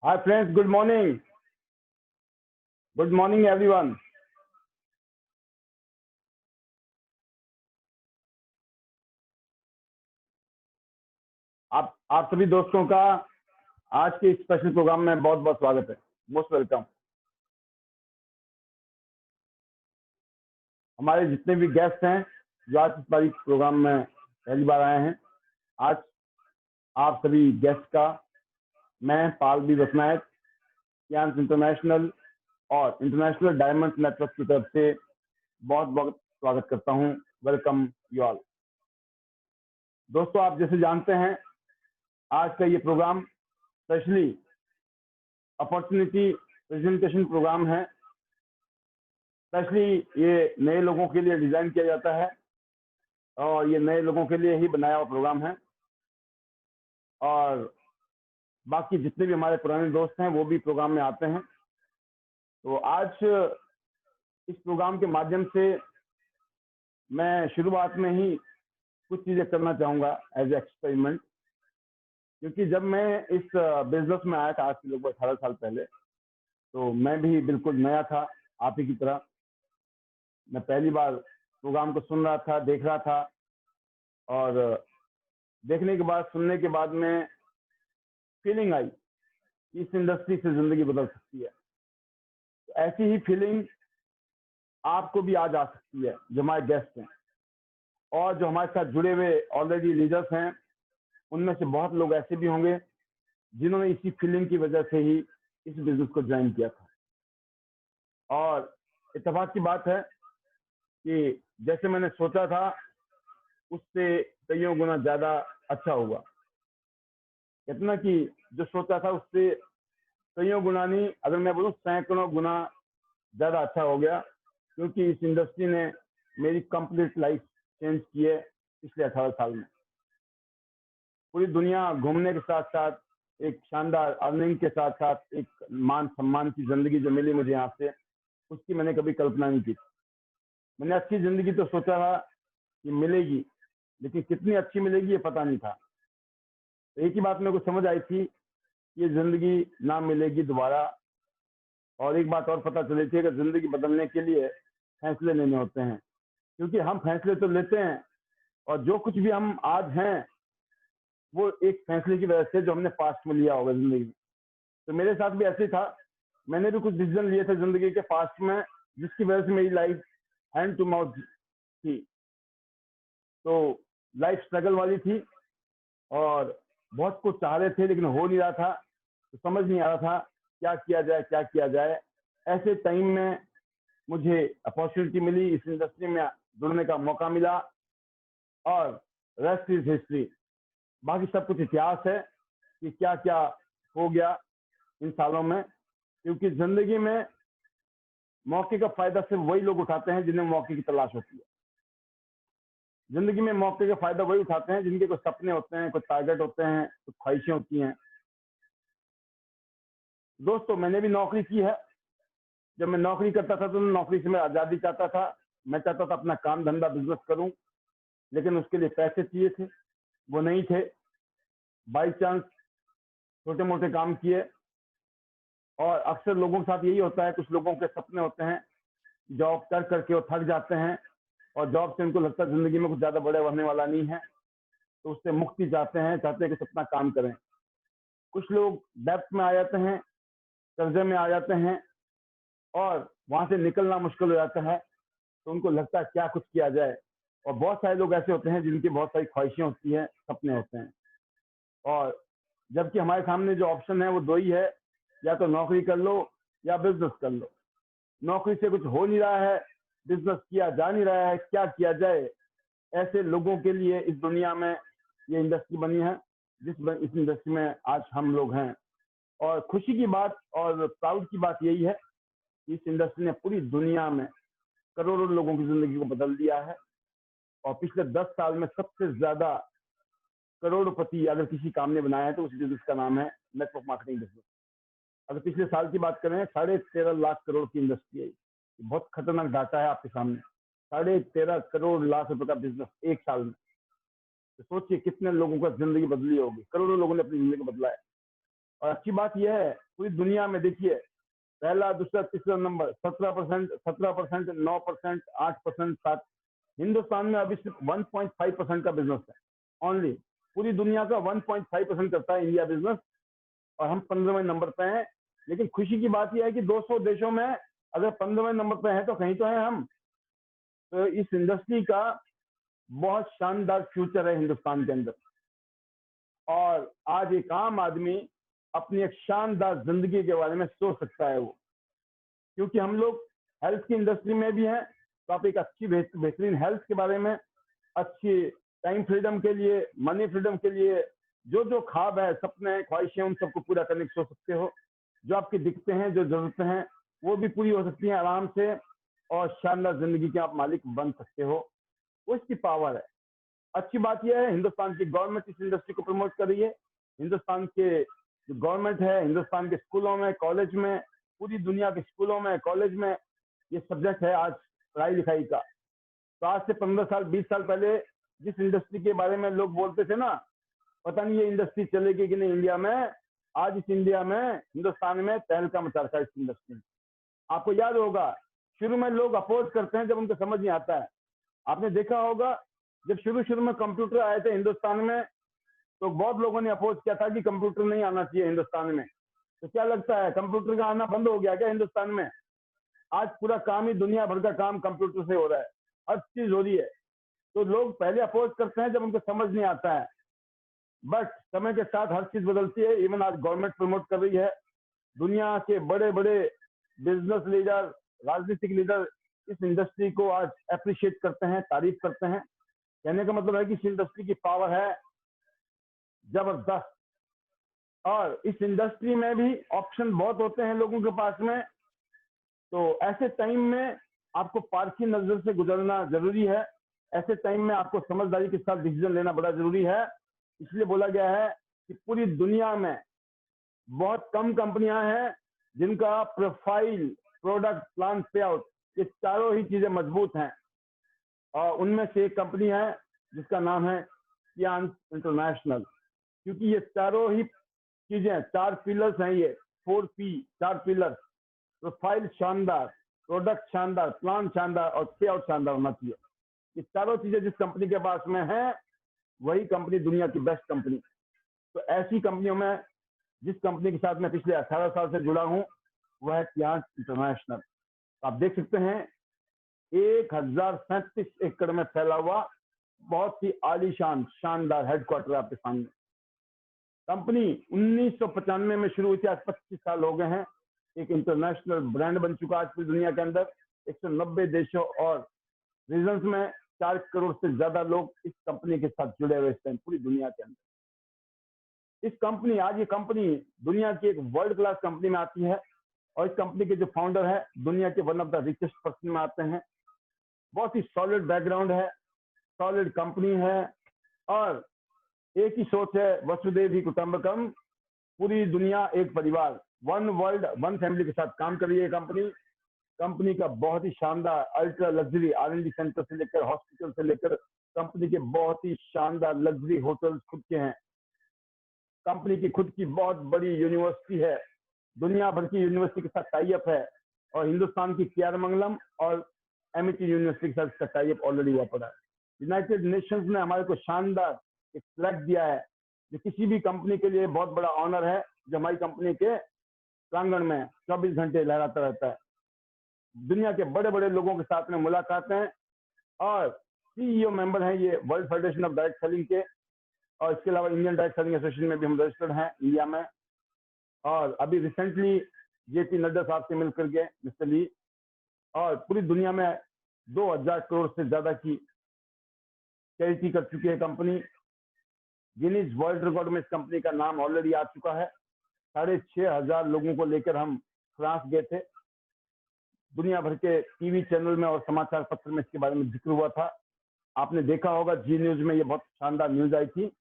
Hi friends, good morning. Good morning everyone. आप सभी दोस्तों का आज के स्पेशल प्रोग्राम में बहुत बहुत स्वागत है। Most welcome. हमारे जितने भी गेस्ट हैं जो आज इस बारी प्रोग्राम में पहली बार आए हैं, आज आप सभी गेस्ट का मैं पाल बी रत्नायक कियांस इंटरनेशनल और इंटरनेशनल डायमंड नेटवर्क की तरफ से बहुत बहुत स्वागत करता हूं। Welcome you all. दोस्तों, आप जैसे जानते हैं, आज का ये program specially opportunity presentation program है। स्पेशली ये नए लोगों के लिए डिजाइन किया जाता है और ये नए लोगों के लिए ही बनाया हुआ प्रोग्राम है। और बाकी जितने भी हमारे पुराने दोस्त हैं वो भी प्रोग्राम में आते हैं। तो आज इस प्रोग्राम के माध्यम से मैं शुरुआत में ही कुछ चीजें करना चाहूंगा एज एक्सपेरिमेंट, क्योंकि जब मैं इस बिजनेस में आया था आज से लगभग 18 साल पहले, तो मैं भी बिल्कुल नया था आप ही की तरह। मैं पहली बार प्रोग्राम को सुन रहा था, देख रहा था, और देखने के बाद, सुनने के बाद में फीलिंग आई कि इस इंडस्ट्री से जिंदगी बदल सकती है। तो ऐसी ही फीलिंग आपको भी आज आ सकती है जो हमारे गेस्ट हैं और जो हमारे साथ जुड़े हुए ऑलरेडी लीडर्स हैं। उनमें से बहुत लोग ऐसे भी होंगे जिन्होंने इसी फीलिंग की वजह से ही इस बिजनेस को ज्वाइन किया था। और इत्तेफाक की बात है कि जैसे मैंने सोचा था उससे कईयों गुना ज्यादा अच्छा हुआ। इतना कि जो सोचा था उससे कईयों गुना नहीं, अगर मैं बोलूँ सैकड़ों गुना ज्यादा अच्छा हो गया, क्योंकि इस इंडस्ट्री ने मेरी कंप्लीट लाइफ चेंज की है पिछले 18 साल में। पूरी दुनिया घूमने के साथ साथ एक शानदार अर्निंग के साथ साथ एक मान सम्मान की जिंदगी जो मिली मुझे यहाँ से, उसकी मैंने कभी कल्पना नहीं की। मैंने अच्छी जिंदगी तो सोचा था कि मिलेगी, लेकिन कितनी अच्छी मिलेगी ये पता नहीं था। तो एक ही बात मेरे को समझ आई थी, ये जिंदगी ना मिलेगी दोबारा। और एक बात और पता चली थी कि जिंदगी बदलने के लिए फैसले लेने होते हैं, क्योंकि हम फैसले तो लेते हैं और जो कुछ भी हम आज हैं वो एक फैसले की वजह से जो हमने पास्ट में लिया होगा जिंदगी में। तो मेरे साथ भी ऐसे ही था। मैंने भी कुछ डिसीजन लिए थे जिंदगी के पास्ट में, जिसकी वजह से मेरी लाइफ हैंड टू माउथ थी। तो लाइफ स्ट्रगल वाली थी और बहुत कुछ चाह रहे थे लेकिन हो नहीं रहा था। तो समझ नहीं आ रहा था क्या किया जाए, क्या किया जाए। ऐसे टाइम में मुझे अपॉर्चुनिटी मिली, इस इंडस्ट्री में जुड़ने का मौका मिला और रेस्ट इज हिस्ट्री। बाकी सब कुछ इतिहास है कि क्या क्या हो गया इन सालों में। क्योंकि जिंदगी में मौके का फायदा सिर्फ वही लोग उठाते हैं जिन्हें मौके की तलाश होती है। जिंदगी में मौके का फायदा वही उठाते हैं जिनके कुछ सपने होते हैं, कुछ टारगेट होते हैं, कुछ ख्वाहिशें होती हैं। दोस्तों, मैंने भी नौकरी की है। जब मैं नौकरी करता था तो नौकरी से मैं आज़ादी चाहता था। मैं चाहता था अपना काम धंधा बिजनेस करूं, लेकिन उसके लिए पैसे चाहिए थे, वो नहीं थे। बाई चांस छोटे मोटे काम किए। और अक्सर लोगों के साथ यही होता है, कुछ लोगों के सपने होते हैं, जॉब कर करके वो थक जाते हैं और जॉब से उनको लगता है जिंदगी में कुछ ज्यादा बड़े बढ़ने वाला नहीं है, तो उससे मुक्ति चाहते हैं, चाहते हैं कि अपना काम करें। कुछ लोग डेप्थ में आ जाते हैं, कर्जे में आ जाते हैं और वहां से निकलना मुश्किल हो जाता है। तो उनको लगता है क्या कुछ किया जाए। और बहुत सारे लोग ऐसे होते हैं जिनकी बहुत सारी ख्वाहिशें होती हैं, सपने होते हैं। और जबकि हमारे सामने जो ऑप्शन है वो दो ही है, या तो नौकरी कर लो या बिजनेस कर लो। नौकरी से कुछ हो नहीं रहा है, बिजनेस किया जा नहीं रहा है, क्या किया जाए। ऐसे लोगों के लिए इस दुनिया में ये इंडस्ट्री बनी है, इस इंडस्ट्री में आज हम लोग हैं। और खुशी की बात और प्राउड की बात यही है कि इस इंडस्ट्री ने पूरी दुनिया में करोड़ों लोगों की जिंदगी को बदल दिया है। और पिछले 10 साल में सबसे ज्यादा करोड़पति अगर किसी काम ने बनाया है तो उस बिजनेस का नाम है नेटवर्क मार्केटिंग बिजनेस। अगर पिछले साल की बात करें, 13.5 करोड़ की इंडस्ट्री है। बहुत खतरनाक डाटा है आपके सामने। 13.5 करोड़ लाख रुपए का बिजनेस एक साल में। तो सोचिए कितने लोगों का जिंदगी बदली होगी। करोड़ों लोगों ने अपनी जिंदगी बदला है। और अच्छी बात यह है, पूरी दुनिया में देखिए, पहला, दूसरा, तीसरा नंबर 17%, 17%, 9%, 8%, 7। हिंदुस्तान में अभी सिर्फ 1.5% का बिजनेस है ओनली। पूरी दुनिया का 1.5% करता है इंडिया बिजनेस, और हम 15वें नंबर पे हैं। लेकिन खुशी की बात यह है कि 200 देशों में अगर 15वें नंबर पे हैं तो कहीं तो हैं हम। तो इस इंडस्ट्री का बहुत शानदार फ्यूचर है हिंदुस्तान के अंदर। और आज एक आम आदमी अपनी एक शानदार जिंदगी के बारे में सोच सकता है वो, क्योंकि हम लोग हेल्थ की इंडस्ट्री में भी हैं। तो आप एक अच्छी बेहतरीन हेल्थ के बारे में, अच्छी टाइम फ्रीडम के लिए, मनी फ्रीडम के लिए, जो जो ख्वाब है, सपने, ख्वाहिशें, उन सबको पूरा करने की सोच सकते हो। जो आपके दिखते हैं, जो जरूरतें हैं, वो भी पूरी हो सकती हैं आराम से, और शानदार जिंदगी के आप मालिक बन सकते हो। वो इसकी पावर है। अच्छी बात यह है, हिंदुस्तान की गवर्नमेंट इस इंडस्ट्री को प्रमोट कर रही है। हिंदुस्तान के जो गवर्नमेंट है, हिंदुस्तान के स्कूलों में, कॉलेज में, पूरी दुनिया के स्कूलों में, कॉलेज में ये सब्जेक्ट है आज पढ़ाई लिखाई का। तो आज से 15 साल, 20 साल पहले जिस इंडस्ट्री के बारे में लोग बोलते थे ना, पता नहीं ये इंडस्ट्री चलेगी कि नहीं इंडिया में, आज इस इंडिया में, हिंदुस्तान में तहलका मचा रखा है इस इंडस्ट्री में। आपको याद होगा, शुरू में लोग अपोज करते हैं जब उनको समझ नहीं आता है। आपने देखा होगा, जब शुरू शुरू में कंप्यूटर आए थे हिंदुस्तान में, तो बहुत लोगों ने अपोज किया था कि कंप्यूटर नहीं आना चाहिए हिंदुस्तान में। तो क्या लगता है, कंप्यूटर का आना बंद हो गया क्या हिंदुस्तान में? आज पूरा काम ही, दुनिया भर का काम कंप्यूटर से हो रहा है, हर चीज हो रही है। तो लोग पहले अपोज करते हैं जब उनको समझ नहीं आता है, बट समय के साथ हर चीज बदलती है। इवन आज गवर्नमेंट प्रमोट कर रही है, दुनिया के बड़े बड़े बिजनेस लीडर, राजनीतिक लीडर इस इंडस्ट्री को आज अप्रिशिएट करते हैं, तारीफ करते हैं। कहने का मतलब है कि इस इंडस्ट्री की पावर है जबरदस्त। और इस इंडस्ट्री में भी ऑप्शन बहुत होते हैं लोगों के पास में। तो ऐसे टाइम में आपको पारखी नजर से गुजरना जरूरी है। ऐसे टाइम में आपको समझदारी के साथ डिसीजन लेना बड़ा जरूरी है। इसलिए बोला गया है कि पूरी दुनिया में बहुत कम कंपनियां हैं जिनका प्रोफाइल, प्रोडक्ट, प्लान, पे आउट, ये चारों ही चीजें मजबूत हैं। और उनमें से एक कंपनी है जिसका नाम है टियान्स इंटरनेशनल। क्योंकि ये चारों ही चीजें, 4 पिलर्स हैं, ये 4P, 4 पिलर्स। प्रोफाइल शानदार, प्रोडक्ट शानदार, प्लान शानदार और पे आउट शानदार होना चाहिए। ये चारों चीजें जिस कंपनी के पास में है, वही कंपनी दुनिया की बेस्ट कंपनी। तो ऐसी कंपनियों में जिस कंपनी के साथ मैं पिछले 18 साल से जुड़ा हूं, वह है टियान्स इंटरनेशनल। आप देख सकते हैं 1037 एकड़ में फैला हुआ बहुत ही आलीशान शानदार हेडक्वार्टर आपके सामने। कंपनी 1995 में शुरू हुई थी, आज 25 साल हो गए हैं। एक इंटरनेशनल ब्रांड बन चुका आज पूरी दुनिया के अंदर। 190 देशों और रीजन्स में 4 करोड़ से ज्यादा लोग इस कंपनी के साथ जुड़े हुए हैं पूरी दुनिया के अंदर। इस कंपनी, आज ये कंपनी दुनिया की एक वर्ल्ड क्लास कंपनी में आती है। और इस कंपनी के जो फाउंडर है, दुनिया के one of the richest person में आते हैं। बहुत ही सॉलिड बैकग्राउंड है, सॉलिड कंपनी है, और एक ही सोच है, वसुधैव ही कुटुंबकम, पूरी दुनिया एक परिवार, वन वर्ल्ड, वन फैमिली के साथ काम कर रही है कंपनी। कंपनी का बहुत ही शानदार अल्ट्रा लग्जरी R&D सेंटर से लेकर, हॉस्पिटल से लेकर, कंपनी के बहुत ही शानदार लग्जरी होटल्स खुद के हैं। कंपनी की खुद की बहुत बड़ी यूनिवर्सिटी है, दुनिया भर की यूनिवर्सिटी के साथ टाई अप है। और हिंदुस्तान की केआर और MIT यूनिवर्सिटी के साथ इसका टाई अप ऑलरेडी हुआ पड़ा है। यूनाइटेड नेशंस ने हमारे को शानदार एक फ्लैग दिया है, जो किसी भी कंपनी के लिए बहुत बड़ा ऑनर है, जो हमारी कंपनी के प्रांगण में 24 घंटे लहराता रहता है। दुनिया के बड़े बड़े लोगों के साथ में मुलाकातें, और CEO मेंबर हैं ये world federation of direct selling के। और इसके अलावा इंडियन डायरेक्ट सेलिंग एसोसिएशन में भी हम रजिस्टर्ड हैं इंडिया में। और अभी रिसेंटली JP नड्डा साहब से मिलकर के मिस्टर ली, और पूरी दुनिया में 2000 करोड़ से ज्यादा की चैरिटी कर चुकी है कंपनी। गिनीज वर्ल्ड रिकॉर्ड में इस कंपनी का नाम ऑलरेडी आ चुका है। 6500 लोगों को लेकर हम फ्रांस गए थे। दुनिया भर के टीवी चैनल में और समाचार पत्र में इसके बारे में जिक्र हुआ था। आपने देखा होगा, जी न्यूज में ये बहुत शानदार न्यूज आई थी।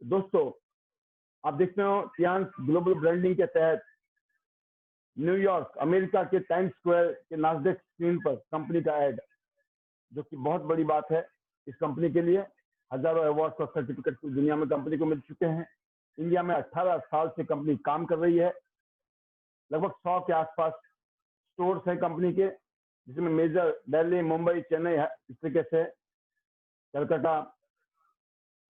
दोस्तों, आप देखते हो टियान्स ग्लोबल ब्रांडिंग के तहत न्यूयॉर्क, अमेरिका के टाइम्स स्क्वायर के नास्डेक स्क्रीन पर कंपनी का ऐड, जो कि बहुत बड़ी बात है इस कंपनी के लिए। हजारों अवार्ड और सर्टिफिकेट पूरी दुनिया में कंपनी को मिल चुके हैं। इंडिया में 18 साल से कंपनी काम कर रही है। लगभग 100 के आसपास स्टोर्स हैं कंपनी के, जिसमें मेजर दिल्ली, मुंबई, चेन्नई है, इस तरीके से कलकत्ता।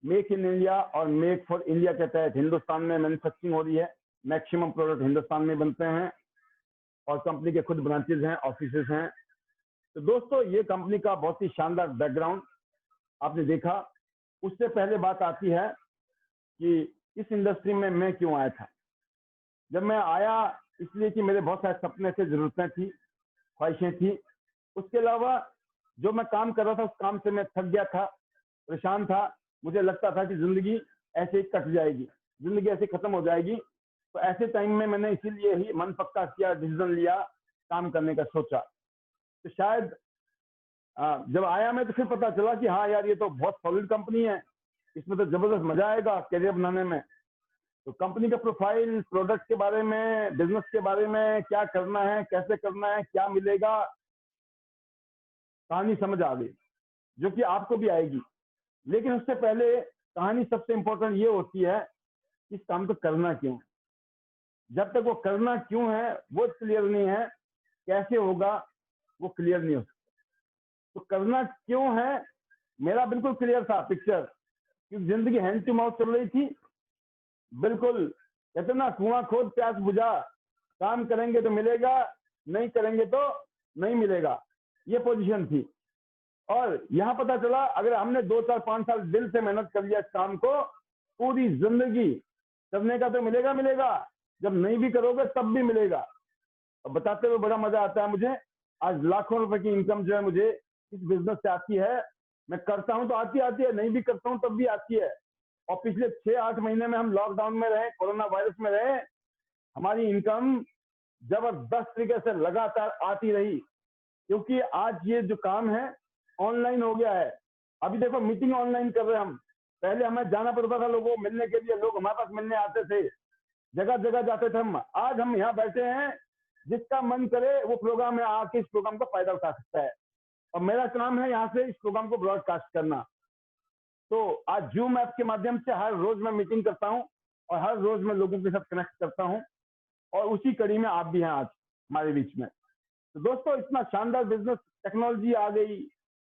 मेक इन इंडिया और मेक फॉर इंडिया के तहत हिंदुस्तान में मैन्युफैक्चरिंग हो रही है। मैक्सिमम प्रोडक्ट हिंदुस्तान में बनते हैं और कंपनी के खुद ब्रांचेज हैं, ऑफिसेज हैं। तो दोस्तों, ये कंपनी का बहुत ही शानदार बैकग्राउंड आपने देखा। उससे पहले बात आती है कि इस इंडस्ट्री में मैं क्यों आया था। जब मैं आया इसलिए कि मेरे बहुत सारे सपने थे, जरूरतें थी, ख्वाहिशें थी। उसके अलावा जो मैं काम कर रहा था उस काम से मैं थक गया था, परेशान था। मुझे लगता था कि जिंदगी ऐसे ही कट जाएगी, जिंदगी ऐसे खत्म हो जाएगी। तो ऐसे टाइम में मैंने इसीलिए ही मन पक्का किया, डिसीजन लिया, काम करने का सोचा। तो शायद जब आया मैं तो फिर पता चला कि हाँ यार, ये तो बहुत सॉलिड कंपनी है, इसमें तो जबरदस्त मजा आएगा करियर बनाने में। तो कंपनी का प्रोफाइल, प्रोडक्ट के बारे में, बिजनेस के बारे में, क्या करना है, कैसे करना है, क्या मिलेगा, कहानी समझ आ गई, जो कि आपको भी आएगी। लेकिन उससे पहले कहानी सबसे इंपॉर्टेंट ये होती है इस काम को करना क्यों। जब तक वो करना क्यों है वो क्लियर नहीं है, कैसे होगा वो क्लियर नहीं हो सकता। तो करना क्यों है मेरा बिल्कुल क्लियर था पिक्चर, क्योंकि जिंदगी हैंड टू माउथ चल रही थी। बिल्कुल कहते ना, कुआं खोद प्यास बुझा, काम करेंगे तो मिलेगा, नहीं करेंगे तो नहीं मिलेगा, ये पोजीशन थी। और यहाँ पता चला अगर हमने 2, 4, 5 साल दिल से मेहनत कर लिया इस काम को, पूरी जिंदगी करने का तो मिलेगा मिलेगा, जब नहीं भी करोगे तब भी मिलेगा। और बताते हुए बड़ा मजा आता है मुझे। आज लाखों रुपए की इनकम जो है मुझे इस बिजनेस से आती है। मैं करता हूं तो आती है, नहीं भी करता हूं तब भी आती है। और पिछले 6-8 महीने में हम लॉकडाउन में रहे, कोरोना वायरस में रहे, हमारी इनकम जबरदस्त तरीके से लगातार आती रही, क्योंकि आज ये जो काम है ऑनलाइन हो गया है। अभी देखो, मीटिंग ऑनलाइन कर रहे हैं हम। पहले हमें जाना पड़ता था लोगों को मिलने के लिए, लोग हमारे पास मिलने आते थे, जगह जगह जाते थे हम। आज हम यहाँ बैठे हैं, जिसका मन करे वो प्रोग्राम में आके इस प्रोग्राम का फायदा उठा सकता है। और मेरा काम है यहाँ से इस प्रोग्राम को ब्रॉडकास्ट करना। तो आज जूम ऐप के माध्यम से हर रोज मैं मीटिंग करता हूँ और हर रोज मैं लोगों के साथ कनेक्ट करता हूँ, और उसी कड़ी में आप भी हैं आज हमारे बीच में। तो दोस्तों, इतना शानदार बिजनेस, टेक्नोलॉजी आ गई,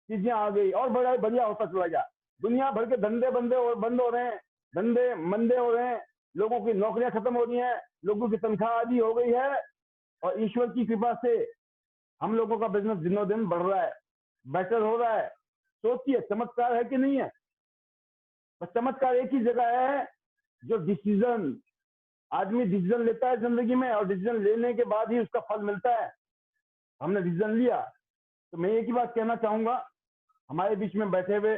चीजें आ गई और बड़ा बढ़िया होता चला गया। दुनिया भर के धंधे बंद हो रहे हैं, धंधे मंदे हो रहे हैं, लोगों की नौकरियां खत्म हो रही हैं, लोगों की तनख्वाह आदि हो गई है, और ईश्वर की कृपा से हम लोगों का बिजनेस दिनों दिन बढ़ रहा है, बेटर हो रहा है। सोचिए, चमत्कार है कि नहीं है। बस चमत्कार एक ही जगह है, जो डिसीजन, आदमी डिसीजन लेता है जिंदगी में, और डिसीजन लेने के बाद ही उसका फल मिलता है। हमने डिसीजन लिया। तो मैं एक ही बात कहना चाहूंगा, हमारे बीच में बैठे हुए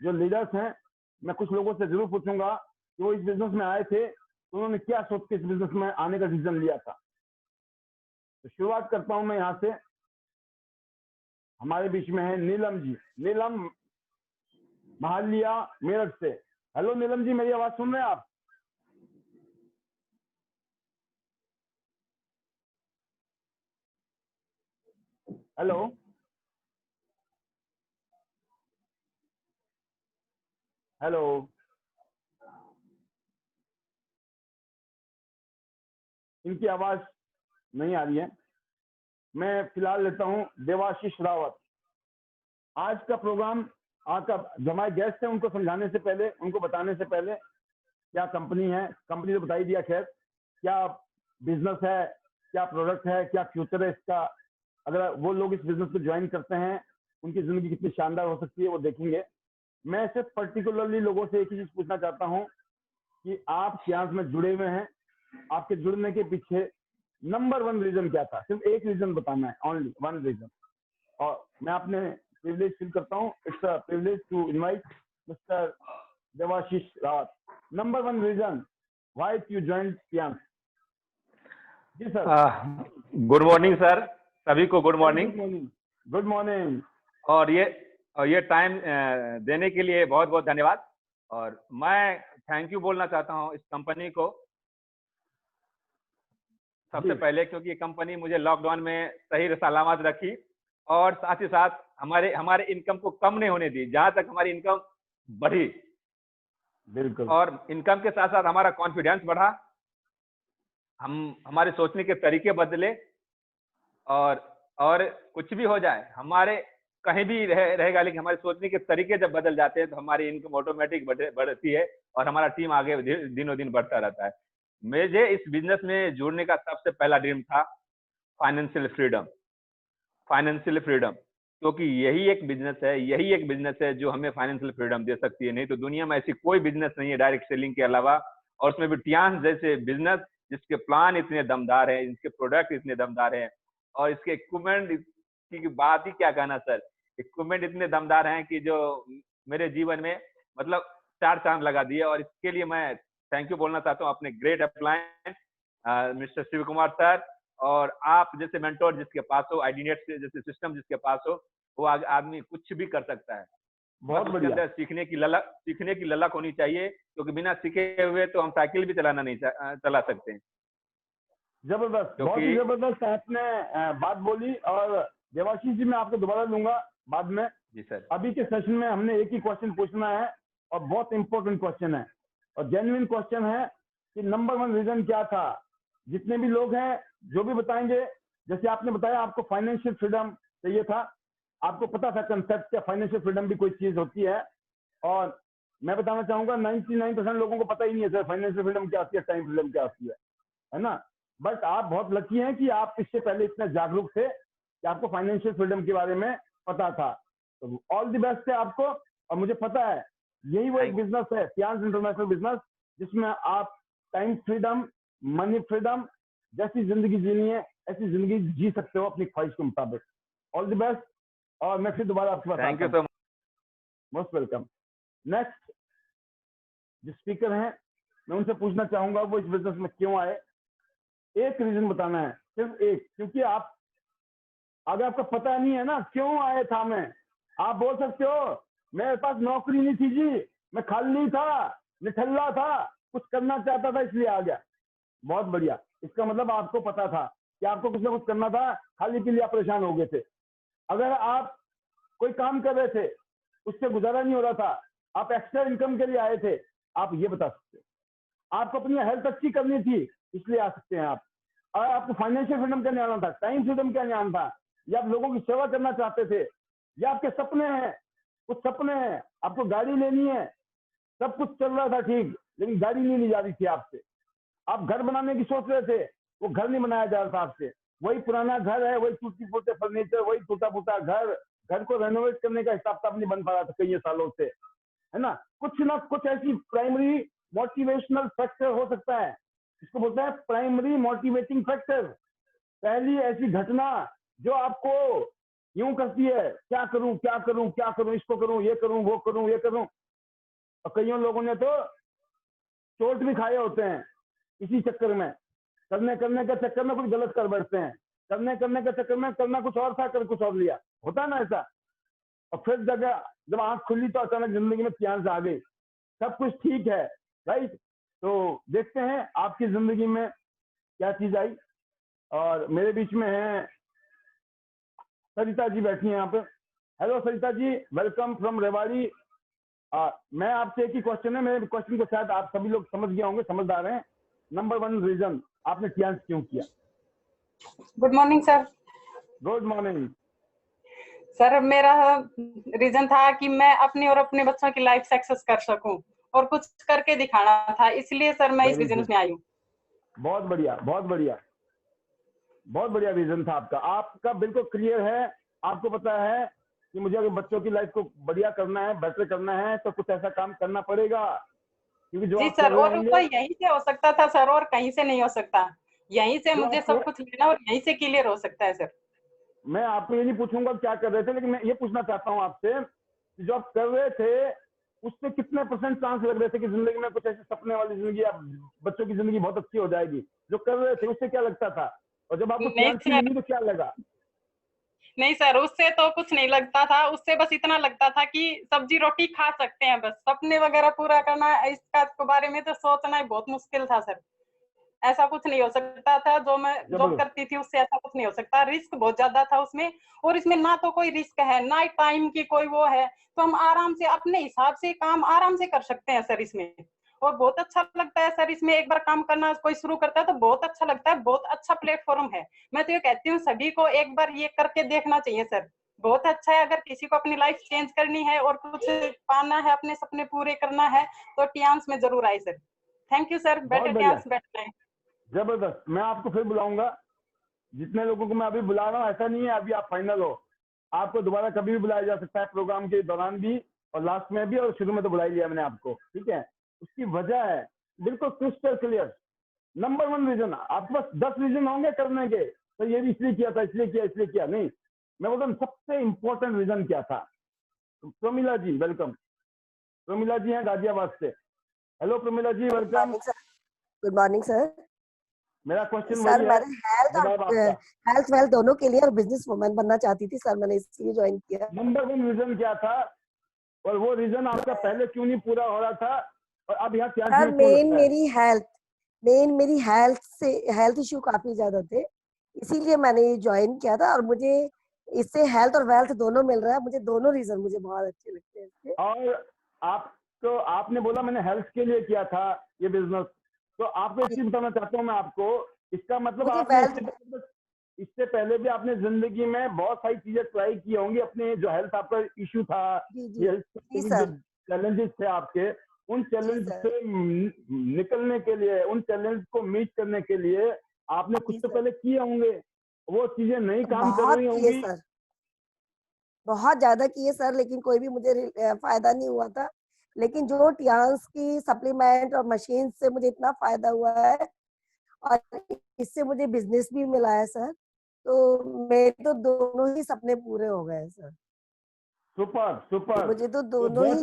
जो लीडर्स हैं, मैं कुछ लोगों से जरूर पूछूंगा कि वो इस बिजनेस में आए थे तो उन्होंने क्या सोच के इस बिजनेस में आने का डिसीजन लिया था। तो शुरुआत करता हूं मैं यहाँ से। हमारे बीच में है नीलम जी, नीलम महालिया मेरठ से। हेलो नीलम जी, मेरी आवाज सुन रहे हैं आप? Hello hello. इनकी आवाज नहीं आ रही है। मैं फिलहाल लेता हूं देवाशीष रावत। आज का प्रोग्राम, आपका जो हमारे गेस्ट हैं उनको समझाने से पहले, उनको बताने से पहले, क्या कंपनी है, कंपनी तो बता ही दिया, खैर क्या बिजनेस है, क्या प्रोडक्ट है, क्या फ्यूचर है इसका। अगर वो लोग इस बिजनेस को ज्वाइन करते हैं, उनकी जिंदगी कितनी शानदार हो सकती है वो देखेंगे। मैं सिर्फ पर्टिकुलरली लोगों से एक ही चीज पूछना चाहता हूँ कि आप सियांस में जुड़े हुए हैं, आपके जुड़ने के पीछे नंबर 1 रीजन क्या था? सिर्फ एक रीजन बताना है, ओनली 1 रीजन। और मैं अपने प्रिविलेज फील करता हूँ, it's a privilege to invite mister Devashish Rawat. Number 1 reason why you joined सियांस। जी सर। गुड मॉर्निंग सर, सभी को गुड मॉर्निंग। Good morning. और ये टाइम देने के लिए बहुत बहुत धन्यवाद। और मैं थैंक यू बोलना चाहता हूँ इस कंपनी को सबसे पहले, क्योंकि ये कंपनी मुझे लॉकडाउन में सही सलामत रखी, और साथ ही साथ हमारे इनकम को कम नहीं होने दी। जहां तक हमारी इनकम बढ़ी, बिल्कुल। और इनकम के साथ साथ हमारा कॉन्फिडेंस बढ़ा, हम हमारे सोचने के तरीके बदले, और और कुछ भी हो जाए, हमारे कहीं भी रहेगा, लेकिन हमारे सोचने के तरीके जब बदल जाते हैं तो हमारी इनकम ऑटोमेटिक बढ़ती है और हमारा टीम आगे दिनों दिन बढ़ता रहता है। मुझे इस बिजनेस में जुड़ने का सबसे पहला ड्रीम था फाइनेंशियल फ्रीडम। फाइनेंशियल फ्रीडम, क्योंकि यही एक बिजनेस है जो हमें फाइनेंशियल फ्रीडम दे सकती है। नहीं तो दुनिया में ऐसी कोई बिजनेस नहीं है डायरेक्ट सेलिंग के अलावा, और उसमें भी टियांस जैसे बिजनेस जिसके प्लान इतने दमदार है, इसके प्रोडक्ट इतने दमदार है, और इसके इक्विपमेंट की बात ही क्या कहना सर। इक्विपमेंट इतने दमदार हैं कि जो मेरे जीवन में मतलब 4 चांद लगा दिए, और इसके लिए मैं थैंक यू बोलना चाहता हूँ अपने great upline mister Shiv Kumar sir, और आप जैसे मेंटोर जिसके पास हो, आईडीनेट जैसे सिस्टम जिसके पास हो, वो आदमी कुछ भी कर सकता है। बस बहुत उसके बढ़िया। अंदर सीखने की ललक होनी चाहिए, क्योंकि बिना सीखे हुए तो हम साइकिल भी चलाना नहीं चला सकते हैं। जबरदस्त, बहुत ही जबरदस्त आपने बात बोली। और देवाशीष जी, मैं आपको दोबारा लूंगा बाद में। जी सर। अभी के सेशन में हमने एक ही क्वेश्चन पूछना है, और बहुत इंपॉर्टेंट क्वेश्चन है और जेन्युइन क्वेश्चन है कि नंबर 1 रीजन क्या था। जितने भी लोग हैं जो भी बताएंगे, जैसे आपने बताया आपको फाइनेंशियल फ्रीडम चाहिए था, आपको पता था कंसेप्ट क्या फाइनेंशियल फ्रीडम भी कोई चीज होती है। और मैं बताना चाहूंगा 99% लोगों को पता ही नहीं है सर फाइनेंशियल फ्रीडम क्या होती है, टाइम फ्रीडम क्या होती है ना। बट आप बहुत लकी हैं कि आप इससे पहले इतने जागरूक थे कि आपको फाइनेंशियल फ्रीडम के बारे में पता था। तो ऑल द बेस्ट है आपको। और मुझे पता है यही वो एक बिजनेस है, टियांस इंटरनेशनल बिजनेस, जिसमें आप टाइम फ्रीडम, मनी फ्रीडम, जैसी जिंदगी जीनी है ऐसी जिंदगी जी सकते हो अपनी ख्वाहिश के मुताबिक। All the best. और मैं फिर दोबारा आपके पास thank you so much. Most welcome. Next जो स्पीकर हैं मैं उनसे पूछना चाहूंगा वो इस बिजनेस में क्यों आए। एक रीजन बताना है, सिर्फ एक, क्योंकि आप अगर आपको पता नहीं है ना क्यों आए था मैं, आप बोल सकते हो मेरे पास नौकरी नहीं थी जी, मैं खाली था, निठल्ला था, कुछ करना चाहता था इसलिए आ गया। बहुत बढ़िया, इसका मतलब आपको पता था कि आपको कुछ ना कुछ करना था, खाली के लिए आप परेशान हो गए थे। अगर आप कोई काम कर रहे थे, उससे गुजारा नहीं हो रहा था, आप एक्स्ट्रा इनकम के लिए आए थे, आप ये बता सकते हो। आपको अपनी हेल्थ अच्छी करनी थी इसलिए आ सकते हैं आप। और आपको फाइनेंशियल फ्रीडम क्या आना था, टाइम फ्रीडम क्या आना था, या आप लोगों की सेवा करना चाहते थे, या आपके सपने हैं, कुछ सपने हैं, आपको गाड़ी लेनी है, सब कुछ चल रहा था ठीक, लेकिन गाड़ी नहीं ली जा रही थी आपसे। आप घर बनाने की सोच रहे थे, वो घर नहीं बनाया जा रहा था आपसे, वही पुराना घर है, वही टूटी फूटे फर्नीचर, वही टूटा फूटा घर, घर को रेनोवेट करने का हिसाब किताब नहीं बन पा रहा था कई सालों से, है ना। कुछ ना कुछ ऐसी प्राइमरी मोटिवेशनल फैक्टर हो सकता है, इसको बोलते हैं प्राइमरी मोटिवेटिंग फैक्टर। पहली ऐसी घटना जो आपको यूं करती है, क्या करूं क्या करूं क्या करूं, इसको करूं, ये करूं, वो करूं, ये करूं। और कईयों लोगों ने तो चोट भी खाए होते हैं इसी चक्कर में, करने करने के चक्कर में कुछ गलत कर बैठते हैं, करने करने के चक्कर में करना कुछ और था, कर कुछ और लिया, होता है ना ऐसा। और फिर जब आंख खुली तो अचानक जिंदगी में प्यास आ गई, सब कुछ ठीक है, राइट। तो देखते हैं आपकी जिंदगी में क्या चीज आई। और मेरे बीच में है सरिता जी बैठी हैं यहाँ पे। Hello Sarita ji, welcome from Rewari. मैं आपसे एक ही क्वेश्चन है, मेरे क्वेश्चन को शायद आप सभी लोग समझ गए होंगे, समझदार हैं। नंबर 1 रीजन आपने टियांस क्यों किया। Good morning sir. Good morning sir, मेरा रीजन था कि मैं अपनी और अपने बच्चों की लाइफ सक्सेस कर सकूं और कुछ करके दिखाना था, इसलिए सर मैं इस बिजनेस में आई हूँ। बहुत बढ़िया, बहुत बढ़िया, बहुत बढ़िया रीजन था आपका। आपका बिल्कुल क्लियर है, आपको पता है कि मुझे अगर बच्चों की लाइफ को बढ़िया करना है, बेटर करना है, तो कुछ ऐसा काम करना पड़ेगा, क्योंकि जो जी आप कर सर, रहे और होंगे वो यहीं से हो सकता था सर, और कहीं से नहीं हो सकता। यहीं से जो मुझे आपको, सब कुछ लेना और यहीं से क्लियर हो सकता है सर। मैं आपको ये नहीं पूछूंगा क्या कर रहे थे, लेकिन मैं ये पूछना चाहता हूँ आपसे कि जो आप कर रहे थे उससे कितने % चांस लग रहे थे कि जिंदगी में कुछ ऐसे सपने वाली जिंदगी, आप बच्चों की जिंदगी बहुत अच्छी हो जाएगी, जो कर रहे थे उससे क्या लगता था, और जब आपको नहीं चांस सर, मिली तो क्या लगा। नहीं सर, उससे तो कुछ नहीं लगता था। उससे बस इतना लगता था कि सब्जी रोटी खा सकते हैं, बस सपने वगैरह पूरा करना इसका के बारे में तो सोचना ही बहुत मुश्किल था सर। ऐसा कुछ नहीं हो सकता था, जो मैं जॉब करती थी उससे ऐसा कुछ नहीं हो सकता। रिस्क बहुत ज्यादा था उसमें, और इसमें ना तो कोई रिस्क है ना टाइम की कोई वो है, तो हम आराम से अपने हिसाब से काम आराम से कर सकते हैं सर इसमें। और बहुत अच्छा लगता है सर इसमें, एक बार काम करना कोई शुरू करता है तो बहुत अच्छा लगता है, बहुत अच्छा प्लेटफॉर्म है। मैं तो ये कहती हूँ सभी को एक बार ये करके देखना चाहिए सर, बहुत अच्छा है। अगर किसी को अपनी लाइफ चेंज करनी है और कुछ पाना है, अपने सपने पूरे करना है, तो टियांस में जरूर आए sir. Thank you sir. Better Tiens better है। जबरदस्त। मैं आपको फिर बुलाऊंगा, जितने लोगों को मैं अभी बुला रहा हूँ ऐसा नहीं है अभी आप फाइनल हो, आपको दोबारा कभी भी बुलाया जा सकता है, प्रोग्राम के दौरान भी और लास्ट में भी, और शुरू में तो बुला ही लिया मैंने आपको, ठीक है। उसकी वजह है बिल्कुल क्रिस्टल क्लियर। नंबर 1 रीजन, आपके पास 10 रीजन होंगे करने के, तो ये भी इसलिए किया था, इसलिए किया नहीं, मैं बोलता हूँ सबसे इंपॉर्टेंट रीजन क्या था। प्रमिला जी वेलकम। प्रमिला जी हैं गाजियाबाद से। हेलो प्रमिला जी, वेलकम। Good morning sir. मेरा क्वेश्चन सर वही है, मैंने हेल्थ वेल्थ दोनों के लिए और बिजनेस वुमन बनना चाहती थी सर, मैंने इसलिए ज्वाइन किया। नंबर 1 रीजन क्या था, और वो रीजन आपका पहले क्यों नहीं पूरा हो रहा था, और अब यहाँ क्या सर मेन मेरी हेल्थ इश्यू काफी ज्यादा थे, इसीलिए मैंने ये ज्वाइन किया था। और मुझे इससे हेल्थ और वेल्थ दोनों मिल रहा है, मुझे दोनों रीजन मुझे बहुत अच्छे लगते हैं इसके। और आपको, आपने बोला मैंने हेल्थ के लिए किया था ये बिजनेस, तो आपको एक चीज बताना चाहता हूँ मैं आपको, इसका मतलब आपने इससे पहले भी आपने जिंदगी में बहुत सारी चीजें ट्राई की होंगी, अपने जो हेल्थ आपका इशू था, हेल्थ जो चैलेंजेस थे आपके, उन चैलेंज से निकलने के लिए, उन चैलेंज को मीट करने के लिए आपने कुछ तो पहले किए होंगे, वो चीजें नहीं काम कर रही होंगी। बहुत ज्यादा किए सर, लेकिन कोई भी मुझे फायदा नहीं हुआ था। लेकिन जो टियांस की सप्लीमेंट और मशीन से मुझे इतना फायदा हुआ है, और इससे मुझे बिजनेस भी मिला है सर, तो मेरे तो दोनों ही सपने पूरे हो गए सर। सुपर। मुझे तो दोनों ही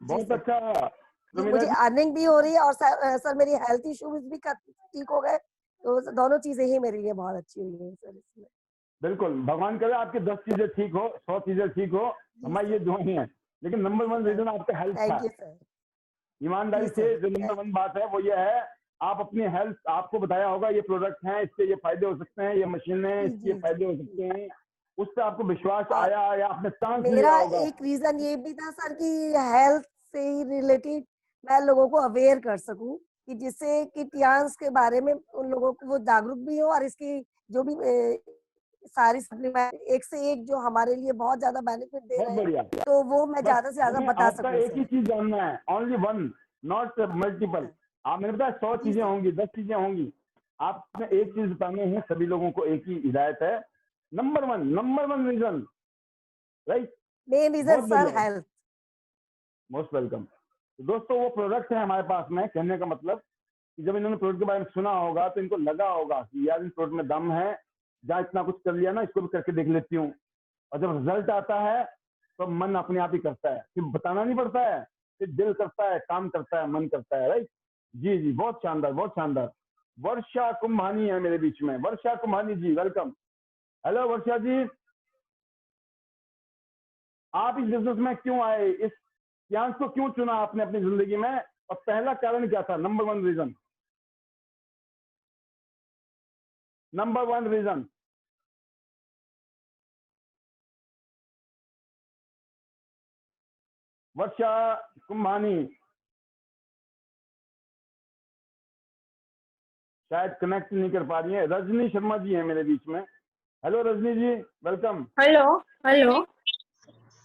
बहुत अच्छा। मुझे अर्निंग भी हो रही है, और सर मेरी हेल्थ इश्यूज भी ठीक हो गए, तो दोनों चीजें ही मेरे लिए बहुत अच्छी हुई है सर इसमें। बिल्कुल, भगवान करे आपकी 10 चीजें ठीक हो, 100 चीजें ठीक हो, हमारी ये दुआएं हैं। लेकिन नंबर 1 रीजन आपका हेल्थ था। ईमानदारी से जो नंबर 1 बात है वो ये है, आप अपनी हेल्थ, आपको बताया होगा ये प्रोडक्ट हैं, इससे ये फायदे हो सकते हैं, ये मशीनें हैं, इसके फायदे हो सकते हैं, उससे आपको विश्वास आया या आपने चांस लिया होगा। मेरा एक रीजन ये भी था सर कि हेल्थ से ही रिलेटेड मैं लोगों को अवेयर कर सकूं, कि जिससे कि टियांस के बारे में उन लोगों को वो जागरूक भी हो, और इसकी जो भी सारी सप्लीमेंट एक से एक जो हमारे लिए बहुत ज्यादा बेनिफिट दे रहे हैं, तो वो मैं ज्यादा से ज्यादा बता सकूं। एक ही चीज जानना है, ओनली 1, नॉट मल्टीपल। आप मैंने बताया 100 चीजें होंगी, 10 चीजें होंगी, आपने एक चीज बतानी है, सभी लोगों को एक ही हिदायत है, number 1 reason, right, main reason sir health. Most welcome. तो दोस्तों वो प्रोडक्ट है हमारे पास में, कहने का मतलब कि जब इन्होंने प्रोडक्ट के बारे में सुना होगा तो इनको लगा होगा कि यार इन प्रोडक्ट में दम है, जहाँ इतना कुछ कर लिया ना, इसको भी करके देख लेती हूँ। और जब रिजल्ट आता है तो मन अपने आप ही करता है, फिर बताना नहीं पड़ता है, फिर दिल करता है, काम करता है, मन करता है, राइट। जी, बहुत शानदार, बहुत शानदार। वर्षा कुंभानी है मेरे बीच में। वर्षा कुंभानी जी वेलकम। हेलो वर्षा जी, आप इस बिजनेस में क्यों आए, इस टियांस को क्यों चुना आपने अपनी जिंदगी में, और पहला कारण क्या था, नंबर 1 रीजन, नंबर 1 रीजन। वर्षा कुंभानी शायद कनेक्ट नहीं कर पा रही है। रजनी शर्मा जी हैं मेरे बीच में। हेलो रजनी जी वेलकम। हेलो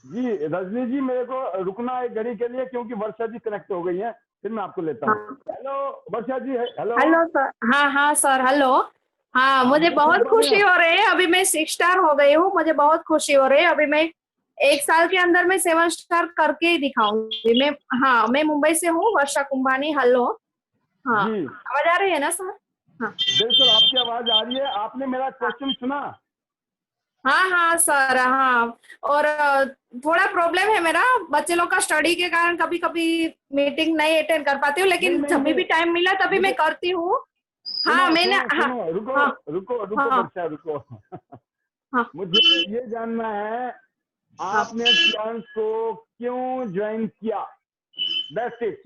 जी रजनी जी, मेरे को रुकना है घड़ी के लिए, क्योंकि वर्षा जी कनेक्ट हो गई हैं, फिर मैं आपको लेता हूँ। Hello Varsha ji. Hello sir. हाँ सर, हेलो। हाँ, मुझे बहुत खुशी हो रही है, अभी मैं 6 स्टार हो गई हूँ, मुझे बहुत खुशी हो रही है। अभी मैं 1 साल के अंदर मैं 7 स्टार करके ही दिखाऊंगी मैं। हाँ, मैं मुंबई से हूँ, वर्षा कुंभानी। हेलो। हाँ, आवाज आ रही है ना सर? हाँ बिल्कुल आपकी आवाज आ रही है। आपने मेरा क्वेश्चन सुना? हाँ सर। हाँ, और थोड़ा प्रॉब्लम है मेरा, बच्चे लोग का स्टडी के कारण कभी कभी मीटिंग नहीं अटेंड कर पाती हूँ, लेकिन जब भी टाइम मिला तभी मैं करती हूँ। हाँ मैंने रुको वर्षा रुको। मुझे ये जानना है आपने टियांस को क्यों ज्वाइन किया, दैट्स इट।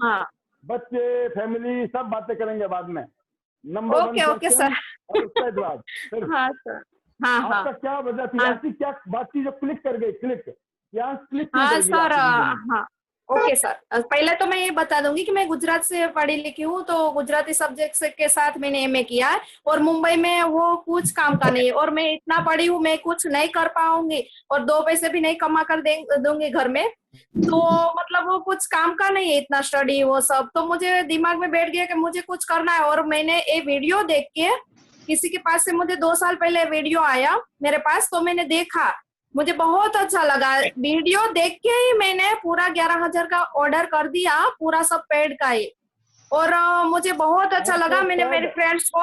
बच्चे, फैमिली सब बातें करेंगे बाद में, number 1 okay okay question sir. और उसका जवाब। फिर हाँ सर। हाँ हाँ आपका क्या वजह थी, हाँ ऐसी क्या बात थी जो क्लिक कर गई, क्लिक क्या क्लिक क्यों हाँ कर गई सर। आपकी जिंदगी में? हाँ ओके सर। पहले तो मैं ये बता दूंगी कि मैं गुजरात से पढ़ी लिखी हूँ, तो गुजराती सब्जेक्ट के साथ मैंने एमए किया है, और मुंबई में वो कुछ काम का नहीं है, और मैं इतना पढ़ी हूँ, मैं कुछ नहीं कर पाऊंगी और 2 पैसे भी नहीं कमा कर दूंगी घर में, तो मतलब वो कुछ काम का नहीं है इतना स्टडी वो सब। तो मुझे दिमाग में बैठ गया कि मुझे कुछ करना है, और मैंने ये वीडियो देख के, किसी के पास से मुझे 2 साल पहले वीडियो आया मेरे पास, तो मैंने देखा, मुझे बहुत अच्छा लगा। वीडियो देख के ही मैंने पूरा 11,000 का ऑर्डर कर दिया, पूरा सब पेड का ही, और मुझे बहुत अच्छा लगा। मैंने मेरे फ्रेंड्स को,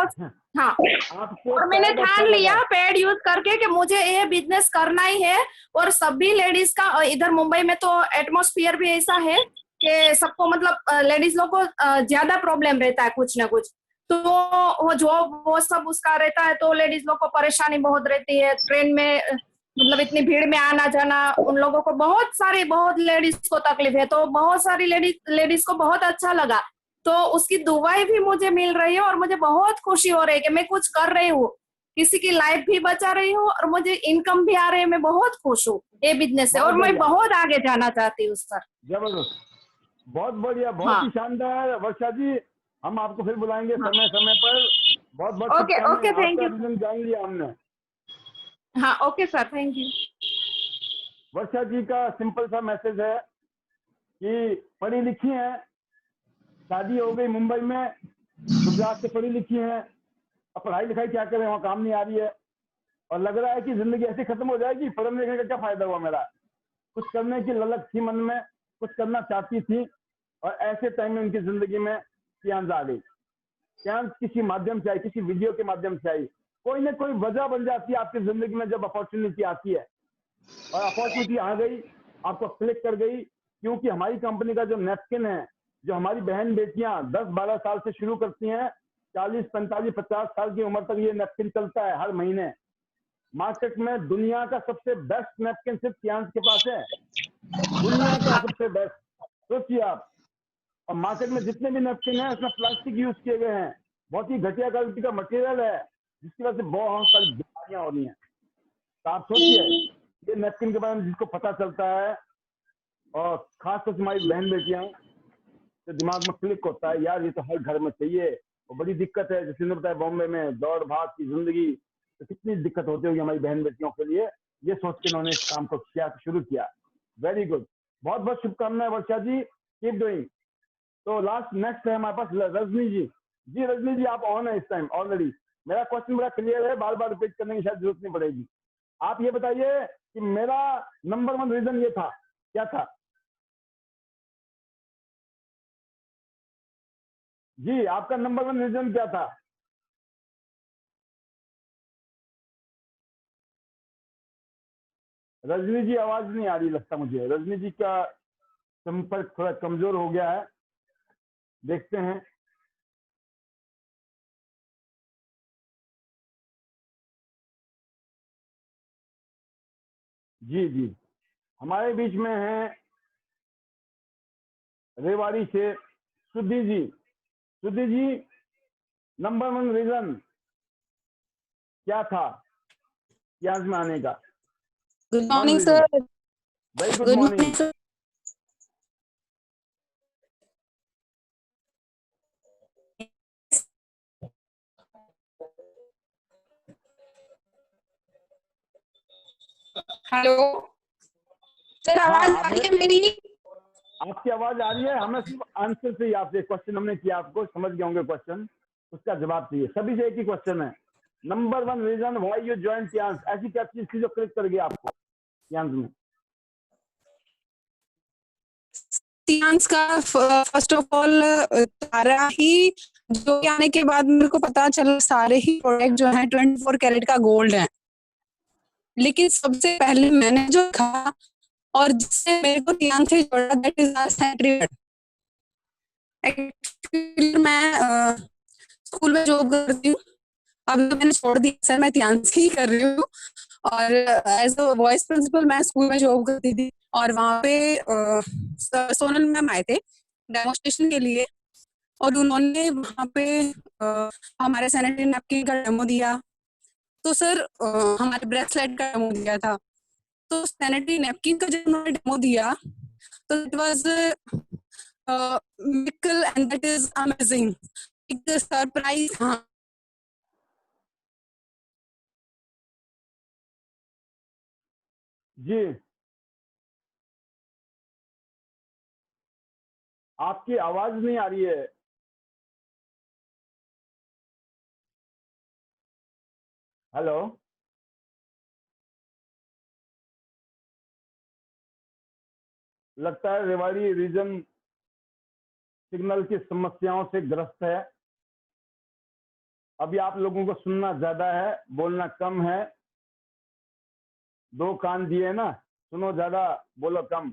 हाँ, आपको और मैंने पैड अच्छा ठान लिया लगा? पेड यूज करके कि मुझे ये बिजनेस करना ही है। और सभी लेडीज का, इधर मुंबई में तो एटमॉस्फेयर भी ऐसा है कि सबको मतलब लेडीज लोग को ज्यादा प्रॉब्लम रहता है कुछ ना कुछ, तो वो जॉब वो सब उसका रहता है, तो लेडीज लोग को परेशानी बहुत रहती है ट्रेन में, मतलब इतनी भीड़ में आना जाना, उन लोगों को बहुत लेडीज को तकलीफ है, तो बहुत सारी लेडीज को बहुत अच्छा लगा, तो उसकी दुआएं भी मुझे मिल रही है, और मुझे बहुत खुशी हो रही है कि मैं कुछ कर रही हूँ, किसी की लाइफ भी बचा रही हूँ, और मुझे इनकम भी आ रही है। मैं बहुत खुश हूँ ये बिजनेस से, बहुत और मैं बढ़िया, बहुत आगे जाना चाहती हूँ सर। जबरदस्त, बहुत बढ़िया, बहुत हाँ ही शानदार। वर्षा जी, हम आपको फिर बुलाएंगे हाँ समय समय पर। बहुत बहुत ओके ओके, शुभकामनाएं, थैंक आपका यू। रीजन जान लिया हमने। हाँ ओके सर, थैंक यू। वर्षा जी का सिंपल सा मैसेज है कि पढ़ी लिखी हैं, शादी हो गई मुंबई में, गुजरात से पढ़ी लिखी हैं, अब पढ़ाई लिखाई क्या करें, वहाँ काम नहीं आ रही है, और लग रहा है कि जिंदगी ऐसी खत्म हो जाएगी, पढ़ने लिखने का क्या फायदा हुआ मेरा। कुछ करने की ललक थी मन में, कुछ करना चाहती थी, और ऐसे टाइम में उनकी जिंदगी में सियांस आ गई। सियांस किसी माध्यम से आई, किसी वीडियो के माध्यम से आई, कोई ना कोई वजह बन जाती है आपकी जिंदगी में जब अपॉर्चुनिटी आती है, और अपॉर्चुनिटी आ गई, आपको क्लिक कर गई। क्योंकि हमारी कंपनी का जो नैपकिन है, जो हमारी बहन बेटियां 10-12 साल से शुरू करती हैं, 40, 45, 50 साल की उम्र तक ये नैपकिन चलता है हर महीने। मार्केट में दुनिया का सबसे बेस्ट नैपकिन सिर्फ सियांस के पास है, दुनिया का सबसे बेस्ट। सोचिए आप, और मार्केट में जितने भी नैपकिन हैं उसमें प्लास्टिक यूज किए गए हैं, बहुत ही घटिया क्वालिटी का मटेरियल है, जिसकी वजह से बहुत सारी बीमारियां हो रही हैं। तो आप सोचिए, ये नैपकिन के बारे में जिसको पता चलता है, और खासतौर से हमारी बहन बेटियां, तो दिमाग में क्लिक होता है, यार ये तो हर घर में चाहिए। और बड़ी दिक्कत है, जैसे ने बताया बॉम्बे में दौड़ भाग की जिंदगी, तो कितनी दिक्कत होती होगी हमारी बहन बेटियों के लिए। ये सोच के उन्होंने इस काम को किया, शुरू किया। वेरी गुड, बहुत बहुत शुभकामनाएं वर्षा जी, कीप डूइंग। तो लास्ट नेक्स्ट है हमारे पास रजनी जी। जी रजनी जी, आप ऑन है इस टाइम ऑलरेडी। मेरा क्वेश्चन बड़ा क्लियर है, बार बार रिपीट करने की शायद जरूरत नहीं पड़ेगी। आप ये बताइए कि मेरा नंबर 1 रीजन ये था, क्या था? जी, आपका नंबर 1 रीजन क्या था? रजनी जी आवाज नहीं आ रही लगता मुझे, रजनी जी का संपर्क थोड़ा कमजोर हो गया है, देखते हैं। जी जी, हमारे बीच में है रेवाड़ी से सुधी जी। सुधी जी, नंबर 1 रीजन क्या था सियांस में आने का? Good morning sir. Very good good morning. Morning sir. Hello sir, आवाज आ रही है मेरी? आपकी आवाज आ रही है, हमें सिर्फ आंसर चाहिए आपसे। क्वेश्चन हमने किया, आपको समझ गए होंगे क्वेश्चन, उसका जवाब चाहिए। सभी से एक ही क्वेश्चन है, number 1 reason why you join सियांस। ऐसी क्या चीज थी जो क्लिक कर गई आपको सियांस में? सियांस का फर्स्ट ऑफ ऑल सारा ही जो आने के बाद मेरे को पता चला, सारे ही प्रोडक्ट जो है 24 कैरेट का गोल्ड है। लेकिन सबसे पहले मैंने जो देखा और जिससे मेरे को सियांस से जोड़ा, दैट इज सेंट्रीवेट। एक्चुअली मैं स्कूल में जॉब करती हूँ, अब तो मैंने छोड़ दिया सर, मैं सियांस ही कर रही हूँ। और एज अ वाइस प्रिंसिपल मैं स्कूल में जॉब करती थी, और वहाँ पे सोनल मैम आए थे डेमोस्ट्रेशन के लिए। और उन्होंने वहाँ पे हमारे सैनिटरी नैपकिन का डेमो दिया। तो सर हमारे ब्रेसलेट का डेमो दिया था। तो सैनिटरी नैपकिन का जब उन्होंने डेमो दिया तो it was miracle and that is amazing, एक सरप्राइज। हाँ जी, आपकी आवाज नहीं आ रही है। हेलो, लगता है रेवाड़ी रीजन सिग्नल की समस्याओं से ग्रस्त है। अभी आप लोगों को सुनना ज्यादा है, बोलना कम है। 2 कान दिए ना, सुनो ज्यादा बोलो कम।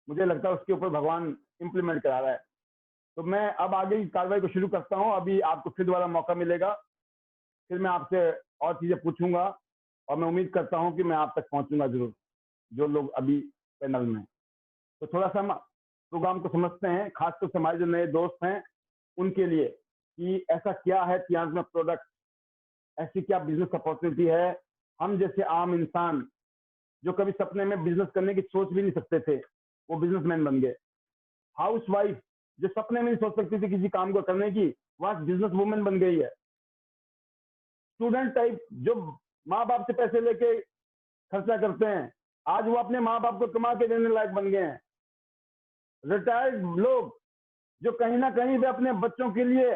मुझे लगता है उसके ऊपर भगवान इम्प्लीमेंट करा रहा है। तो मैं अब आगे की कार्रवाई को शुरू करता हूं। अभी आपको फिर दोबारा मौका मिलेगा, फिर मैं आपसे और चीजें पूछूंगा और मैं उम्मीद करता हूं कि मैं आप तक पहुंचूंगा जरूर, जो लोग अभी पैनल में। तो थोड़ा सा हम प्रोग्राम को समझते हैं, खासतौर से हमारे जो नए दोस्त हैं उनके लिए, कि ऐसा क्या है तियांस में प्रोडक्ट, ऐसी क्या बिजनेस अपॉर्चुनिटी है। हम जैसे आम इंसान जो कभी सपने में बिजनेस करने की सोच भी नहीं सकते थे, वो बिजनेसमैन बन गए। हाउस वाइफ जो सपने में नहीं सोच सकती थी किसी काम को करने की, वो आज बिजनेस वुमेन बन गई है। स्टूडेंट टाइप जो माँ बाप से पैसे लेके खर्चा करते हैं, आज वो अपने माँ बाप को कमा के देने लायक बन गए हैं। रिटायर्ड लोग जो कहीं ना कहीं वे अपने बच्चों के लिए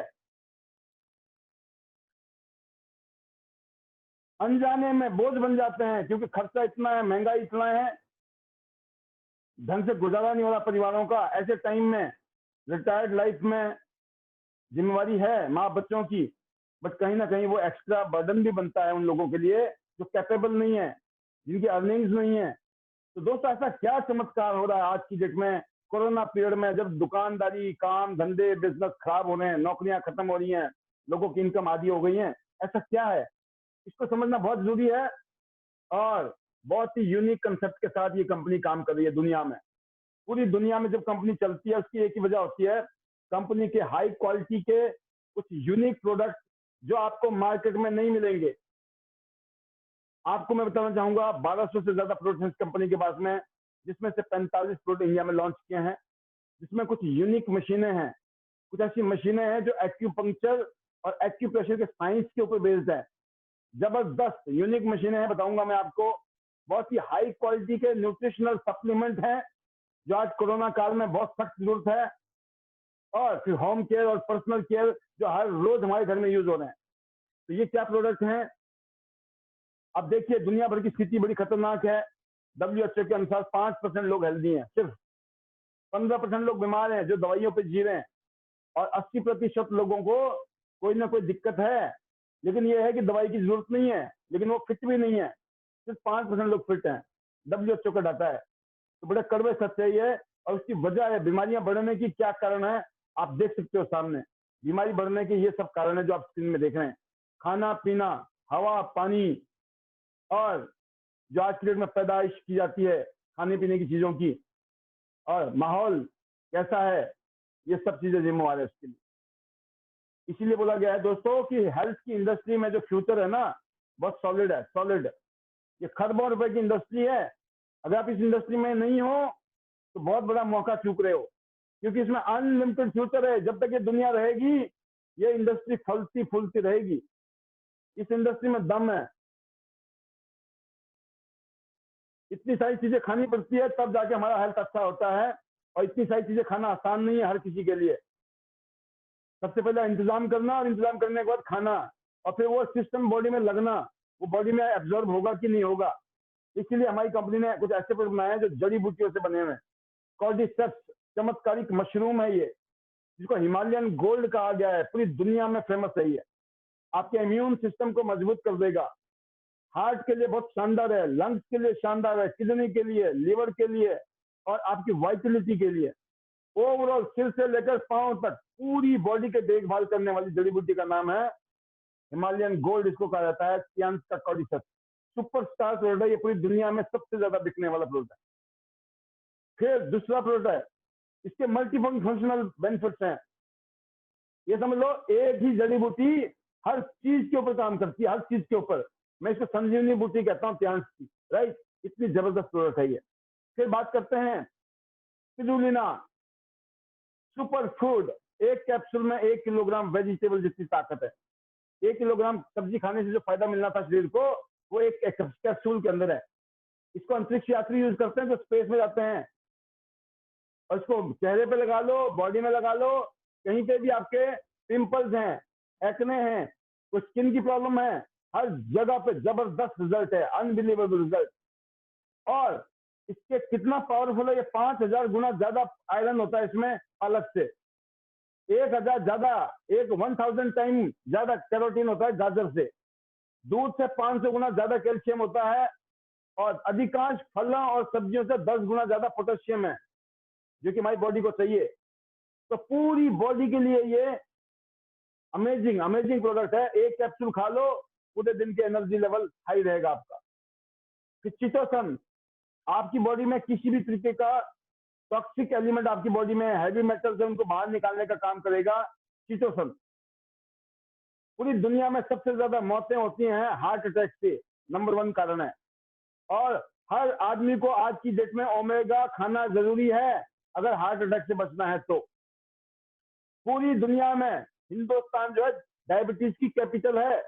अनजाने में बोझ बन जाते हैं, क्योंकि खर्चा इतना है, महंगाई इतना है, ढंग से गुजारा नहीं हो रहा परिवारों का। ऐसे टाइम में रिटायर्ड लाइफ में जिम्मेवारी है माँ बच्चों की, बट कहीं ना कहीं वो एक्स्ट्रा बर्डन भी बनता है उन लोगों के लिए जो कैपेबल नहीं है, जिनकी अर्निंग्स नहीं है। तो दोस्तों, ऐसा क्या चमत्कार हो रहा है आज की डेट में, कोरोना पीरियड में, जब दुकानदारी, काम धंधे, बिजनेस खराब हो रहे हैं, नौकरियां खत्म हो रही हैं, लोगों की इनकम आधी हो गई है। ऐसा क्या है, इसको समझना बहुत जरूरी है। और बहुत ही यूनिक कंसेप्ट के साथ ये कंपनी काम कर रही है दुनिया में। पूरी दुनिया में जब कंपनी चलती है उसकी एक ही वजह होती है, कंपनी के हाई क्वालिटी के कुछ यूनिक प्रोडक्ट जो आपको मार्केट में नहीं मिलेंगे। आपको मैं बताना चाहूंगा 1200 से ज्यादा प्रोडक्ट कंपनी के पास में, जिसमें से 45 प्रोडक्ट इंडिया में लॉन्च किए हैं, जिसमें कुछ यूनिक मशीनें हैं। कुछ ऐसी मशीनें हैं जो एक्यूपंक्चर और एक्यूप्रेशर के साइंस के ऊपर बेस्ड है। जबरदस्त यूनिक मशीनें हैं, बताऊंगा मैं आपको। बहुत ही हाई क्वालिटी के न्यूट्रिशनल सप्लीमेंट हैं जो आज कोरोना काल में बहुत सख्त जरूरत है। और फिर होम केयर और पर्सनल केयर जो हर रोज हमारे घर में यूज हो रहे हैं। तो ये क्या प्रोडक्ट हैं? अब देखिए, दुनिया भर की स्थिति बड़ी खतरनाक है। WHO के अनुसार 5% लोग हेल्दी हैं, सिर्फ 15% लोग बीमार हैं जो दवाइयों पर जी रहे हैं, और 80% लोगों को कोई ना कोई दिक्कत है, लेकिन ये है कि दवाई की जरूरत नहीं है, लेकिन वो फिट भी नहीं है। सिर्फ 5% लोग फिट हैं, WHO का डाटा है। तो बड़े कड़वे सत्य है ये, और उसकी वजह है बीमारियां बढ़ने की। क्या कारण है आप देख सकते हो सामने। बीमारी बढ़ने के ये सब कारण है जो आप स्क्रीन में देख रहे हैं। खाना पीना, हवा पानी, और जो आज की डेट में पैदाइश की जाती है खाने पीने की चीजों की, और माहौल कैसा है, ये सब चीजें जिम्मेवार है उसके लिए। इसीलिए बोला गया है दोस्तों कि हेल्थ की इंडस्ट्री में जो फ्यूचर है ना, बहुत सॉलिड है, सॉलिड। ये खरबों रुपए की इंडस्ट्री है। अगर आप इस इंडस्ट्री में नहीं हो तो बहुत बड़ा मौका चूक रहे हो, क्योंकि इसमें अनलिमिटेड फ्यूचर है। जब तक ये दुनिया रहेगी, ये इंडस्ट्री फलती फूलती रहेगी। इस इंडस्ट्री में दम है। इतनी सारी चीजें खानी पड़ती है तब जाके हमारा हेल्थ अच्छा होता है, और इतनी सारी चीजें खाना आसान नहीं है हर किसी के लिए। सबसे पहले इंतजाम करना, और इंतजाम करने के बाद खाना, और फिर वो सिस्टम बॉडी में लगना, वो बॉडी में एब्जॉर्ब होगा कि नहीं होगा। इसीलिए हमारी कंपनी ने कुछ ऐसे प्रोडक्ट बनाए हैं जो जड़ी बूटियों से बने हुए हैं। कॉर्डिसेप्स चमत्कारिक मशरूम है ये, जिसको हिमालयन गोल्ड कहा गया है, पूरी दुनिया में फेमस है ये। आपके इम्यून सिस्टम को मजबूत कर देगा। हार्ट के लिए बहुत शानदार है, लंग्स के लिए शानदार है, किडनी के लिए, लिवर के लिए, और आपकी वाइटलिटी के लिए। ओवरऑल सिर से लेकर पांव तक पूरी बॉडी के देखभाल करने वाली जड़ी बूटी का नाम है हिमालयन गोल्ड। इसको कहा जाता है तियांस का कॉर्डिसेप्स। सुपरस्टार प्रोडक्ट है ये, पूरी दुनिया में सबसे ज्यादा बिकने वाला प्रोडक्ट है। फिर दूसरा प्रोडक्ट है, इसके मल्टी फंक्शनल बेनिफिट्स हैं। ये समझ लो एक ही जड़ी बूटी हर चीज के ऊपर काम करती है, हर चीज के ऊपर। मैं इसको संजीवनी बूटी कहता हूँ प्यांस की, राइट। इतनी जबरदस्त प्रोडक्ट है ये। फिर बात करते हैं स्पिरुलिना सुपर फूड। एक कैप्सूल में 1 किलोग्राम वेजिटेबल जितनी ताकत है। 1 किलोग्राम सब्जी खाने से जो फायदा मिलना था शरीर को, वो एक कैप्सूल के अंदर है। इसको अंतरिक्ष यात्री यूज करते हैं जो स्पेस में जाते हैं, और इसको चेहरे पे लगा लो, बॉडी में लगा लो, कहीं पे भी आपके पिंपल्स हैं, एक्ने हैं, कुछ स्किन की प्रॉब्लम है, हर जगह पे जबरदस्त रिजल्ट है, अनबिलीवेबल रिजल्ट। और इसके कितना पावरफुल है, ये 5000 गुना ज्यादा आयरन होता है इसमें पालक से, 1000 ज्यादा, 1000 टाइम ज्यादा कैरोटीन होता है गाजर से, दूध से 500 गुना ज्यादा कैल्शियम होता है, और अधिकांश फलों और सब्जियों से 10 गुना ज्यादा पोटेशियम है, जो कि हमारी बॉडी को चाहिए। तो पूरी बॉडी के लिए ये अमेजिंग अमेजिंग प्रोडक्ट है। एक कैप्सूल खा लो, पूरे दिन के एनर्जी लेवल हाई रहेगा आपका। फिर चितोसन, आपकी बॉडी में किसी भी तरीके का टॉक्सिक एलिमेंट आपकी बॉडी में हैवी मेटल्स है, उनको बाहर निकालने का काम करेगा चितोसन। पूरी दुनिया में सबसे ज्यादा मौतें होती हैं हार्ट अटैक से, नंबर 1 कारण है। और हर आदमी को आज की डेट में ओमेगा खाना जरूरी है अगर हार्ट अटैक से बचना है तो। पूरी दुनिया में हिंदुस्तान जो है डायबिटीज की कैपिटल है।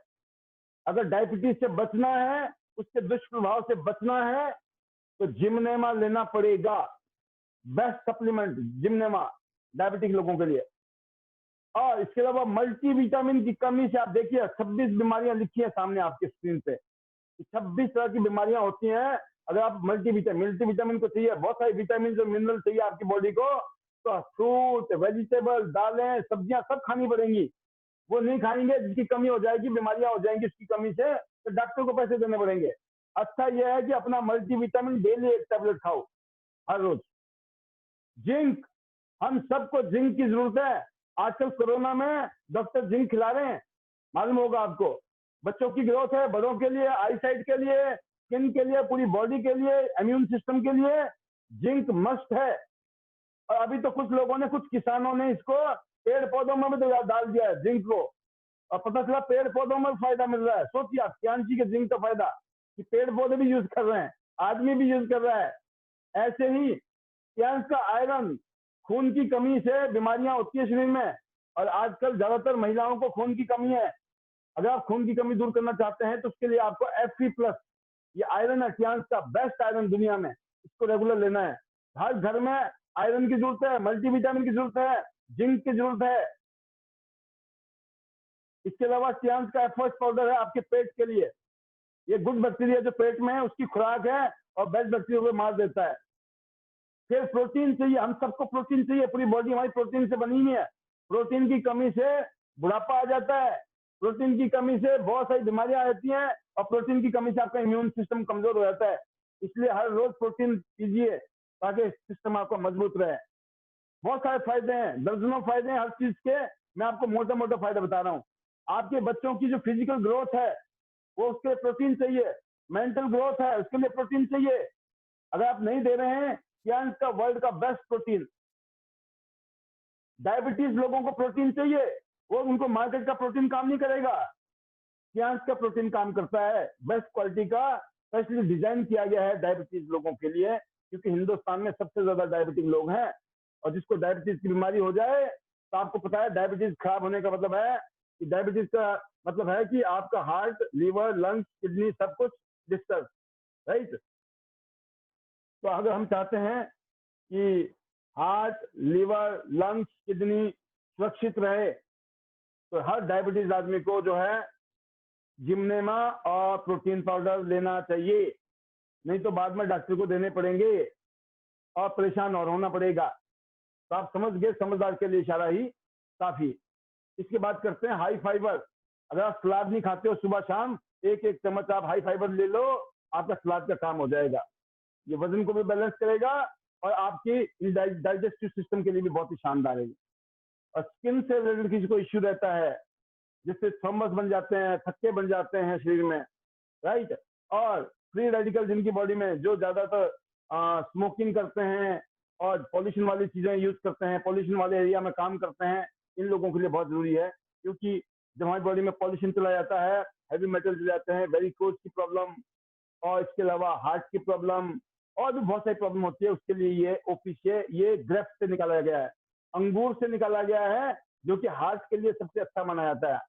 अगर डायबिटीज से बचना है, उसके दुष्प्रभाव से बचना है, तो जिमनेमा लेना पड़ेगा। बेस्ट सप्लीमेंट जिमनेमा डायबिटिक लोगों के लिए। और इसके अलावा मल्टीविटामिन की कमी से आप देखिए 26 बीमारियां लिखी है सामने आपके स्क्रीन पे। 26 तरह की बीमारियां होती हैं। अगर आप मल्टीविटामिन को चाहिए, बहुत सारे विटामिन और मिनरल चाहिए आपकी बॉडी को, तो फ्रूट, वेजिटेबल, दालें, सब्जियां सब खानी पड़ेंगी। वो नहीं खाएंगे, जिसकी कमी हो जाएगी, बीमारियां हो जाएंगी उसकी कमी से, तो डॉक्टर को पैसे देने पड़ेंगे। अच्छा यह है कि अपना मल्टीविटामिन डेली 1 टैबलेट खाओ हर रोज। जिंक, हम सबको जिंक की जरूरत है। आजकल कोरोना में डॉक्टर जिंक खिला रहे हैं, मालूम होगा आपको। बच्चों की ग्रोथ है, बड़ों के लिए, आईसाइट के लिए, स्किन के लिए, पूरी बॉडी के लिए, इम्यून सिस्टम के लिए जिंक मस्ट है। और अभी तो कुछ लोगों ने, कुछ किसानों ने इसको पेड़ पौधों में भी तो डाल दिया है जिंक को, और पता चला पेड़ पौधों में फायदा मिल रहा है। सोचिए आप, क्यांची के जिंक का फायदा कि पेड़ पौधे भी यूज कर रहे हैं, आदमी भी यूज कर रहा है। ऐसे ही क्यांस का आयरन, खून की कमी से बीमारियां होती है शरीर में, और आजकल ज्यादातर महिलाओं को खून की कमी है। अगर आप खून की कमी दूर करना चाहते हैं तो उसके लिए आपको Fe+, ये आयरन है क्यांस का बेस्ट आयरन दुनिया में, इसको रेगुलर लेना है। हर घर में आयरन की जरूरत है, मल्टीविटामिन की जरूरत है, जिंक की जरूरत है। इसके अलावा क्यांस का एफर्ट पाउडर है आपके पेट के लिए। ये गुड बैक्टीरिया जो पेट में है उसकी खुराक है, और बैड बैक्टीरिया को मार देता है। फिर प्रोटीन चाहिए, हम सबको प्रोटीन चाहिए, पूरी बॉडी हमारी प्रोटीन से बनी हुई है। प्रोटीन की कमी से बुढ़ापा आ जाता है, प्रोटीन की कमी से बहुत सारी बीमारियां आती हैं, और प्रोटीन की कमी से आपका इम्यून सिस्टम कमजोर हो जाता है। इसलिए हर रोज प्रोटीन कीजिए ताकि सिस्टम आपका मजबूत रहे। बहुत सारे फायदे हैं, दर्जनों फायदे हैं हर चीज के। मैं आपको मोटा मोटा फायदा बता रहा हूँ। आपके बच्चों की जो फिजिकल ग्रोथ है वो, उसके लिए प्रोटीन चाहिए। मेंटल ग्रोथ है, उसके लिए प्रोटीन चाहिए। अगर आप नहीं दे रहे हैं, क्यांस का वर्ल्ड का बेस्ट प्रोटीन। डायबिटीज लोगों को प्रोटीन चाहिए, वो उनको मार्केट का प्रोटीन काम नहीं करेगा, क्यांस का प्रोटीन काम करता है। बेस्ट क्वालिटी का स्पेशली डिजाइन किया गया है डायबिटीज लोगों के लिए, क्योंकि हिंदुस्तान में सबसे ज्यादा डायबिटिक लोग हैं। और जिसको डायबिटीज की बीमारी हो जाए, तो आपको पता है डायबिटीज खराब होने का मतलब है कि, डायबिटीज का मतलब है कि आपका हार्ट, लीवर, लंग्स, किडनी सब कुछ डिस्टर्ब, राइट। तो अगर हम चाहते हैं कि हार्ट, लीवर, लंग्स, किडनी सुरक्षित रहे, तो हर डायबिटीज आदमी को जो है जिमनेमा और प्रोटीन पाउडर लेना चाहिए। नहीं तो बाद में डॉक्टर को देने पड़ेंगे और परेशान और होना पड़ेगा। तो आप समझ गए, समझदार के लिए इशारा ही काफी। इसके बाद करते हैं हाई फाइबर। अगर आप सलाद नहीं खाते हो सुबह शाम, 1-1 चम्मच आप हाई फाइबर ले लो, आपका सलाद का काम हो जाएगा। ये वजन को भी बैलेंस करेगा और आपकी डाइजेस्टिव सिस्टम के लिए भी बहुत ही शानदार है। और स्किन से रिलेटेड किसी को इश्यू रहता है, जिससे थर्मस बन जाते हैं, थक्के बन जाते हैं शरीर में, राइट। और फ्री रेडिकल जिनकी बॉडी में, जो ज्यादातर स्मोकिंग करते हैं और पॉल्यूशन वाली चीजें यूज करते हैं, पॉल्यूशन वाले एरिया में काम करते हैं, इन लोगों के लिए बहुत जरूरी है, क्योंकि जब हमारी बॉडी में पॉल्यूशन चला जाता है, हैवी मेटल चले जाते हैं, वेरिकोज की प्रॉब्लम और इसके अलावा हार्ट की प्रॉब्लम और भी बहुत सारी प्रॉब्लम होती है, उसके लिए ये ओपिशिया ये ग्रेप्स से निकाला गया है, अंगूर से निकाला गया है, जो कि हार्ट के लिए सबसे अच्छा माना जाता है।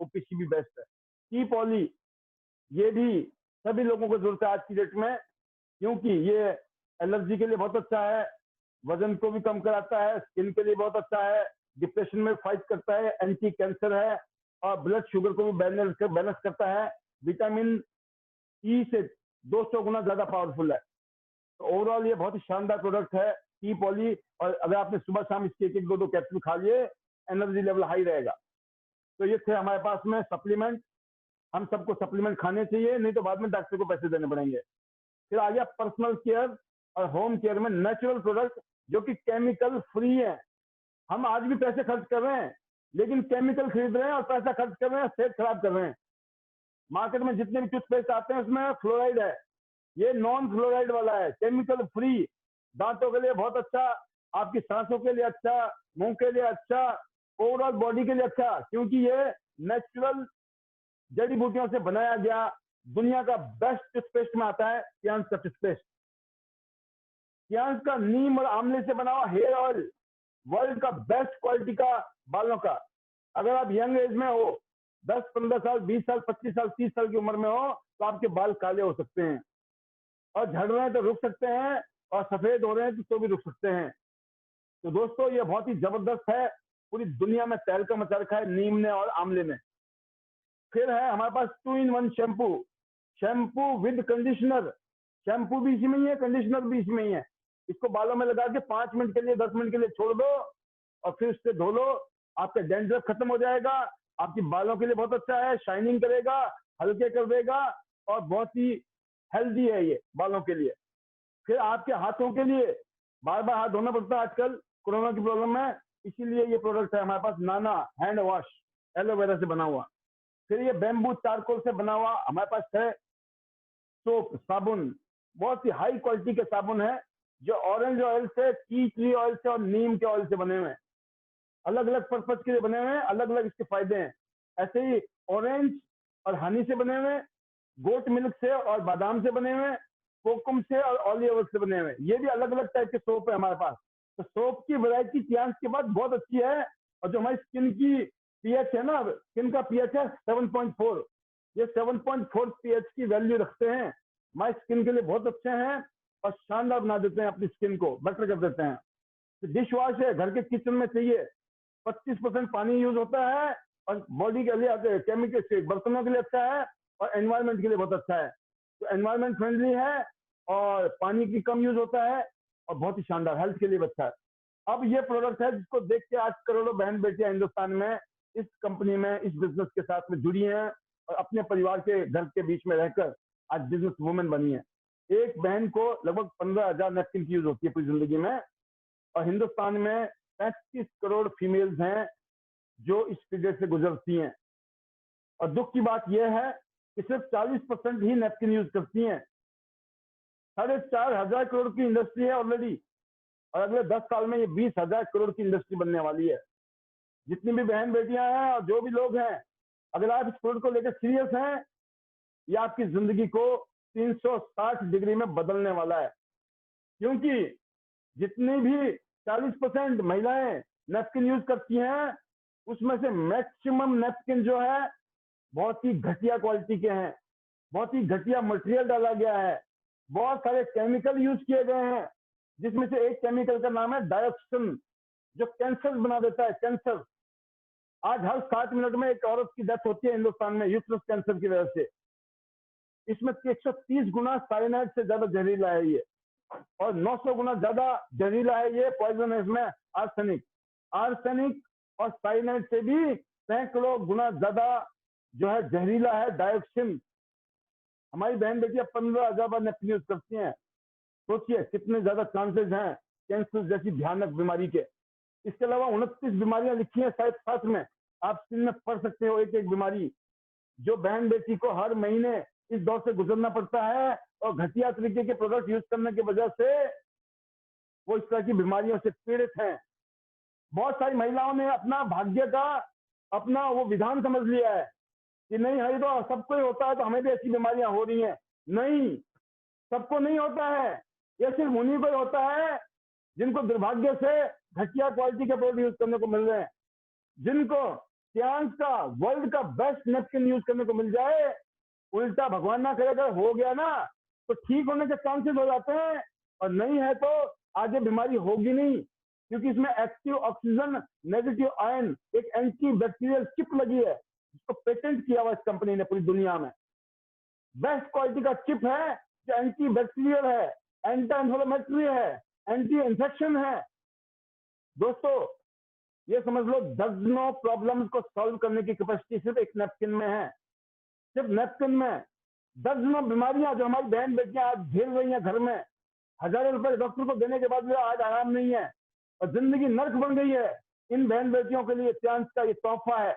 ओपिशिया भी बेस्ट है। टी पॉली ये भी सभी लोगों को जरूरत है आज की डेट में, क्योंकि ये एलर्जी के लिए बहुत अच्छा है, वजन को भी कम कराता है, स्किन के लिए बहुत अच्छा है, डिप्रेशन में फाइट करता है, एंटी कैंसर है और ब्लड शुगर को भी बैलेंस करता है। विटामिन ई से 200 गुना ज्यादा पावरफुल है। तो ओवरऑल ये बहुत ही शानदार प्रोडक्ट है टी पॉली। और अगर आपने सुबह शाम इसके 1-2 कैप्सूल खा लिए, एनर्जी लेवल हाई रहेगा। तो ये थे हमारे पास में सप्लीमेंट। हम सबको सप्लीमेंट खाने चाहिए, नहीं तो बाद में डॉक्टर को पैसे देने पड़ेंगे। फिर आ गया पर्सनल केयर और होम केयर में नेचुरल प्रोडक्ट जो कि केमिकल फ्री है। हम आज भी पैसे खर्च कर रहे हैं, लेकिन केमिकल खरीद रहे हैं और पैसा खर्च कर रहे हैं, सेहत खराब कर रहे हैं। मार्केट में जितने भी टूथपेस्ट आते हैं उसमें फ्लोराइड है, ये नॉन फ्लोराइड वाला है, केमिकल फ्री। दांतों के लिए बहुत अच्छा, आपकी सांसों के लिए अच्छा, मुंह के लिए अच्छा, ओवरऑल बॉडी के लिए अच्छा, क्योंकि ये नेचुरल जड़ी बूटियों से बनाया गया दुनिया का बेस्ट टूथपेस्ट में आता है कियांस का टूथपेस्ट। कियांस का नीम और आंवले से बना हुआ हेयर ऑयल वर्ल्ड का बेस्ट क्वालिटी का बालों का। अगर आप यंग एज में हो, 10, 15 साल, 20 साल, 25 साल, 30 साल की उम्र में हो, तो आपके बाल काले हो सकते हैं और झड़ रहे हैं तो रुक सकते हैं, और सफेद हो रहे हैं तो भी रुक सकते हैं। तो दोस्तों ये बहुत ही जबरदस्त है, पूरी दुनिया में तहलका मचा रखा है नीम ने और आंवले ने। फिर है हमारे पास 2-in-1 shampoo with conditioner. Shampoo भी इसी में ही है, कंडीशनर भी इसी में ही है। इसको बालों में लगा के 5 मिनट के लिए, 10 मिनट के लिए छोड़ दो और फिर उससे धो लो, आपका डैंड्रफ खत्म हो जाएगा। आपकी बालों के लिए बहुत अच्छा है, शाइनिंग करेगा, हल्के कर देगा और बहुत ही हेल्दी है ये बालों के लिए। फिर आपके हाथों के लिए बार बार हाथ धोना पड़ता है आजकल कोरोना की प्रॉब्लम में, इसीलिए ये प्रोडक्ट है हमारे पास नाना हैंड वॉश, एलोवेरा से बना हुआ। फिर ये बैम्बू चारकोल से बना हुआ हमारे पास है सोप, साबुन, बहुत ही हाई क्वालिटी के साबुन है जो ऑरेंज ऑयल से, टी ट्री ऑयल से और नीम के ऑयल से बने हुए हैं। अलग अलग पर्पज के लिए बने हुए हैं, अलग अलग इसके फायदे हैं। ऐसे ही ऑरेंज और हनी से बने हुए, गोट मिल्क से और बादाम से बने हुए, कोकुम से और ऑलिव ऑयल से बने हुए। ये भी अलग अलग टाइप के सोप है हमारे पास। तो सोप की वैरायटी कियांस के बाद बहुत अच्छी है। और जो हमारी स्किन की पीएच है ना, स्किन का पीएच है 7.4, ये 7.4 पीएच की वैल्यू रखते हैं, हमारी स्किन के लिए बहुत अच्छे हैं और शानदार बना देते हैं, अपनी स्किन को बेटर कर देते हैं। तो डिश वॉश है, घर के किचन में चाहिए, 25% पानी यूज होता है और बॉडी के लिए केमिकल से बर्तनों के लिए अच्छा है और एनवायरनमेंट के लिए बहुत अच्छा है। तो एनवायरनमेंट फ्रेंडली है और पानी की कम यूज होता है और बहुत ही शानदार, हेल्थ के लिए अच्छा है। अब ये प्रोडक्ट है जिसको देख के आज करोड़ों बहन बेटियां हिंदुस्तान में इस कंपनी में, इस बिजनेस के साथ में जुड़ी हैं और अपने परिवार के घर के बीच में रहकर आज बिजनेस वुमेन बनी है। एक बहन को लगभग 15,000 नैपकिन की यूज होती है पूरी जिंदगी में, और हिंदुस्तान में 35 करोड़ फीमेल्स हैं जो इस पीरियड से गुजरती हैं। और दुख की बात यह है कि सिर्फ 40% ही नैपकिन यूज करती हैं। 4,500 करोड़ की इंडस्ट्री है ऑलरेडी, और अगले 10 साल में ये 20,000 करोड़ की इंडस्ट्री बनने वाली है। जितनी भी बहन बेटियां हैं और जो भी लोग हैं, अगर आप इस प्रोडक्ट को लेकर सीरियस हैं, ये आपकी जिंदगी को 360 डिग्री में बदलने वाला है। क्योंकि जितनी भी 40% महिलाएं नैपकिन यूज करती हैं, उसमें से मैक्सिमम नैपकिन जो है बहुत ही घटिया क्वालिटी के हैं, बहुत ही घटिया मटेरियल डाला गया है, बहुत सारे केमिकल यूज किए गए हैं, जिसमें से एक केमिकल का नाम है डायोक्सिन, जो कैंसर बना देता है, कैंसर। आज हर 60 मिनट में एक औरत की डेथ होती है हिंदुस्तान में यूट्रस कैंसर की वजह से। इसमें 130 गुना साइनाइड से ज्यादा जहरीला है ये, और 900 गुना ज्यादा जहरीला है ये पॉइजन है इसमें आर्सेनिक। आर्सेनिक और साइनाइड से भी सैकड़ों गुना ज्यादा जो है जहरीला है डायोक्सिन। हमारी बहन बेटियां 15,000 बार नैपकिन यूज करती हैं। सोचिए कितने ज्यादा चांसेस हैं कैंसर जैसी भयानक बीमारी के। इसके अलावा 29 बीमारियां लिखी हैं शायद शास्त्र में, आप स्क्रीन में पढ़ सकते हो एक एक बीमारी, जो बहन बेटी को हर महीने इस दौर से गुजरना पड़ता है, और घटिया तरीके के प्रोडक्ट यूज करने की वजह से वो इस तरह की बीमारियों से पीड़ित हैं। बहुत सारी महिलाओं ने अपना भाग्य का अपना वो विधान समझ लिया है कि नहीं है तो सबको ही होता है, तो हमें भी ऐसी बीमारियां हो रही हैं। नहीं, सबको नहीं होता है, ये सिर्फ उन्हीं को ही होता है जिनको दुर्भाग्य से घटिया क्वालिटी के प्रोडक्ट यूज करने को मिल रहे हैं। जिनको सियांस का वर्ल्ड का बेस्ट नेपकिन यूज करने को मिल जाए, उल्टा भगवान ना करे अगर हो गया ना तो ठीक होने के चांसेस हो जाते हैं, और नहीं है तो आगे बीमारी होगी नहीं, क्योंकि इसमें एक्टिव ऑक्सीजन नेगेटिव आयन एक एंटी बैक्टीरियल चिप लगी है, जिसको पेटेंट किया हुआ इस कंपनी ने पूरी दुनिया में। बेस्ट क्वालिटी का चिप है जो एंटी बैक्टीरियल है, एंटी इन्फ्लेमेटरी है, एंटी इन्फेक्शन है। दोस्तों ये समझ लो दर्जनों प्रॉब्लम्स को सॉल्व करने की कैपेसिटी सिर्फ एक नेपकिन में है। सिर्फ नेपकिन में दर्जनों बीमारियां जो हमारी बहन बेटियां आज झेल रही हैं घर में, हजारों रुपए डॉक्टर को देने के बाद भी आज आराम नहीं है और जिंदगी नर्क बन गई है, इन बहन बेटियों के लिए सियांस का ये तोहफा है।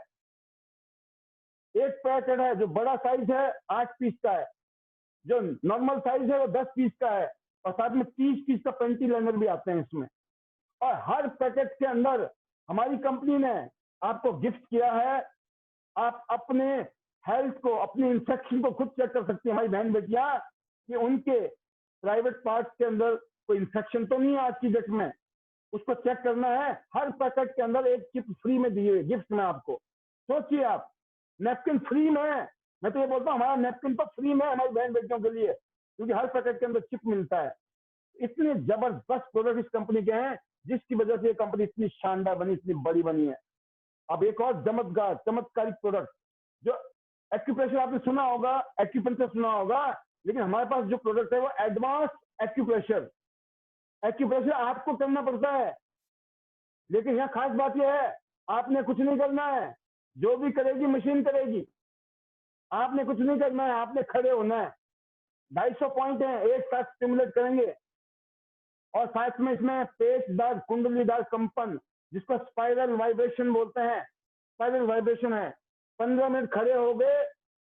एक पैकेट है जो बड़ा साइज है 8 पीस का है, जो नॉर्मल साइज है वो 10 पीस का है, और साथ में 30 पीस का पेंटी लाइनर भी आते हैं इसमें। और हर पैकेट के अंदर हमारी कंपनी ने आपको गिफ्ट किया है, आप अपने हेल्थ को, अपने इंफेक्शन को खुद चेक कर सकती है हमारी बहन बेटियां कि उनके प्राइवेट पार्ट्स के अंदर कोई इंफेक्शन तो नहीं है आज की डेट में, उसको चेक करना है। हर पैकेट के अंदर एक चिप फ्री में दी हुई गिफ्ट में आपको। सोचिए आप, नेपकिन फ्री में है। मैं तो ये बोलता हूँ हमारा नेपकिन तो फ्री में है हमारी बहन बेटियों के लिए, क्योंकि हर पैकेट के अंदर चिप मिलता है। इतने जबरदस्त प्रोडक्ट इस कंपनी के हैं जिसकी वजह से ये कंपनी इतनी शानदार बनी, इतनी बड़ी बनी है। अब एक और चमत्कारिक प्रोडक्ट, जो एक्यूप्रेशर आपने सुना होगा, एक्यूपंक्चर सुना होगा, लेकिन हमारे पास जो प्रोडक्ट है वो एडवांस एक्यूप्रेशर। एक्यूप्रेशर आपको करना पड़ता है, लेकिन यहाँ खास बात यह है आपने कुछ नहीं करना है, जो भी करेगी मशीन करेगी। आपने कुछ नहीं करना है, आपने खड़े होना है। 250 पॉइंट हैं, एक साथ स्टिमुलेट करेंगे, और साथ में इसमें पेचदार कुंडलीदार कंपन, जिसको स्पाइरल वाइब्रेशन बोलते हैं, स्पाइरल वाइब्रेशन है। 15 मिनट खड़े हो गए,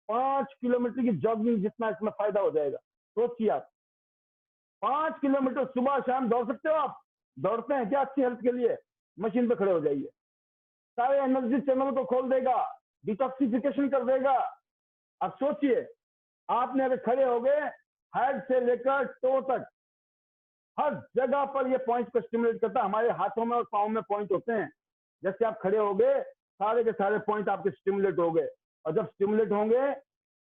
5 किलोमीटर की जॉगिंग जितना इसमें फायदा हो जाएगा। सोचिए आप, 5 किलोमीटर सुबह शाम दौड़ सकते हो आप? दौड़ते हैं क्या अच्छी हेल्थ के लिए? मशीन पे खड़े हो जाइए, सारे एनर्जी चैनल को खोल देगा, डिटॉक्सिफिकेशन कर देगा। अब सोचिए, आपने अगर खड़े हो गए, हेड से लेकर टो तक हर जगह पर ये पॉइंट को स्टिमुलेट करता है। हमारे हाथों में और पाँव में पॉइंट होते हैं, जैसे आप खड़े हो गए सारे के सारे पॉइंट आपके स्टिमुलेट हो गए, और जब स्टिमुलेट होंगे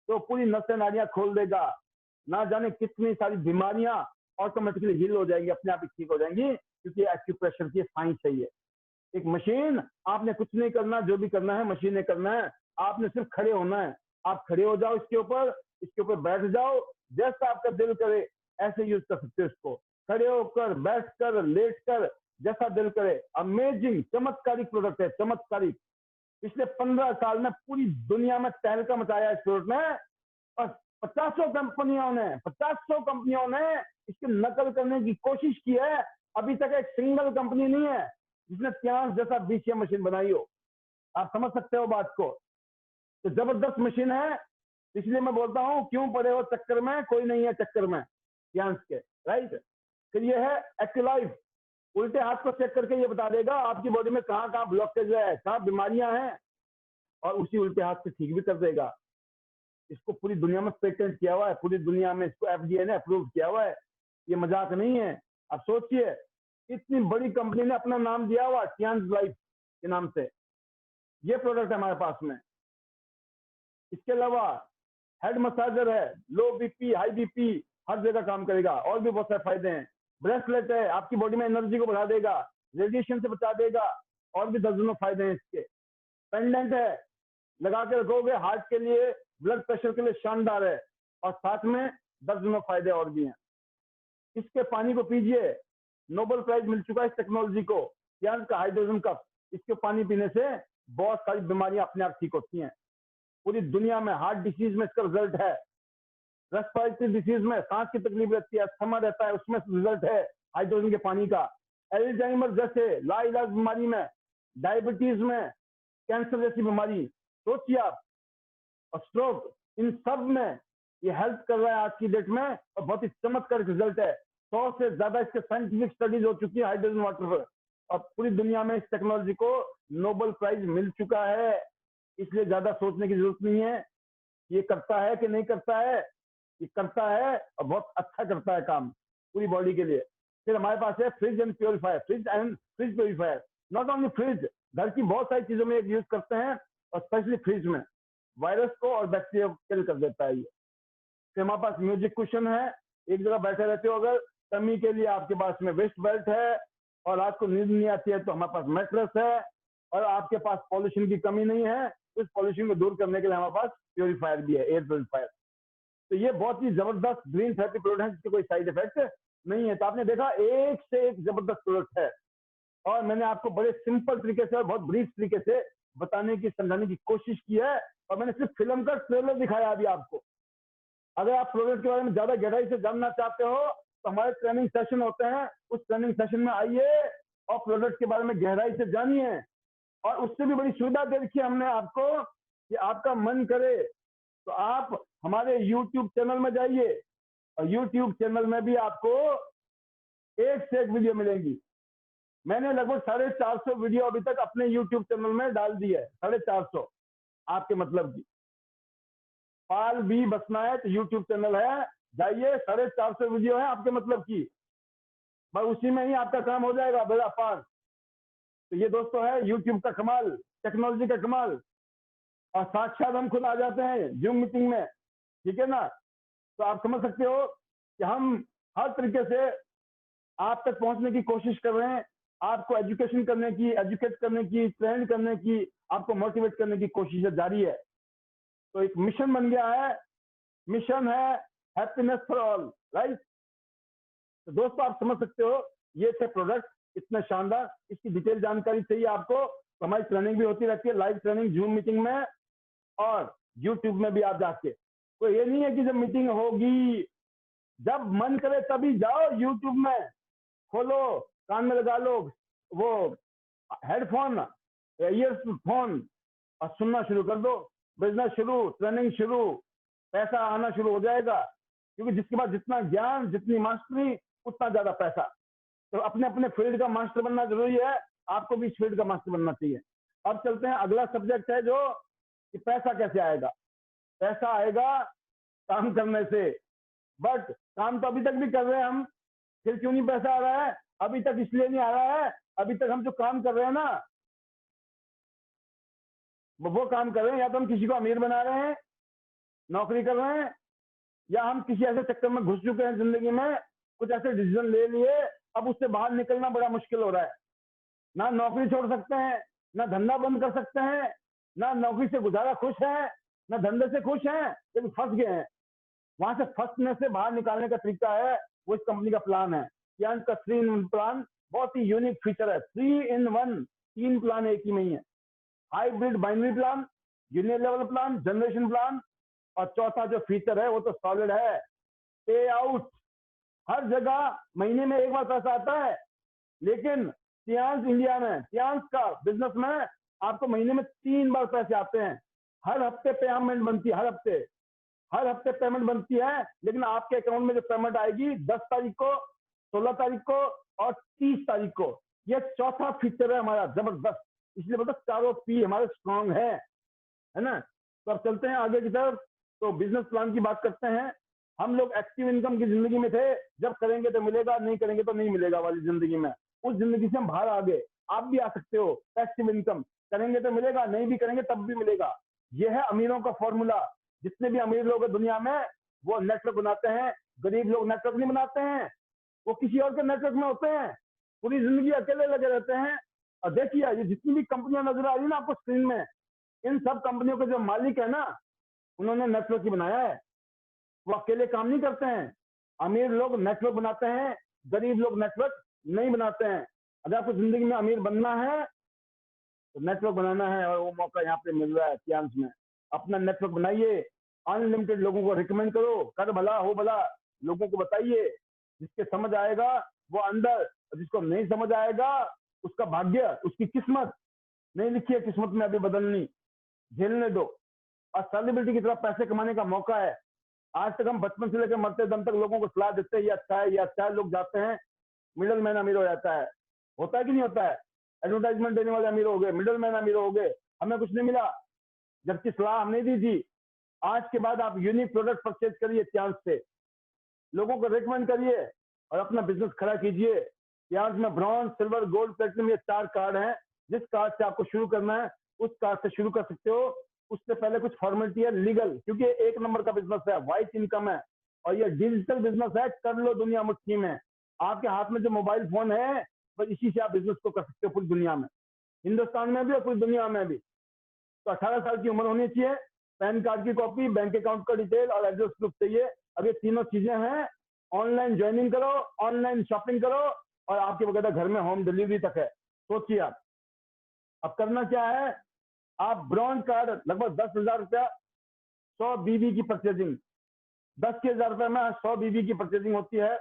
तो पूरी नसें नाड़ियां खोल देगा। ना जाने कितनी सारी बीमारियां ऑटोमेटिकली हील हो जाएंगी, अपने आप ही ठीक हो जाएंगी, क्योंकि एक्यूप्रेशर की साइंस है ये। एक मशीन, आपने कुछ नहीं करना, जो भी करना है मशीन ने करना है, आपने सिर्फ खड़े होना है। आप खड़े हो जाओ, इसके ऊपर बैठ जाओ, जैसा आपका दिल करे ऐसे यूज कर सकते हो इसको, खड़े होकर, बैठकर, लेटकर, जैसा दिल करे। अमेजिंग चमत्कारिक प्रोडक्ट है, चमत्कारिक। पिछले 15 साल में पूरी दुनिया में तहलका मचाया इस प्रोडक्ट ने, और 50 कंपनियों ने इसकी नकल करने की कोशिश की है। अभी तक एक सिंगल कंपनी नहीं है जिसने सियांस जैसा बीसीएम मशीन बनाई हो। आप समझ सकते हो बात को। तो जबरदस्त मशीन है, इसलिए मैं बोलता हूं क्यों पड़े हो चक्कर में, कोई नहीं है चक्कर में सियांस के, राइट। फिर ये है एक्टिलाइफ, उल्टे हाथ को चेक करके ये बता देगा आपकी बॉडी में कहाँ कहाँ ब्लॉकेज है, कहाँ बीमारियां हैं, और उसी उल्टे हाथ से ठीक भी कर देगा। इसको पूरी दुनिया में पेटेंट किया हुआ है, पूरी दुनिया में इसको एफडीए ने अप्रूव किया हुआ है, ये मजाक नहीं है। अब सोचिए, इतनी बड़ी कंपनी ने अपना नाम दिया हुआ सियांस लाइफ के नाम से। ये प्रोडक्ट है हमारे पास में। इसके अलावा हेड मसाजर है, लो बीपी हाई बीपी हर जगह काम करेगा, और भी बहुत सारे फायदे हैं। ब्रेसलेट है, आपकी बॉडी में एनर्जी को बढ़ा देगा, रेडिएशन से बचा देगा, और भी दर्जनों फायदे हैं इसके। पेंडेंट है, लगा के रखोगे, हार्ट के लिए, ब्लड प्रेशर के लिए शानदार है, और साथ में दर्जनों फायदे और भी हैं। इसके पानी को पीजिए, नोबेल प्राइज मिल चुका है इस टेक्नोलॉजी को, सियांस का हाइड्रोजन कप। इसके पानी पीने से बहुत सारी बीमारियां अपने आप ठीक होती हैं। पूरी दुनिया में हार्ट डिसीज में इसका रिजल्ट है, रेस्पिरेटरी डिसीज में, सांस की तकलीफ रहती है, अस्थमा रहता है, उसमें रिजल्ट है हाइड्रोजन के पानी का। एल्जाइमर जैसे लाइलाज बीमारी में, डायबिटीज में, कैंसर जैसी बीमारी, सोचिए आप, और स्ट्रोक, इन सब में ये हेल्प कर रहा है आज की डेट में, और बहुत ही चमत्कारिक रिजल्ट है। 100 से ज्यादा इसके साइंटिफिक स्टडीज हो चुकी है हाइड्रोजन वाटर पर, और पूरी दुनिया में इस टेक्नोलॉजी को नोबेल प्राइज मिल चुका है, इसलिए ज्यादा सोचने की जरूरत नहीं है। ये करता है कि नहीं करता है, ये करता है और बहुत अच्छा करता है काम पूरी बॉडी के लिए। फिर हमारे पास है fridge and purifier, fridge purifier. Not only fridge, घर की बहुत सारी चीजों में यूज करते हैं और स्पेशली फ्रिज में वायरस को और बैक्टीरिया को किल कर देता है ये। फिर हमारे पास म्यूजिक कुशन है, एक जगह बैठे रहते हो अगर, कमी के लिए आपके पास में वेस्ट बेल्ट है, और रात को नींद नहीं आती है तो हमारे पास मैट्रेस है, और आपके पास पॉल्यूशन की कमी नहीं है, उस पॉल्यूशन को दूर करने के लिए हमारे पास प्योरीफायर भी है, एयर प्योरीफायर। तो ये बहुत ही जबरदस्त ग्रीन थेरेपी प्रोडक्ट है जिसके कोई साइड इफेक्ट नहीं है। तो आपने देखा एक से एक जबरदस्त प्रोडक्ट है, और मैंने आपको बड़े सिंपल तरीके से और बहुत ब्रीफ तरीके से बताने की, समझाने की कोशिश की है, और मैंने सिर्फ फिल्म का ट्रेलर दिखाया अभी आपको। अगर आप प्रोडक्ट के बारे में ज्यादा गहराई से जानना चाहते हो तो हमारे ट्रेनिंग सेशन होते हैं, उस ट्रेनिंग सेशन में आइए और प्रोडक्ट के बारे में गहराई से जानिए। और उससे भी बड़ी सुविधा दे रखी है हमने आपको कि आपका मन करे तो आप हमारे YouTube चैनल में जाइए, और YouTube चैनल में भी आपको एक से एक वीडियो मिलेंगी। मैंने लगभग 450 वीडियो अभी तक अपने YouTube चैनल में डाल दी है, 450 आपके मतलब की। पाल बी बसनायक YouTube चैनल है, जाइए, 450 वीडियो है आपके मतलब की, बस उसी में ही आपका काम हो जाएगा बेड़ा पार। तो ये दोस्तों है YouTube का कमाल, टेक्नोलॉजी का कमाल। और साक्षात हम खुद आ जाते हैं जूम मीटिंग में, ठीक है ना। तो आप समझ सकते हो कि हम हर तरीके से आप तक पहुंचने की कोशिश कर रहे हैं, आपको एजुकेट करने की, ट्रेन करने की, आपको मोटिवेट करने की कोशिश जारी है। तो एक मिशन बन गया है, मिशन है हैप्पीनेस फॉर ऑल, राइट। तो दोस्तों आप समझ सकते हो ये थे प्रोडक्ट इतने शानदार। इसकी डिटेल जानकारी चाहिए आपको तो हमारी ट्रेनिंग भी होती रहती है, लाइव ट्रेनिंग जूम मीटिंग में और यूट्यूब में भी आप जाके। तो ये नहीं है कि जब मीटिंग होगी, जब मन करे तभी जाओ, यूट्यूब में खोलो, कान में लगा लो वो हेडफोन, ईयरफोन, और सुनना शुरू कर दो। बिजनेस शुरू, ट्रेनिंग शुरू, पैसा आना शुरू हो जाएगा। क्योंकि जिसके पास जितना ज्ञान, जितनी मास्टरी, उतना ज्यादा पैसा। तो अपने अपने फील्ड का मास्टर बनना जरूरी है, आपको भी इस फील्ड का मास्टर बनना चाहिए। अब चलते हैं, अगला सब्जेक्ट है जो कि पैसा कैसे आएगा। पैसा आएगा काम करने से, बट काम तो अभी तक भी कर रहे हैं हम, फिर क्यों नहीं पैसा आ रहा है? अभी तक इसलिए नहीं आ रहा है, अभी तक हम जो काम कर रहे हैं ना, वो काम कर रहे हैं या तो हम किसी को अमीर बना रहे हैं, नौकरी कर रहे हैं, या हम किसी ऐसे चक्कर में घुस चुके हैं जिंदगी में, कुछ ऐसे डिसीजन ले लिए, अब उससे बाहर निकलना बड़ा मुश्किल हो रहा है। ना नौकरी छोड़ सकते हैं, ना धंधा बंद कर सकते हैं, ना नौकरी से गुजारा खुश है, ना धंधे से खुश हैं, लेकिन फंस गए हैं। वहां से फंसने से बाहर निकालने का तरीका है, वो इस कंपनी का प्लान है। यानी का 3-in-1 प्लान बहुत ही यूनिक फीचर है। 3-in-1, 3 प्लान एक ही में ही है। Hybrid binary plan, union level plan, generation plan, और चौथा जो फीचर है वो तो सॉलिड है, पे आउट। हर जगह महीने में एक बार पैसा आता है, लेकिन सियांस इंडिया में, सियांस का बिजनेस में आपको महीने में 3 बार पैसे आते हैं। हर हफ्ते पेमेंट बनती है, हर हफ्ते पेमेंट बनती है, लेकिन आपके अकाउंट में जो पेमेंट आएगी 10 तारीख को, 16 तारीख को और 30 तारीख को। ये चौथा फीचर है हमारा जबरदस्त, इसलिए मतलब चारों पी हमारे स्ट्रॉन्ग है ना। तो अब चलते हैं आगे की तरफ। तो बिजनेस प्लान की बात करते हैं। हम लोग एक्टिव इनकम की जिंदगी में थे, जब करेंगे तो मिलेगा, नहीं करेंगे तो नहीं मिलेगा वाली जिंदगी में। उस जिंदगी से हम बाहर आ गए, आप भी आ सकते हो। एक्टिव इनकम करेंगे तो मिलेगा, नहीं भी करेंगे तब भी मिलेगा। यह है अमीरों का फॉर्मूला। जितने भी अमीर लोग हैं दुनिया में, वो नेटवर्क बनाते हैं। गरीब लोग नेटवर्क नहीं बनाते हैं, वो किसी और के नेटवर्क में होते हैं, पूरी जिंदगी अकेले लगे रहते हैं। और देखिए ये जितनी भी कंपनियां नजर आ रही है ना आपको स्क्रीन में, इन सब कंपनियों के जो मालिक है ना, उन्होंने नेटवर्क ही बनाया है। वो अकेले काम नहीं करते हैं। अमीर लोग नेटवर्क बनाते हैं, गरीब लोग नेटवर्क नहीं बनाते हैं। अगर आपको जिंदगी में अमीर बनना है तो नेटवर्क बनाना है, और वो मौका यहाँ पे मिल रहा है सियांस में। अपना नेटवर्क बनाइए, अनलिमिटेड लोगों को रिकमेंड करो, कर भला हो भला, लोगों को बताइए। जिसके समझ आएगा वो अंदर, और जिसको नहीं समझ आएगा उसका भाग्य, उसकी किस्मत नहीं लिखी है किस्मत में अभी बदलनी, झेलने दो। और सेलिब्रिटी की तरफ पैसे कमाने का मौका है। आज तक हम बचपन से लेकर मरते दम तक लोगों को सलाह देते हैं, ये अच्छा है, ये अच्छा है, लोग जाते हैं, मिडल मैन अमीर हो जाता है। होता है कि नहीं होता है? एडवर्टाइजमेंट देने वाले अमीर हो गए, मिडिल मैन अमीर हो गए, हमें कुछ नहीं मिला, जबकि सलाह हमने दी थी। आज के बाद आप यूनिक प्रोडक्ट परचेज करिए चांस से, लोगों को रिकमेंड करिए और अपना बिजनेस खड़ा कीजिए। यहाँ में ब्रॉन्ज, सिल्वर, गोल्ड, प्लेटिनम, ये 4 कार्ड हैं। जिस कार्ड से आपको शुरू करना है उस कार्ड से शुरू कर सकते हो। उससे पहले कुछ फॉर्मेलिटी है लीगल, क्योंकि 1 नंबर का बिजनेस है, वाइट इनकम है और ये डिजिटल बिजनेस है। कर लो दुनिया मुट्ठी में। आपके हाथ में जो मोबाइल फोन है बस इसी से आप बिजनेस को कर सकते हो पूरी दुनिया में, हिंदुस्तान में भी और पूरी दुनिया में भी। तो 18 साल की उम्र होनी चाहिए, पैन कार्ड की कॉपी, बैंक अकाउंट का डिटेल और एड्रेस प्रूफ चाहिए। अब ये तीनों चीजें हैं। ऑनलाइन ज्वाइनिंग करो, ऑनलाइन शॉपिंग करो और आपके वगैरह घर में होम डिलीवरी तक है। सोचिए आप अब करना क्या है। आप ब्रॉन्ज कार्ड लगभग 10,000 रुपया 100 बीबी की परचेजिंग, 10,000 रुपए में 100 बीबी की परचेजिंग होती है।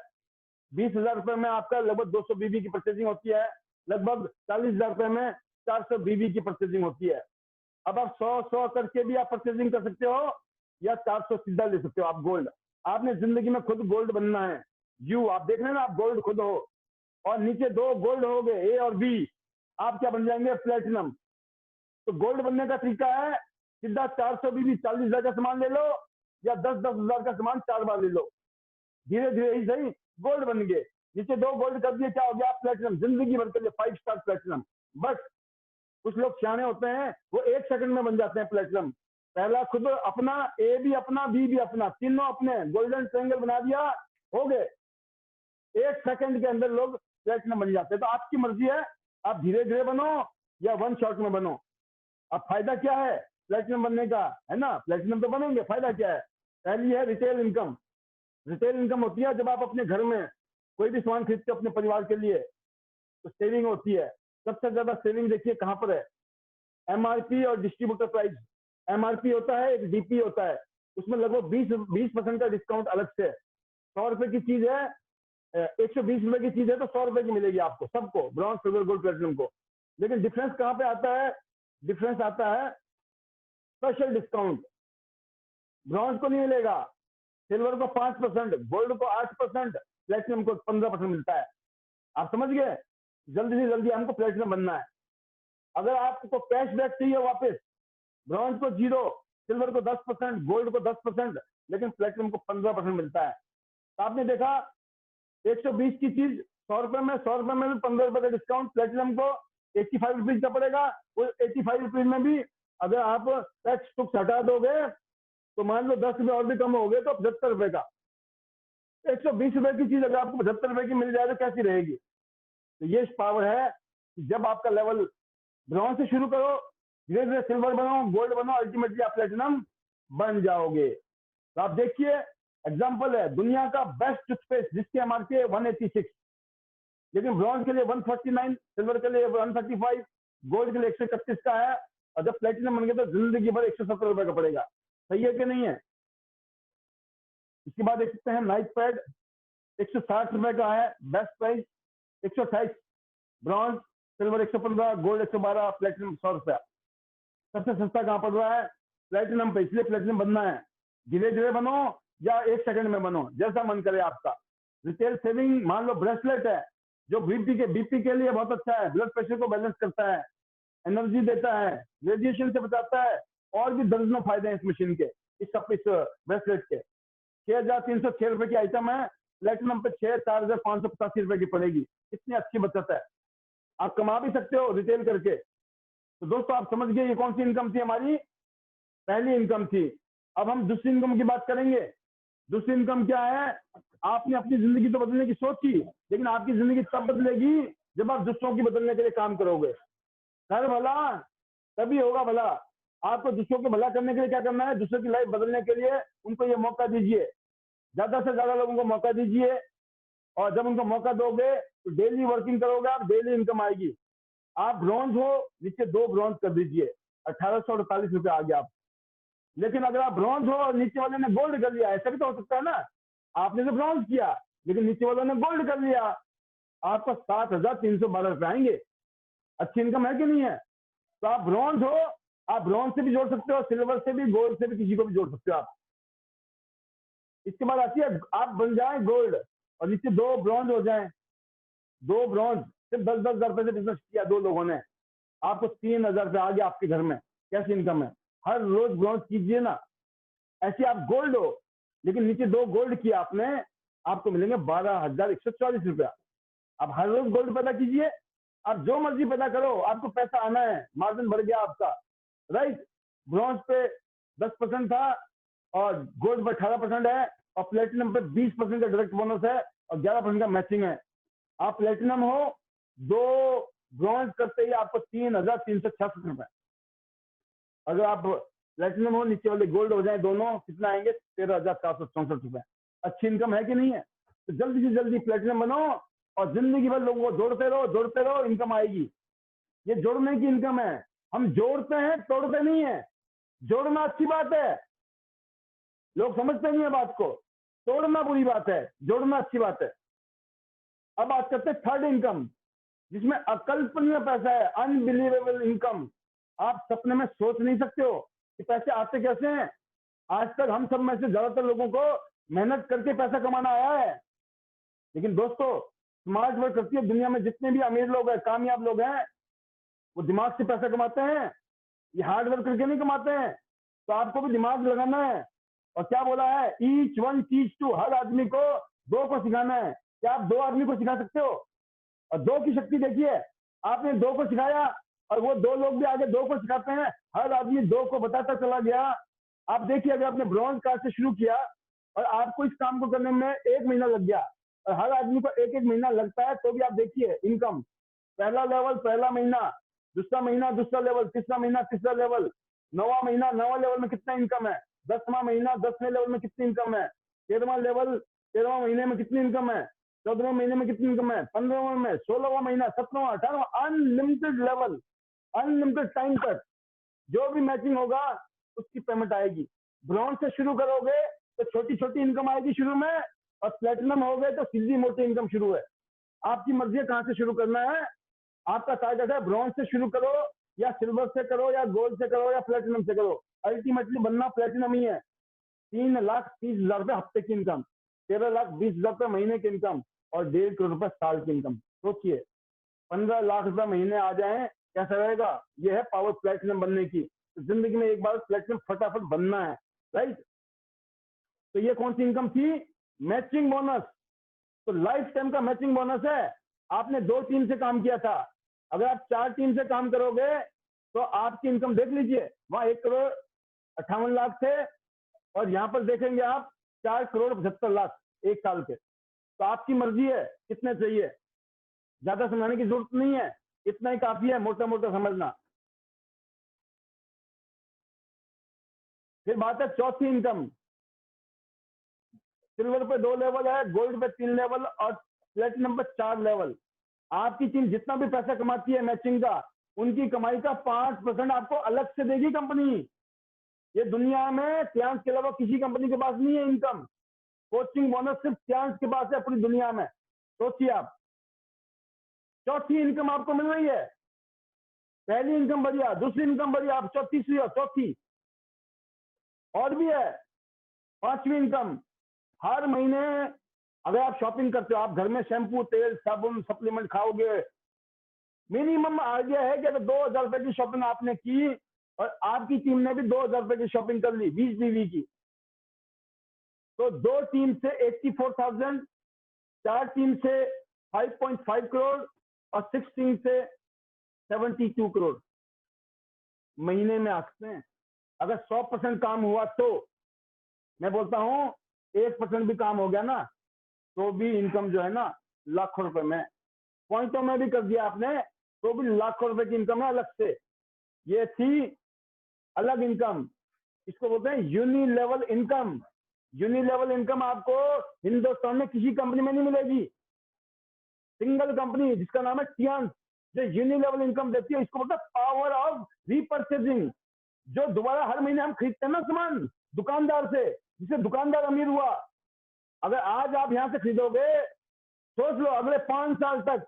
20,000 रुपए में आपका लगभग 200 बीबी की परचेजिंग होती है। लगभग 40,000 रुपए में 400 बीबी की परचेजिंग होती है। अब आप 100 करके भी आप परचेजिंग कर सकते हो या 400 सीधा ले सकते हो आप गोल्ड। आपने जिंदगी में खुद गोल्ड बनना है। आप देख रहे हैं ना, आप गोल्ड खुद हो और नीचे 2 गोल्ड हो गए, ए और बी। आप क्या बन जाएंगे? प्लेटिनम। तो गोल्ड बनने का तरीका है सीधा 400 बीबी 40,000 का सामान ले लो या 10,000 का सामान 4 बार ले लो। धीरे धीरे ही सही गोल्ड बन गए। नीचे 2 गोल्ड कर दिए, क्या हो गया? प्लेटिनम। जिंदगी भर के लिए 5 स्टार प्लेटिनम। बस कुछ लोग सियाने होते हैं, वो 1 सेकंड में बन जाते हैं प्लेटिनम। पहला खुद अपना, ए भी अपना, बी भी अपना, तीनों अपने, गोल्डन ट्रायंगल बना दिया, हो गए। 1 सेकंड के अंदर लोग प्लेटिनम बन जाते हैं। तो आपकी मर्जी है, आप धीरे धीरे बनो या 1 शॉट में बनो। अब फायदा क्या है प्लेटिनम बनने का, है ना? प्लेटिनम तो बनेंगे, फायदा क्या है? पहली है रिटेल इनकम। रिटेल इनकम होती है जब आप अपने घर में कोई भी सामान खरीदते हो अपने परिवार के लिए, तो सेविंग होती है। सबसे ज्यादा सेविंग देखिए कहां पर है? एमआरपी और डिस्ट्रीब्यूटर प्राइस। एमआरपी होता है, एक डीपी होता है, उसमें लगभग 20% का डिस्काउंट अलग से। 100 रुपए की चीज है, 120 रुपए की चीज है तो 100 रुपए की मिलेगी आपको, सबको, ब्रॉन्ज, सिल्वर, गोल्ड, प्लेटिनम को। लेकिन डिफरेंस कहां पे आता है? डिफरेंस आता है स्पेशल डिस्काउंट। ब्रॉन्ज को नहीं मिलेगा, सिल्वर को 5%, गोल्ड को 8%, प्लेटिनम को 15% मिलता है। आप समझ गए? जल्दी से जल्दी हमको प्लेटिनम बनना है। अगर आपको कैश बैक चाहिए वापस, ब्रॉन्ज को 0, सिल्वर को 10%, गोल्ड को 10%, लेकिन प्लेटिनम को 15% मिलता है। तो आपने देखा 120 की चीज 100 रुपए में, 100 रुपए में भी 15 रुपए का डिस्काउंट। प्लेटिनम को 85 रुपीज का पड़ेगा। वो 85 रुपीज में भी अगर आप टैक्स टुक्स हटा दोगे तो मान लो 10 रुपए और भी कम हो गए तो 75 रुपए का। 120 रुपए की चीज अगर आपको 75 रुपए की मिल जाए तो कैसी रहेगी? तो ये पावर है कि जब आपका लेवल ब्रॉन्ज से शुरू करो, धीरे धीरे सिल्वर बनो, गोल्ड बनो, अल्टीमेटली आप प्लेटिनम बन जाओगे। तो आप देखिए, एग्जांपल है दुनिया का बेस्ट टूथपेस्ट जिसकी एमआरपी है 186, लेकिन ब्रॉन्ज के लिए 149, सिल्वर के लिए 135, गोल्ड के लिए 131 का है। और जब प्लेटिनम बन गया तो जिंदगी भर 170 रुपए का पड़ेगा। सही है कि नहीं है? इसके बाद देख सकते हैं नाइट पैड 160 रुपए का है, best price 128, bronze, silver 115, gold 112, platinum 100 रुपया। सबसे सस्ता कहां पड़ रहा है? प्लेटिनम पे। इसलिए प्लेटिनम बनना है, धीरे धीरे बनो या 1 सेकंड में बनो, जैसा मन करे आपका। रिटेल सेविंग, मान लो ब्रेसलेट है जो बीपी के लिए बहुत अच्छा है, ब्लड प्रेशर को बैलेंस करता है, एनर्जी देता है, रेडिएशन से बचाता है, और भी दर्जनों फायदे हैं इस मशीन के, इस ब्रेसलेट के। 6,306 रुपए की आइटम है, प्लेटिनम पे 4,585 रुपए की पड़ेगी। इतनी अच्छी बचत है, आप कमा भी सकते हो रिटेल करके। तो दोस्तों आप समझ गए ये कौन सी इनकम थी हमारी? पहली इनकम थी। अब हम दूसरी इनकम की बात करेंगे। दूसरी इनकम क्या है? आपने अपनी जिंदगी तो बदलने की सोची, लेकिन आपकी जिंदगी तब बदलेगी जब आप दूसरों की बदलने के लिए काम करोगे। कर भला तभी होगा भला। आपको दूसरों को भला करने के लिए क्या करना है? दूसरों की लाइफ बदलने के लिए उनको ये मौका दीजिए, ज्यादा से ज्यादा लोगों को मौका दीजिए। और जब उनको मौका दोगे तो डेली वर्किंग करोगे आप, डेली इनकम आएगी। आप ब्रॉन्ज हो, नीचे 2 ब्रॉन्ज कर दीजिए, 1848 रुपये आ गया आप। लेकिन अगर आप ब्रॉन्ज हो और नीचे वाले ने गोल्ड कर लिया, ऐसा भी तो हो सकता है ना, आपने तो ब्रॉन्ज किया लेकिन नीचे वालों ने गोल्ड कर लिया, आपको 7,312 रुपये आएंगे। अच्छी इनकम है कि नहीं है? तो आप ब्रॉन्ज हो, आप ब्रॉन्ज से भी जोड़ सकते हो, सिल्वर से भी, गोल्ड से भी, किसी को भी जोड़ सकते हो आप। इसके बाद आती है आप बन जाए गोल्ड और नीचे 2 ब्रॉन्ज हो जाए, 2 ब्रॉन्ज सिर्फ 10,000 रुपए से बिजनेस किया 2 लोगों ने, आपको 3,000 रुपए आ गया आपके घर में, कैसी इनकम है। हर रोज ब्रॉन्ज कीजिए ना, ऐसे आप गोल्ड हो लेकिन नीचे 2 गोल्ड किया आपने, आपको मिलेंगे 12,144 रुपया। आप हर रोज गोल्ड पैदा कीजिए, आप जो मर्जी पैदा करो, आपको पैसा आना है, मार्जिन बढ़ गया आपका, राइट। ब्रॉन्ज पे 10% था और गोल्ड पे 18% है और प्लेटिनम पे 20% का डायरेक्ट बोनस है और 11% का मैचिंग है। आप प्लेटिनम हो, 2 ब्रॉन्ज करते ही आपको 3,366 रुपए। अगर आप प्लेटिनम हो, नीचे वाले गोल्ड हो जाए दोनों, कितना आएंगे? 13,464 रुपए। अच्छी इनकम है कि नहीं है? तो जल्दी से जल्दी प्लेटिनम बनो और जिंदगी भर लोगों को जोड़ते रहो, इनकम आएगी। ये जोड़ने की इनकम है। हम जोड़ते हैं, तोड़ते नहीं है। जोड़ना अच्छी बात है, लोग समझते नहीं है बात को। तोड़ना बुरी बात है, जोड़ना अच्छी बात है। अब बात करते हैं थर्ड इनकम, जिसमें अकल्पनीय पैसा है, अनबिलीवेबल इनकम। आप सपने में सोच नहीं सकते हो कि पैसे आते कैसे हैं। आज तक हम सब में से ज्यादातर लोगों को मेहनत करके पैसा कमाना आया है, लेकिन दोस्तों स्मार्ट वर्क करती है दुनिया में जितने भी अमीर लोग हैं, कामयाब लोग हैं, वो दिमाग से पैसा कमाते हैं, ये हार्ड वर्क करके नहीं कमाते हैं। तो आपको भी दिमाग लगाना है। और क्या बोला है? ईच वन टीच टू, हर आदमी को 2 को सिखाना है। क्या आप 2 आदमी को सिखा सकते हो? और 2 की शक्ति देखिए, आपने 2 को सिखाया और वो 2 लोग भी आगे 2 को सिखाते हैं, हर आदमी 2 को बताता चला गया। आप देखिए, अगर आपने ब्रॉन्ज कार्ड से शुरू किया और आपको इस काम को करने में 1 महीना लग गया और हर आदमी को 1-1 महीना लगता है, तो भी आप देखिए इनकम, पहला लेवल पहला महीना, दूसरा महीना दूसरा लेवल, तीसरा महीना तीसरा लेवल, 9वां महीना 9वां लेवल में कितना इनकम है, 10वां महीना 10वें लेवल में कितनी इनकम है, 13वां लेवल 13वां महीने में कितनी इनकम है, 14वें महीने में कितनी इनकम है, 15वां में, 16वां महीना, 17वां, 18वां, अनलिमिटेड लेवल, अनलिमिटेड टाइम तक जो भी मैचिंग होगा उसकी पेमेंट आएगी। ब्रॉन्ज से शुरू करोगे तो छोटी छोटी इनकम आएगी शुरू में, और प्लेटिनम हो गए तो सीधी मोटी इनकम शुरू है। आपकी मर्जी है कहाँ से शुरू करना है। आपका टारगेट है ब्रॉन्ज से शुरू करो या सिल्वर से करो या गोल्ड से करो या प्लेटिनम से करो, अल्टीमेटली बनना प्लेटिनम ही है। 3,30,000 रुपए हफ्ते की इनकम, 13,20,000 रुपए महीने की इनकम और 1.5 करोड़ रुपए साल की इनकम। सोचिए 15 लाख रुपए महीने आ जाए, कैसा रहेगा। ये है पावर प्लेटिनम बनने की। तो जिंदगी में एक बार प्लेटिनम फटाफट बनना है, राइट। तो ये कौन सी इनकम थी? Matching bonus. तो लाइफ टाइम का मैचिंग बोनस है। आपने 2 टीम से काम किया था, अगर आप 4 टीम से काम करोगे तो आपकी इनकम देख लीजिए, वहां 1 करोड़ 58 लाख थे और यहाँ पर देखेंगे आप 4 करोड़ 75 लाख एक साल के। तो आपकी मर्जी है कितने चाहिए, ज्यादा समझाने की जरूरत नहीं है, इतना ही काफी है मोटा मोटा समझना। फिर बात है चौथी इनकम। सिल्वर पे 2 लेवल है, गोल्ड पे 3 लेवल और प्लेटिनम पे 4 लेवल। आपकी टीम जितना भी पैसा कमाती है मैचिंग का, उनकी कमाई का 5% आपको अलग से देगी कंपनी। ये दुनिया में टियांस के अलावा किसी कंपनी के पास नहीं है इनकम। कोचिंग बोनस सिर्फ टियांस के पास है पूरी दुनिया में। सोचिए आप, चौथी इनकम आपको मिल रही है। पहली इनकम बढ़िया, दूसरी इनकम बढ़िया, आप तीसरी और चौथी और भी है। 5वीं इनकम, हर महीने अगर आप शॉपिंग करते हो, आप घर में शैम्पू, तेल, साबुन, सप्लीमेंट खाओगे, मिनिमम आइडिया है कि अगर 2,000 रुपए की शॉपिंग आपने की और आपकी टीम ने भी 2,000 रुपए की शॉपिंग कर ली 20 बीवी की, तो 2 टीम से 84,000, 4 टीम से 5.5 करोड़ और 6 टीम से 72 करोड़ महीने में आ सकते हैं। अगर 100% काम हुआ तो मैं बोलता हूं 1% भी काम हो गया ना, तो भी इनकम जो है ना लाखों रुपए में, पॉइंटों में भी कर दिया आपने तो भी लाखों रुपए की इनकम है अलग से। ये थी अलग इनकम, इसको बोलते हैं uni level income. Uni level income आपको हिंदुस्तान में किसी कंपनी में नहीं मिलेगी। सिंगल कंपनी जिसका नाम है टियांस, जो यूनि लेवल इनकम देती है, इसको बोलते हैं पावर ऑफ रीपर्चेजिंग। जो दोबारा हर महीने हम खरीदते हैं ना सामान दुकानदार से, जिससे दुकानदार अमीर हुआ। अगर आज आप यहां से खरीदोगे, सोच लो अगले 5 साल तक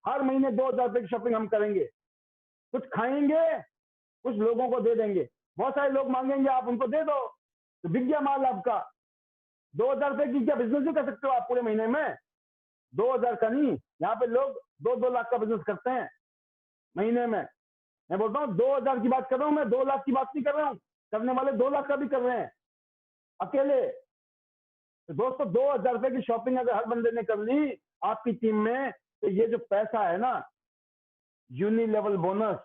हर महीने 2,000 रुपए की शॉपिंग हम करेंगे। कुछ खाएंगे, कुछ लोगों को दे देंगे। बहुत सारे लोग मांगेंगे, आप उनको दे दो, तो बिक गया माल आपका। 2,000 रुपए की क्या बिजनेस भी कर सकते हो आप पूरे महीने में। 2000 का नहीं, यहाँ पे लोग 2-2 लाख का बिजनेस करते हैं महीने में। मैं बोलता हूँ 2000 की बात कर रहा हूँ मैं, 2 लाख की बात नहीं कर रहा हूँ। करने वाले 2 लाख का भी कर रहे हैं अकेले। तो दोस्तों 2000 रुपए की शॉपिंग अगर हर बंदे ने कर ली आपकी टीम में, तो ये जो पैसा है ना, uni level bonus,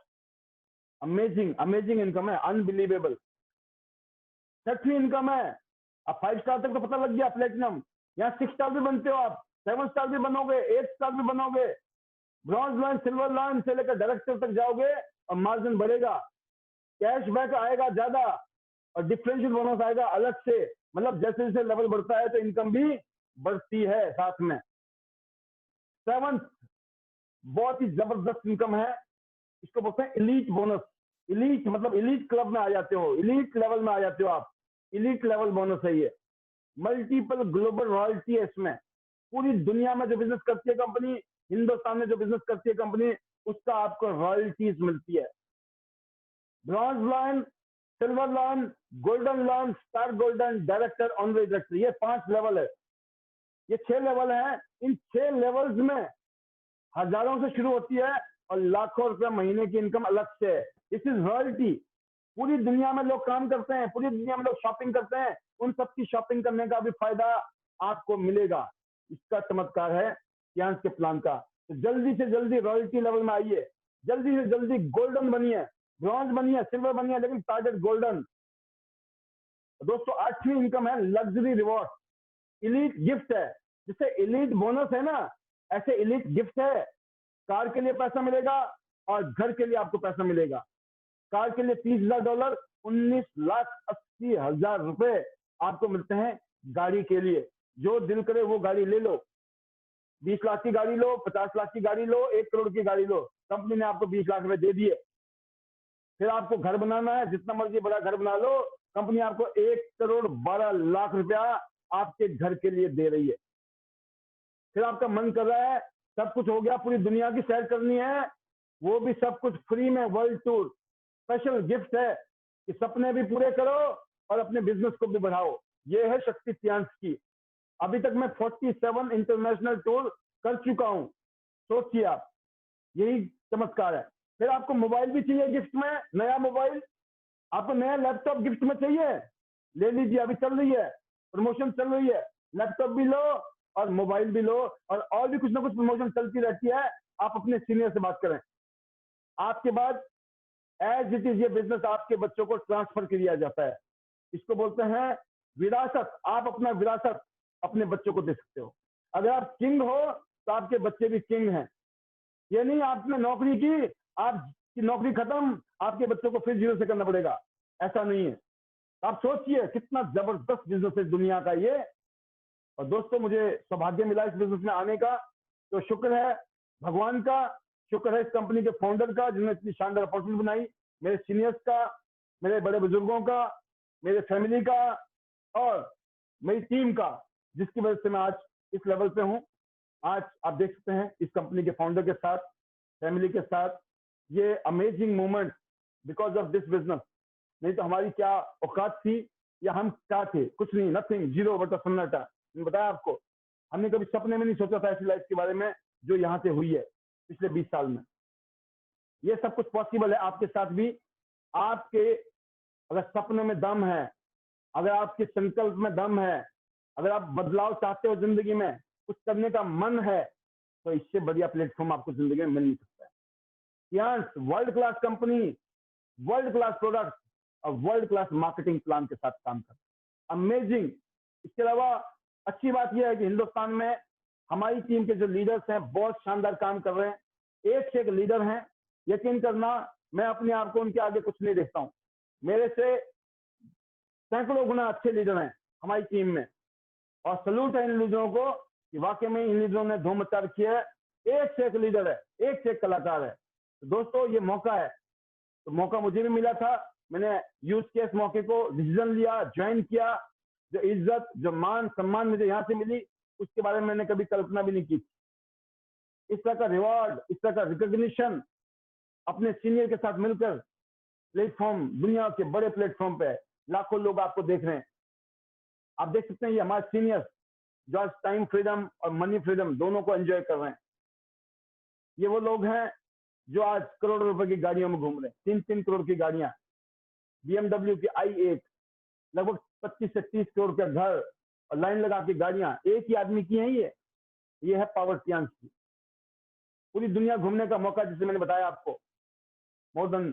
amazing amazing income है, अनबिलीवेबल। 6वीं इनकम है। अब 5 स्टार तक तो पता लग गया, प्लेटिनम। यहाँ 6 स्टार भी बनते हो आप, 7 स्टार भी बनोगे, 8 स्टार भी बनोगे, ब्रॉन्ज लाइन, सिल्वर लाइन से लेकर डायरेक्टर तक जाओगे और मार्जिन बढ़ेगा, कैशबैक आएगा ज्यादा और डिफरेंशियल बोनस आएगा अलग से। मतलब जैसे जैसे लेवल बढ़ता है तो इनकम भी बढ़ती है साथ में। 7th बहुत ही जबरदस्त इनकम है, इसको बोलते हैं इलीट बोनस। इलीट मतलब इलीट क्लब में आ जाते हो, इलीट लेवल में आ जाते हो आप, इलीट लेवल बोनस है ये। मल्टीपल ग्लोबल रॉयल्टी है इसमें। पूरी दुनिया में जो बिजनेस करती है कंपनी, हिंदुस्तान में जो बिजनेस करती है कंपनी, उसका आपको रॉयल्टीज मिलती है। Bronze line, silver line, golden line, star golden, director, honorary director, ये 5 लेवल है, ये 6 लेवल है। इन 6 लेवल्स में हजारों से शुरू होती है और लाखों रुपए महीने की इनकम अलग से है। This is royalty. पूरी दुनिया में लोग काम करते हैं, पूरी दुनिया में लोग शॉपिंग करते हैं, उन सबकी शॉपिंग करने का भी फायदा आपको मिलेगा। इसका चमत्कार है टियांस के प्लान का। तो जल्दी से जल्दी रॉयल्टी लेवल में आइए, जल्दी से जल्दी गोल्डन बनिए, ब्रॉन्ज बनिए, सिल्वर बनिए, लेकिन टारगेट गोल्डन। दोस्तों 8वीं इनकम है लग्जरी रिवॉर्ड, इलीट गिफ्ट है। जिससे इलीट बोनस है ना, ऐसे इलीट गिफ्ट है। कार के लिए पैसा मिलेगा और घर के लिए आपको पैसा मिलेगा। कार के लिए $30,000, 19,80,000 रुपए आपको मिलते हैं गाड़ी के लिए। जो दिल करे वो गाड़ी ले लो, 20 लाख की गाड़ी लो, 50 लाख की गाड़ी लो, 1 करोड़ की गाड़ी लो, कंपनी ने आपको 20 लाख रुपए दे दिए। फिर आपको घर बनाना है, जितना मर्जी बड़ा घर बना लो, कंपनी आपको 1,12,00,000 रुपया आपके घर के लिए दे रही है। फिर आपका मन कर रहा है, सब कुछ हो गया, पूरी दुनिया की सैर करनी है, वो भी सब कुछ फ्री में, वर्ल्ड टूर। स्पेशल गिफ्ट है कि सपने भी पूरे करो और अपने बिजनेस को भी बढ़ाओ। ये है शक्ति टियांस की। अभी तक मैं 47 इंटरनेशनल टूर कर चुका हूं, सोचिए आप, यही चमत्कार है। फिर आपको मोबाइल भी चाहिए गिफ्ट में, नया मोबाइल, आपको नया लैपटॉप गिफ्ट में चाहिए, ले लीजिए, अभी चल रही है, प्रमोशन चल रही है, लैपटॉप भी लो और मोबाइल भी लो, और भी कुछ ना कुछ प्रमोशन चलती रहती है। आप अपने सीनियर से बात करें। आपके बाद एज इट इज ये बिजनेस आपके बच्चों को ट्रांसफर किया जाता है, इसको बोलते हैं विरासत। आप अपना विरासत अपने बच्चों को दे सकते हो। अगर आप किंग हो तो आपके बच्चे भी किंग हैं। ये नहीं आपने नौकरी की, आपकी नौकरी खत्म, आपके बच्चों को फिर जीरो से करना पड़ेगा, ऐसा नहीं है। आप सोचिए कितना जबरदस्त बिजनेस है दुनिया का ये। और दोस्तों मुझे सौभाग्य मिला इस बिजनेस में आने का, तो शुक्र है भगवान का, शुक्र है इस कंपनी के फाउंडर का जिन्होंने इतनी शानदार अपॉर्चुनिटी बनाई, मेरे सीनियर्स का, मेरे बड़े बुजुर्गों का, मेरे फैमिली का और मेरी टीम का, जिसकी वजह से मैं आज इस लेवल पे हूँ। आज आप देख सकते हैं इस कंपनी के फाउंडर के साथ, फैमिली के साथ, ये amazing moment because of this business. नहीं तो हमारी क्या औकात थी या हम क्या थे, कुछ नहीं, नथिंग, जीरो बटा सन्नाटा। मैंने बताया आपको, हमने कभी सपने में नहीं सोचा था ऐसी लाइफ के बारे में जो यहाँ से हुई है पिछले 20 साल में। ये सब कुछ पॉसिबल है आपके साथ भी। आपके अगर सपने में दम है, अगर आपके संकल्प में दम है, अगर आप बदलाव चाहते हो जिंदगी में, कुछ करने का मन है, तो इससे बढ़िया प्लेटफॉर्म आपको जिंदगी में मिल नहीं सकता है। Tiens world class company, world class product और वर्ल्ड क्लास मार्केटिंग प्लान के साथ काम करता है। अमेजिंग। इसके अलावा अच्छी बात यह है कि हिंदुस्तान में हमारी टीम के जो लीडर्स हैं बहुत शानदार काम कर रहे हैं, एक से एक लीडर हैं। यकीन करना, मैं अपने आप को उनके आगे कुछ नहीं देखता हूँ, मेरे से सैकड़ों गुना अच्छे लीडर हैं हमारी टीम में। और सलूट है इन लीडरों को कि वाकई में इन लीडरों ने धूम मचा रखी है। एक से एक लीडर है, एक से एक कलाकार है। तो दोस्तों ये मौका है, तो मौका मुझे भी मिला था, मैंने यूज किया इस मौके को, डिसीजन लिया, ज्वाइन किया। जो इज्जत, जो मान सम्मान मुझे यहाँ से मिली, उसके बारे में मैंने कभी कल्पना भी नहीं की। इस तरह का रिवॉर्ड, इस तरह का रिकॉग्निशन अपने सीनियर के साथ मिलकर प्लेटफॉर्म, दुनिया के बड़े प्लेटफॉर्म पे लाखों लोग आपको देख रहे हैं। आप देख सकते हैं ये हमारे सीनियर जो आज टाइम फ्रीडम और मनी फ्रीडम दोनों को एंजॉय कर रहे हैं। ये वो लोग हैं जो आज करोड़ों रुपए की गाड़ियों में घूम रहे हैं, 3-3 करोड़ की गाड़ियां, BMW की i8, लगभग 25 से 30 करोड़ का घर और लाइन लगा के गाड़ियां एक ही आदमी की हैं। ये है पावर टियांस की। पूरी दुनिया घूमने का मौका, जिसे मैंने बताया आपको, मोर देन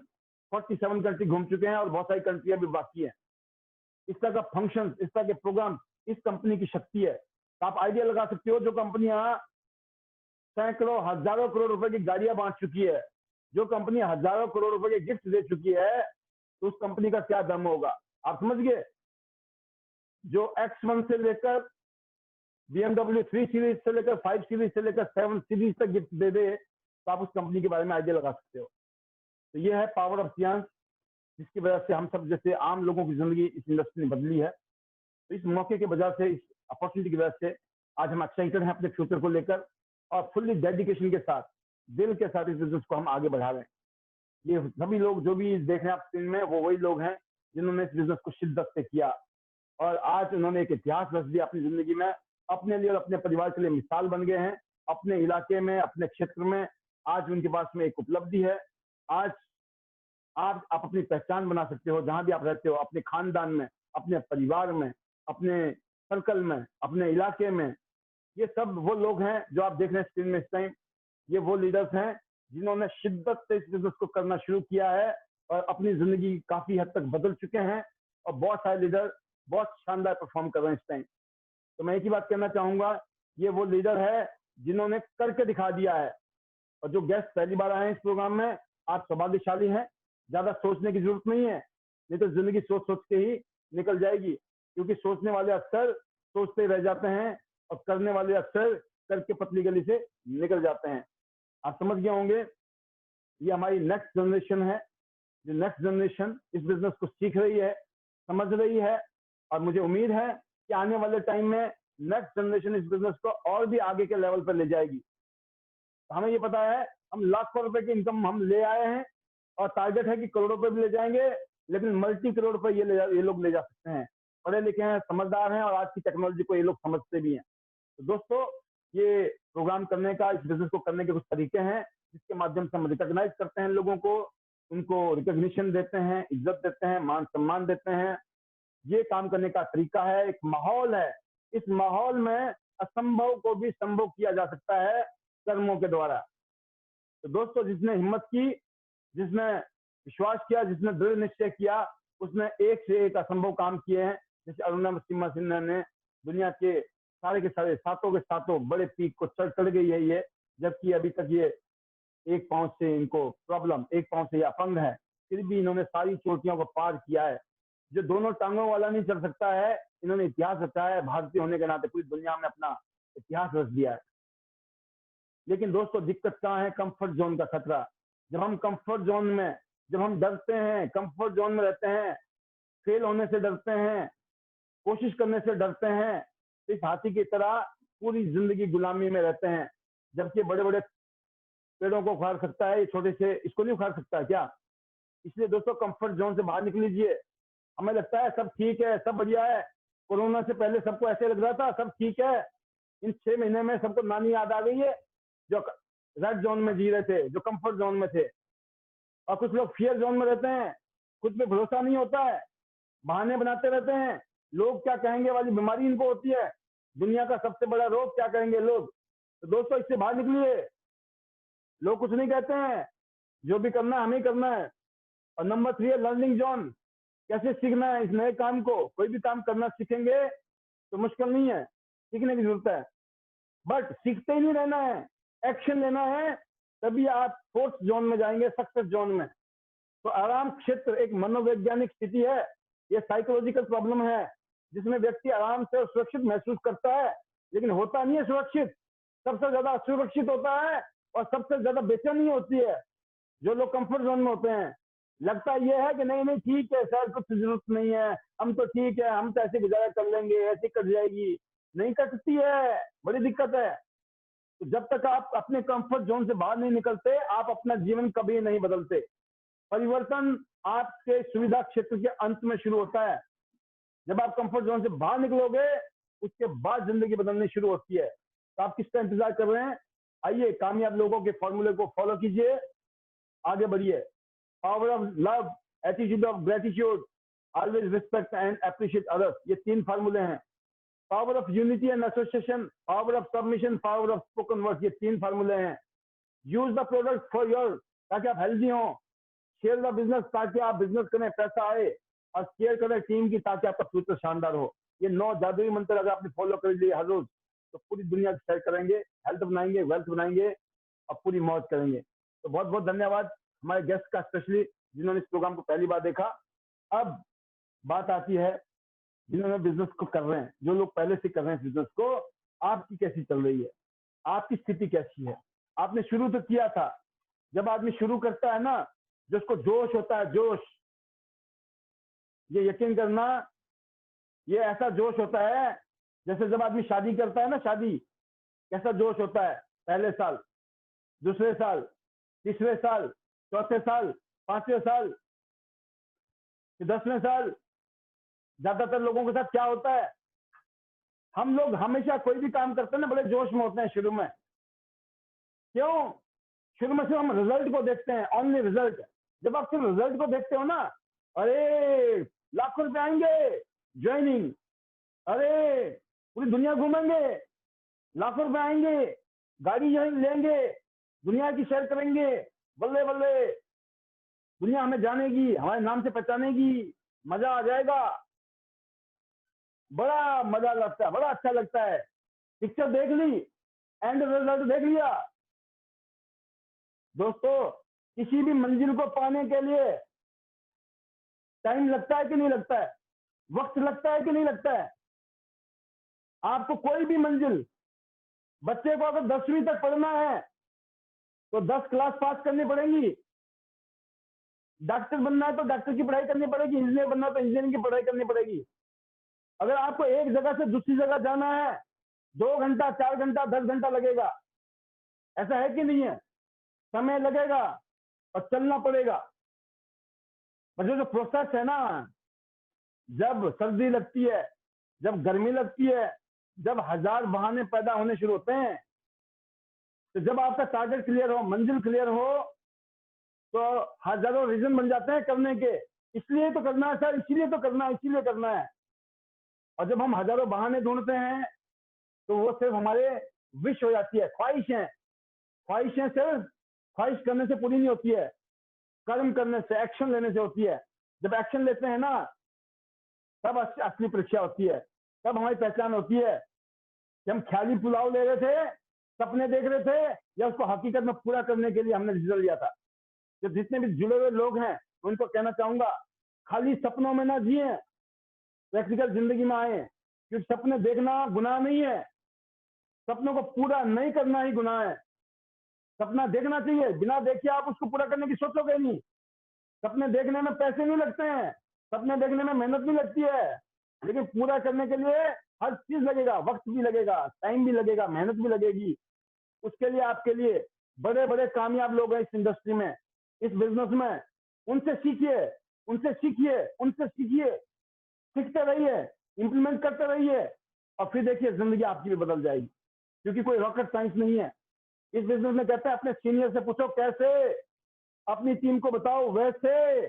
47 कंट्री घूम चुके हैं और बहुत सारी कंट्रियां भी बाकी हैं। इस तरह का फंक्शन, इस तरह के प्रोग्राम इस कंपनी की शक्ति है। तो आप आइडिया लगा सकते हो, जो कंपनियां सैकड़ों हजारों करोड़ रुपए की गाड़ियां बांट चुकी है, जो कंपनी हजारों करोड़ रुपए के गिफ्ट दे चुकी है, तो उस कंपनी का क्या दम होगा, आप समझ गए। जो X1 से लेकर BMW 3 सीरीज से लेकर 5 सीरीज से लेकर 7 सीरीज तक गिफ्ट दे दे, तो आप उस कंपनी के बारे में आइडिया लगा सकते हो। तो ये है पावर ऑफ टियांस, जिसकी वजह से हम सब जैसे आम लोगों की जिंदगी इस इंडस्ट्री में बदली है। तो इस मौके की वजह से, इस अपॉर्चुनिटी की वजह से आज हम एक्साइटेड हैं अपने फ्यूचर को लेकर, और फुल्ली डेडिकेशन के साथ, दिल के साथ इस बिजनेस को हम आगे बढ़ा रहे हैं। ये सभी लोग जो भी देख रहे हैं आप स्क्रीन में, वो वही लोग हैं जिन्होंने इस बिजनेस को शिद्दत से किया, और आज उन्होंने एक इतिहास रच दिया अपनी जिंदगी में, अपने लिए और अपने परिवार के लिए मिसाल बन गए हैं। अपने इलाके में, अपने क्षेत्र में आज उनके पास में एक उपलब्धि है। आज आप अपनी पहचान बना सकते हो जहां भी आप रहते हो, अपने खानदान में, अपने परिवार में, अपने सर्कल में, अपने इलाके में। ये सब वो लोग हैं जो आप देख रहे हैं स्क्रीन में इस टाइम। ये वो लीडर्स हैं जिन्होंने शिद्दत से इस बिजनेस को करना शुरू किया है और अपनी जिंदगी काफी हद तक बदल चुके हैं, और बहुत सारे लीडर बहुत शानदार परफॉर्म कर रहे हैं इस टाइम। तो मैं एक ही बात कहना चाहूंगा, ये वो लीडर है जिन्होंने करके दिखा दिया है। और जो गेस्ट पहली बार आए हैं इस प्रोग्राम में, आप सौभाग्यशाली हैं। ज्यादा सोचने की जरूरत नहीं है, नहीं तो जिंदगी सोच सोच के ही निकल जाएगी, क्योंकि सोचने वाले अक्सर सोचते रह जाते हैं और करने वाले अक्सर करके पतली गली से निकल जाते हैं। आप समझ गए होंगे, ये हमारी नेक्स्ट जनरेशन है। जो नेक्स्ट जनरेशन इस बिजनेस को सीख रही है, समझ रही है, और मुझे उम्मीद है कि आने वाले टाइम में नेक्स्ट जनरेशन इस बिजनेस को और भी आगे के लेवल पर ले जाएगी। हमें ये पता है, हम लाखों रुपए की इनकम हम ले आए हैं, और टारगेट है कि करोड़ों रुपए भी ले जाएंगे, लेकिन मल्टी करोड़ रुपए ये लोग ले जा सकते हैं। पढ़े लिखे हैं, समझदार हैं, और आज की टेक्नोलॉजी को ये लोग समझते भी हैं। तो दोस्तों, ये प्रोग्राम करने का, इस बिजनेस को करने के कुछ तरीके हैं जिसके माध्यम से हम रिकॉग्नाइज करते हैं लोगों को, उनको रिकॉग्निशन देते हैं, इज्जत देते हैं, मान सम्मान देते हैं। ये काम करने का तरीका है, एक माहौल है। इस माहौल में असंभव को भी संभव किया जा सकता है कर्मों के द्वारा। तो दोस्तों, जिसने हिम्मत की, जिसने विश्वास किया, जिसने दृढ़ निश्चय किया, उसने एक से एक असंभव काम किए हैं। जैसे अरुणिमा सिन्हा ने दुनिया के सारे सातों के सातों बड़े पीक को चढ़ गई है ये, जबकि अभी तक ये एक पांव से इनको प्रॉब्लम, एक पांव से ये अपंग है, फिर भी इन्होंने सारी चोटियों को पार किया है। जो दोनों टांगों वाला नहीं चल सकता है, इन्होंने इतिहास रचा है। भारतीय होने के नाते पूरी दुनिया में अपना इतिहास रच दिया है। लेकिन दोस्तों, दिक्कत कहाँ है? कंफर्ट जोन का खतरा। जब हम कंफर्ट जोन में, जब हम डरते हैं, कंफर्ट जोन में रहते हैं, फेल होने से डरते हैं, कोशिश करने से डरते हैं, तो इस हाथी की तरह पूरी जिंदगी गुलामी में रहते हैं। जबकि बड़े बड़े पेड़ों को उखाड़ सकता है, ये छोटे से इसको नहीं उखाड़ सकता क्या? इसलिए दोस्तों, कंफर्ट जोन से बाहर निकल लीजिए। हमें लगता है सब ठीक है, सब बढ़िया है। कोरोना से पहले सबको ऐसे लग रहा था सब ठीक है। इन 6 महीने में सबको नानी याद आ गई है, जो रेड जोन में जी रहे थे, जो कंफर्ट जोन में थे। और कुछ लोग फियर जोन में रहते हैं, खुद पे भरोसा नहीं होता है, बहाने बनाते रहते हैं। लोग क्या कहेंगे वाली बीमारी इनको होती है। दुनिया का सबसे बड़ा रोग, क्या कहेंगे लोग। तो दोस्तों, इससे बाहर निकलिए। लोग कुछ नहीं कहते हैं, जो भी करना है हमें करना है। और नंबर 3 है लर्निंग जोन। कैसे सीखना है इस नए काम को? कोई भी काम करना सीखेंगे तो मुश्किल नहीं है, सीखने की जरूरत है, बट सीखते ही नहीं रहना है, एक्शन लेना है। तभी आप 4th जोन में जाएंगे, सक्सेस जोन में। तो आराम क्षेत्र एक मनोवैज्ञानिक स्थिति है, ये साइकोलॉजिकल प्रॉब्लम है, जिसमें व्यक्ति आराम से सुरक्षित महसूस करता है, लेकिन होता नहीं है सुरक्षित। सबसे ज्यादा असुरक्षित होता है और सबसे ज्यादा बेचैनी होती है जो लोग कंफर्ट जोन में होते हैं। लगता यह है कि नहीं ठीक है सर, कुछ जरूरत नहीं है, हम तो ठीक है, हम तो ऐसे गुजारा कर लेंगे, ऐसे कट जाएगी। नहीं कटती है, बड़ी दिक्कत है। तो जब तक आप अपने कंफर्ट जोन से बाहर नहीं निकलते, आप अपना जीवन कभी नहीं बदलते। परिवर्तन आपके सुविधा क्षेत्र के अंत में शुरू होता है। जब आप कंफर्ट जोन से बाहर निकलोगे, उसके बाद जिंदगी बदलनी शुरू होती है। तो आप किसका इंतजार कर रहे हैं? आइए कामयाब लोगों के फॉर्मूले को फॉलो कीजिए, आगे बढ़िए। Power of love, attitude of gratitude, always respect and appreciate others, ये 3 फार्मूले हैं। Power of unity and association, power of submission, power of spoken word, ये 3 फार्मूले हैं। Use the product for your, ताकि आप हेल्दी हो। शेयर द बिजनेस, ताकि आप बिजनेस करें, पैसा आए। और शेयर करें टीम की, ताकि आपका फ्यूचर शानदार हो। ये 9 जादुई मंत्र अगर आपने फॉलो कर लिए हर रोज, तो पूरी दुनिया शेयर करेंगे, हेल्थ बनाएंगे, वेल्थ बनाएंगे और पूरी मौज करेंगे। तो बहुत बहुत धन्यवाद हमारे गेस्ट का, स्पेशली जिन्होंने इस प्रोग्राम को पहली बार देखा। अब बात आती है जिन्होंने बिजनेस को कर रहे हैं, जो लोग पहले से कर रहे हैं बिजनेस को, आपकी कैसी चल रही है, आपकी स्थिति कैसी है? आपने शुरू तो किया था। जब आदमी शुरू करता है ना, जिसको जोश होता है, जोश, ये यकीन करना, ये ऐसा जोश होता है जैसे जब आदमी शादी करता है ना, शादी कैसा जोश होता है, पहले साल, दूसरे साल, तीसरे साल, चौथे साल, 5वें साल, 10वें साल। ज्यादातर लोगों के साथ क्या होता है, हम लोग हमेशा कोई भी काम करते हैं ना, बड़े जोश में होते हैं शुरू में। क्यों? शुरू में सिर्फ हम रिजल्ट को देखते हैं, ओनली रिजल्ट। जब आप सिर्फ रिजल्ट को देखते हो ना, अरे लाखों रुपए आएंगे ज्वाइनिंग, अरे पूरी दुनिया घूमेंगे, लाखों रुपए आएंगे, गाड़ी लेंगे, दुनिया की सैर करेंगे, बल्ले बल्ले दुनिया हमें जानेगी, हमारे नाम से पहचानेगी, मजा आ जाएगा, बड़ा मजा लगता है, बड़ा अच्छा लगता है। पिक्चर देख ली, एंड रिजल्ट देख लिया। दोस्तों, किसी भी मंजिल को पाने के लिए टाइम लगता है कि नहीं लगता है? वक्त लगता है कि नहीं लगता है? आपको कोई भी मंजिल, बच्चे को अगर 10वीं तक पढ़ना है तो 10 क्लास पास करनी पड़ेगी। डॉक्टर बनना है तो डॉक्टर की पढ़ाई करनी पड़ेगी, इंजीनियर बनना है तो इंजीनियरिंग की पढ़ाई करनी पड़ेगी। अगर आपको एक जगह से दूसरी जगह जाना है, 2 घंटा, 4 घंटा, 10 घंटा लगेगा। ऐसा है कि नहीं है? समय लगेगा और चलना पड़ेगा। पर जो प्रोसेस है ना, जब सर्दी लगती है, जब गर्मी लगती है, जब 1000 बहाने पैदा होने शुरू होते हैं, तो जब आपका टारगेट क्लियर हो, मंजिल क्लियर हो, तो हजारों रीजन बन जाते हैं करने के। इसलिए तो करना है सर, इसीलिए तो करना है, इसीलिए करना है। और जब हम हजारों बहाने ढूंढते हैं, तो वो सिर्फ हमारे विश हो जाती है, ख्वाहिशें। ख्वाहिशें सिर्फ ख्वाहिश करने से पूरी नहीं होती है, कर्म करने से, एक्शन लेने से होती है। जब एक्शन लेते हैं ना, तब असली परीक्षा होती है, तब हमारी पहचान होती है कि हम ख्याली पुलाव ले रहे थे, सपने देख रहे थे, या उसको हकीकत में पूरा करने के लिए हमने डिसीजन लिया था। तो जितने भी जुड़े हुए लोग हैं, उनको कहना चाहूंगा, खाली सपनों में ना जिए, प्रैक्टिकल जिंदगी में आए। क्योंकि सपने देखना गुनाह नहीं है, सपनों को पूरा नहीं करना ही गुनाह है। सपना देखना चाहिए, बिना देखे आप उसको पूरा करने की सोचोगे नहीं। सपने देखने में पैसे नहीं लगते हैं, सपने देखने में मेहनत भी लगती है, लेकिन पूरा करने के लिए हर चीज लगेगा, वक्त भी लगेगा, टाइम भी लगेगा, मेहनत भी लगेगी। उसके लिए आपके लिए बड़े बड़े कामयाब लोग हैं इस इंडस्ट्री में, इस बिजनेस में। उनसे सीखिए, उनसे सीखिए, उनसे सीखिए, सीखते रहिए, इंप्लीमेंट करते रहिए, और फिर देखिए जिंदगी आपकी भी बदल जाएगी। क्योंकि कोई रॉकेट साइंस नहीं है इस बिजनेस में। कहते हैं अपने सीनियर से पूछो कैसे, अपनी टीम को बताओ वैसे,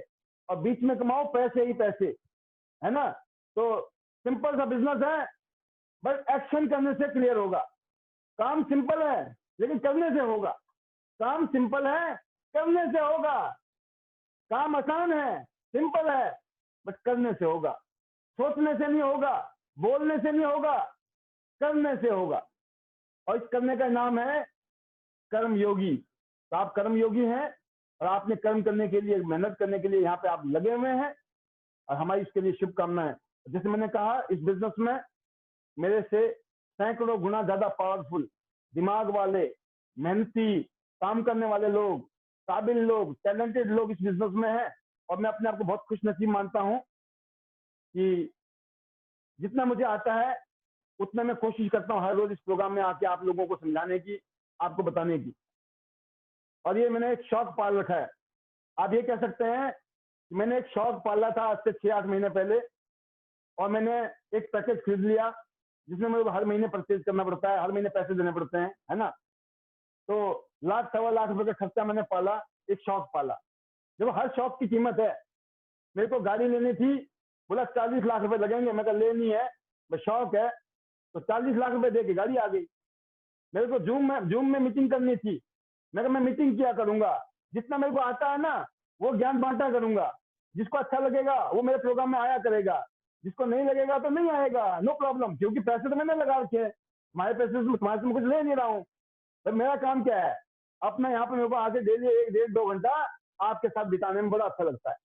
और बीच में कमाओ पैसे ही पैसे, है ना। तो सिंपल सा बिजनेस है, बस एक्शन करने से क्लियर होगा। काम सिंपल है लेकिन करने से होगा। काम सिंपल है, करने से होगा। काम आसान है, सिंपल है, बट करने से होगा। सोचने से नहीं होगा, बोलने से नहीं होगा, करने से होगा। और इस करने का नाम है कर्म योगी। तो आप कर्म योगी हैं, और आपने कर्म करने के लिए, मेहनत करने के लिए यहाँ पे आप लगे हुए हैं, और हमारी इसके लिए शुभकामनाएं। जैसे मैंने कहा, इस बिजनेस में मेरे से सैकड़ों गुना ज्यादा पावरफुल, दिमाग वाले, मेहनती, काम करने वाले लोग, काबिल लोग, टैलेंटेड लोग इस बिजनेस में हैं। और मैं अपने आप को बहुत खुश नसीब मानता हूँ कि जितना मुझे आता है उतना मैं कोशिश करता हूँ हर रोज इस प्रोग्राम में आके आप लोगों को समझाने की, आपको बताने की। और ये मैंने एक शौक पाल रखा है। आप ये कह सकते हैं कि मैंने एक शौक पाला था आज से 6-8 महीने पहले, और मैंने एक पैकेज खरीद लिया जिसमें मेरे को हर महीने परचेज करना पड़ता है, हर महीने पैसे देने पड़ते हैं, है ना। तो लाख 1.25 लाख रुपए का खर्चा मैंने पाला, एक शौक पाला। देखो हर शौक की कीमत है। मेरे को गाड़ी लेनी थी, बोला 40 लाख रुपए लगेंगे, मैं कहा लेनी है, बस शौक है, तो 40 लाख रुपए दे के गाड़ी आ गई। मेरे को जूम में मीटिंग करनी थी, मैं कहा मैं मीटिंग किया करूंगा, जितना मेरे को आता है ना वो ज्ञान बांटा करूंगा, जिसको अच्छा लगेगा वो मेरे प्रोग्राम में आया करेगा, जिसको नहीं लगेगा तो नहीं आएगा, नो प्रॉब्लम, क्योंकि पैसे तो मैंने लगा रखे हैं, तुम्हारे पैसे से तुम्हारे से मैं कुछ ले नहीं रहा हूँ। तो मेरा काम क्या है, अपना यहाँ पे मेरे को आके डेली 1-1.5-2 घंटा आपके साथ बिताने में बड़ा अच्छा लगता है।